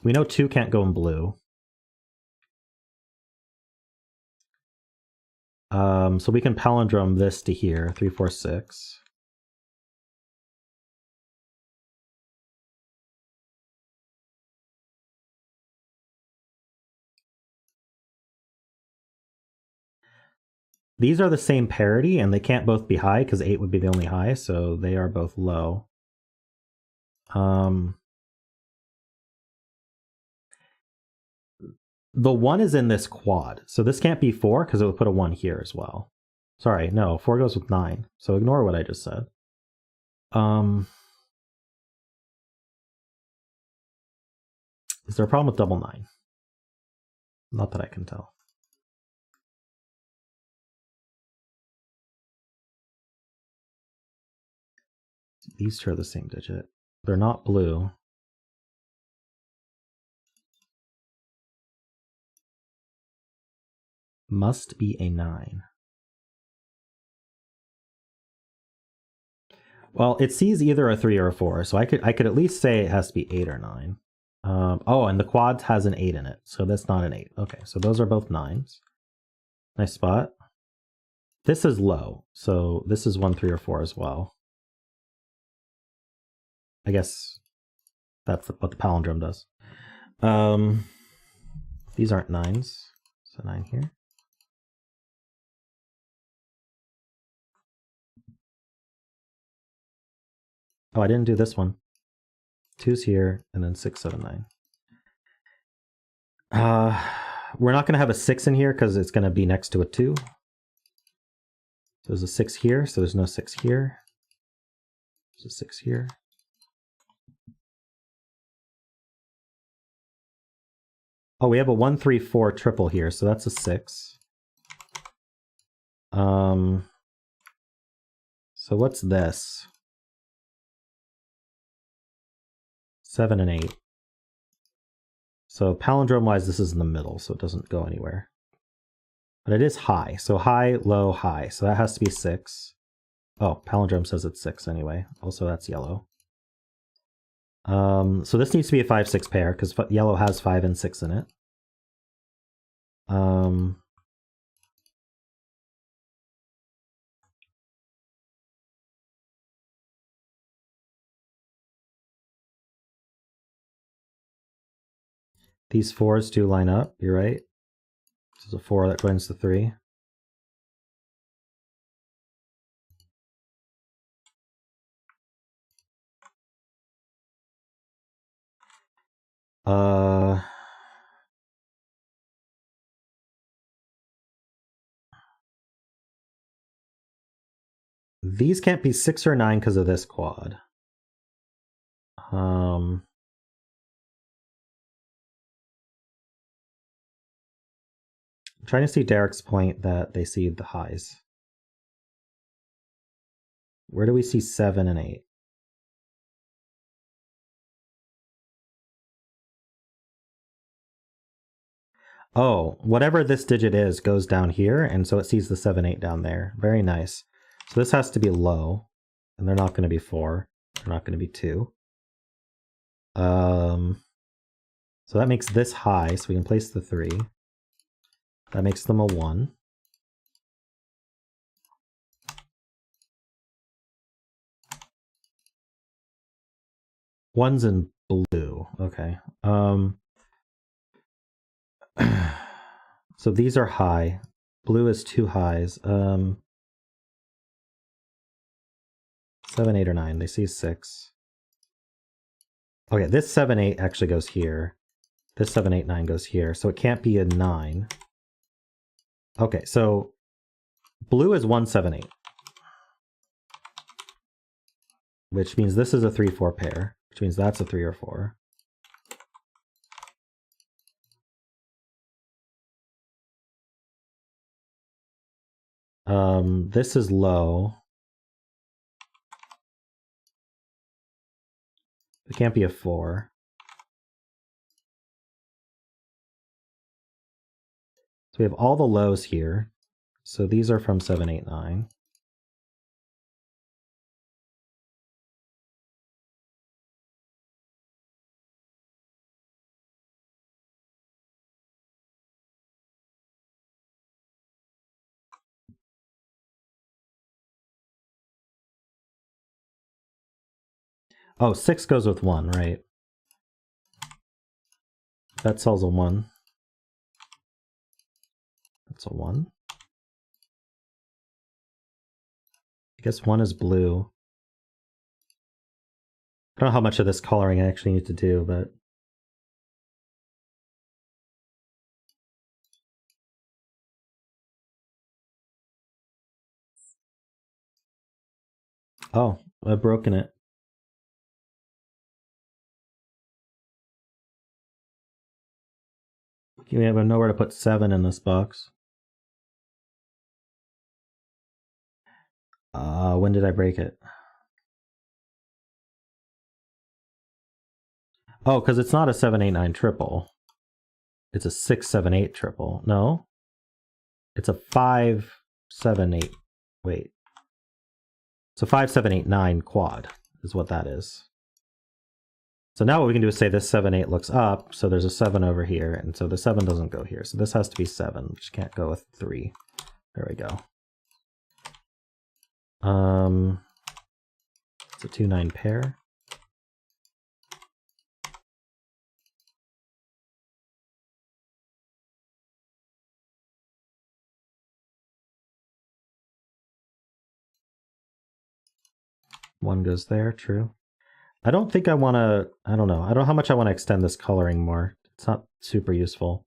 We know 2 can't go in blue. So we can palindrome this to here, 3, 4, 6. These are the same parity, and they can't both be high because 8 would be the only high, so they are both low. The 1 is in this quad, so this can't be 4 because it would put a 1 here as well. Sorry, no, 4 goes with 9, so ignore what I just said. Is there a problem with double 9? Not that I can tell. These 2 are the same digit. They're not blue. Must be a 9. Well, it sees either a 3 or a 4, so I could at least say it has to be 8 or 9. Oh, and the quad has an 8 in it, so that's not an 8. Okay, so those are both 9s. Nice spot. This is low, so this is 1, 3, or 4 as well. I guess that's what the palindrome does. These aren't 9s, so 9 here. Oh, I didn't do this one. 2's here, and then 6, 7, 9. We're not going to have a 6 in here because it's going to be next to a 2. So there's a 6 here, so there's no 6 here. There's a 6 here. Oh, we have a 1, 3, 4 triple here, so that's a 6. So what's this? 7 and 8. So palindrome-wise, this is in the middle, so it doesn't go anywhere. But it is high, so high, low, high. So that has to be 6. Oh, palindrome says it's 6 anyway. Also, that's yellow. So this needs to be a 5, 6 pair, because yellow has 5 and 6 in it. These 4s do line up, you're right. This is a 4 that joins the 3. These can't be 6 or 9 because of this quad. I'm trying to see Derek's point that they see the highs. Where do we see 7 and 8? Oh, whatever this digit is goes down here, and so it sees the 7, 8 down there. Very nice. So this has to be low, and they're not going to be 4. They're not going to be 2. So that makes this high, so we can place the 3. That makes them a 1. One's in blue. Okay. So these are high. Blue is 2 highs. 7, 8, or 9. They see 6. Okay, this 7, 8 actually goes here. This 7, 8, 9 goes here. So it can't be a 9. Okay, so blue is 1, 7, 8. Which means this is a 3, 4 pair. Which means that's a 3 or 4. This is low. It can't be a 4. So we have all the lows here. So these are from 7, 8, 9. Oh, 6 goes with 1, right? That sells a 1. That's a 1. I guess 1 is blue. I don't know how much of this coloring I actually need to do, but... Oh, I've broken it. We have nowhere to put 7 in this box. When did I break it? Oh, because it's not a 7, 8, 9 triple. It's a 6, 7, 8 triple. No. It's a 5, 7, 8. Wait. So 5, 7, 8, 9 quad is what that is. So now what we can do is say this 7, 8 looks up, so there's a 7 over here, and so the 7 doesn't go here. So this has to be 7, which can't go with 3. There we go. It's a 2, 9 pair. One goes there, true. I don't think I want to, I don't know how much I want to extend this coloring more. It's not super useful.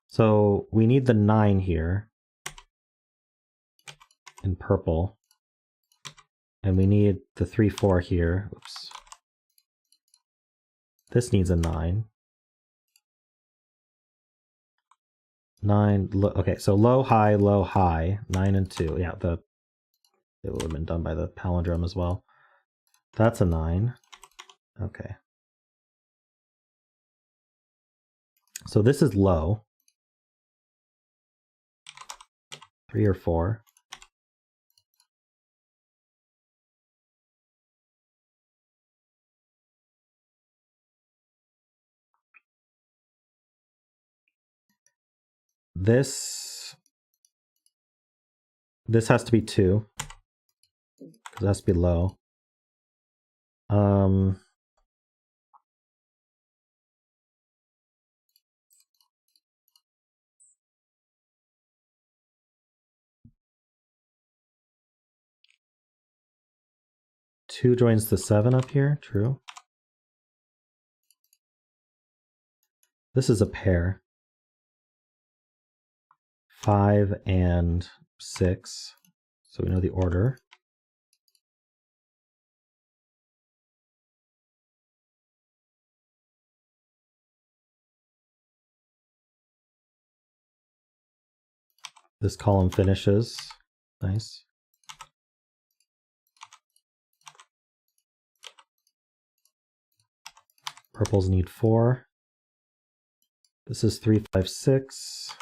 So we need the 9 here in purple. And we need the 3, 4 here. Oops. This needs a 9. 9, okay, so low, high, 9 and 2. Yeah, it would have been done by the palindrome as well. That's a 9. Okay. So this is low. 3 or 4. This has to be 2, because it has to be low. 2 joins the 7 up here, true. This is a pair. 5 and 6, so we know the order. This column finishes. Nice. Purples need 4. This is 3, 5, 6.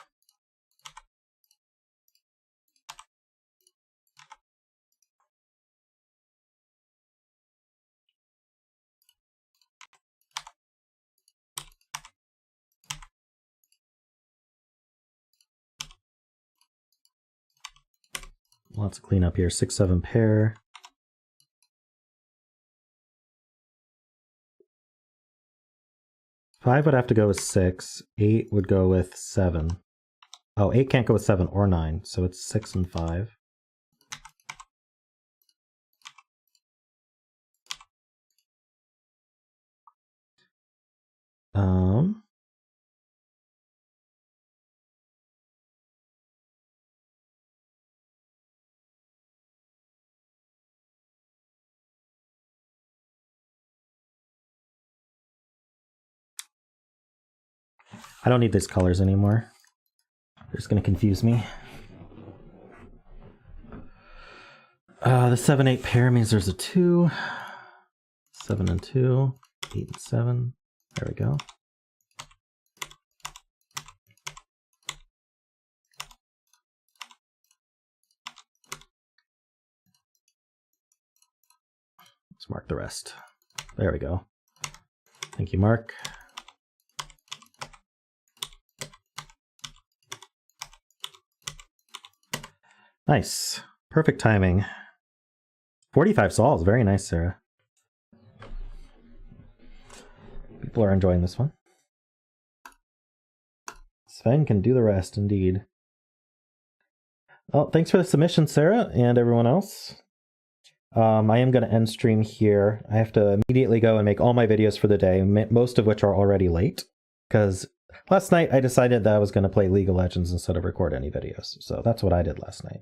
Lots of cleanup here. 6, 7 pair. Five would have to go with 6. 8 would go with 7. Oh, 8 can't go with 7 or 9, so it's 6 and 5. I don't need these colors anymore. They're just going to confuse me. The 7, 8 pair means there's a 2. 7 and 2. 8 and 7. There we go. Let's mark the rest. There we go. Thank you, Mark. Nice. Perfect timing. 45 solves. Very nice, Sarah. People are enjoying this one. Sven can do the rest, indeed. Well, thanks for the submission, Sarah, and everyone else. I am going to end stream here. I have to immediately go and make all my videos for the day, most of which are already late, because last night I decided that I was going to play League of Legends instead of record any videos. So that's what I did last night.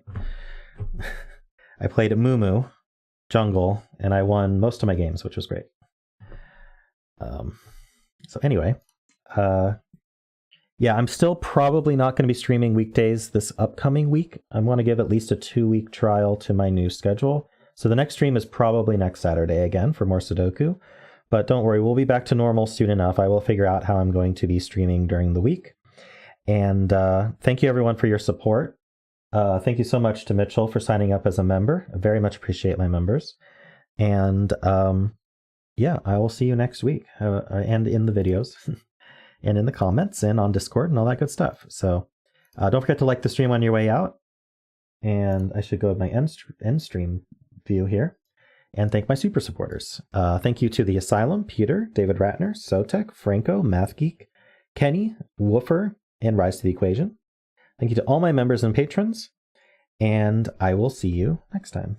I played a Mumu jungle, and I won most of my games, which was great. So anyway, yeah, I'm still probably not going to be streaming weekdays this upcoming week. I want to give at least a 2-week trial to my new schedule. So the next stream is probably next Saturday again for more Sudoku. But don't worry, we'll be back to normal soon enough. I will figure out how I'm going to be streaming during the week. And thank you everyone for your support. Thank you so much to Mitchell for signing up as a member. I very much appreciate my members. And yeah, I will see you next week, and in the videos and in the comments and on Discord and all that good stuff. So don't forget to like the stream on your way out. And I should go to my end stream view here and thank my super supporters. Thank you to the Asylum, Peter, David Ratner, Sotek, Franco, MathGeek, Kenny, Woofer, and Rise to the Equation. Thank you to all my members and patrons, and I will see you next time.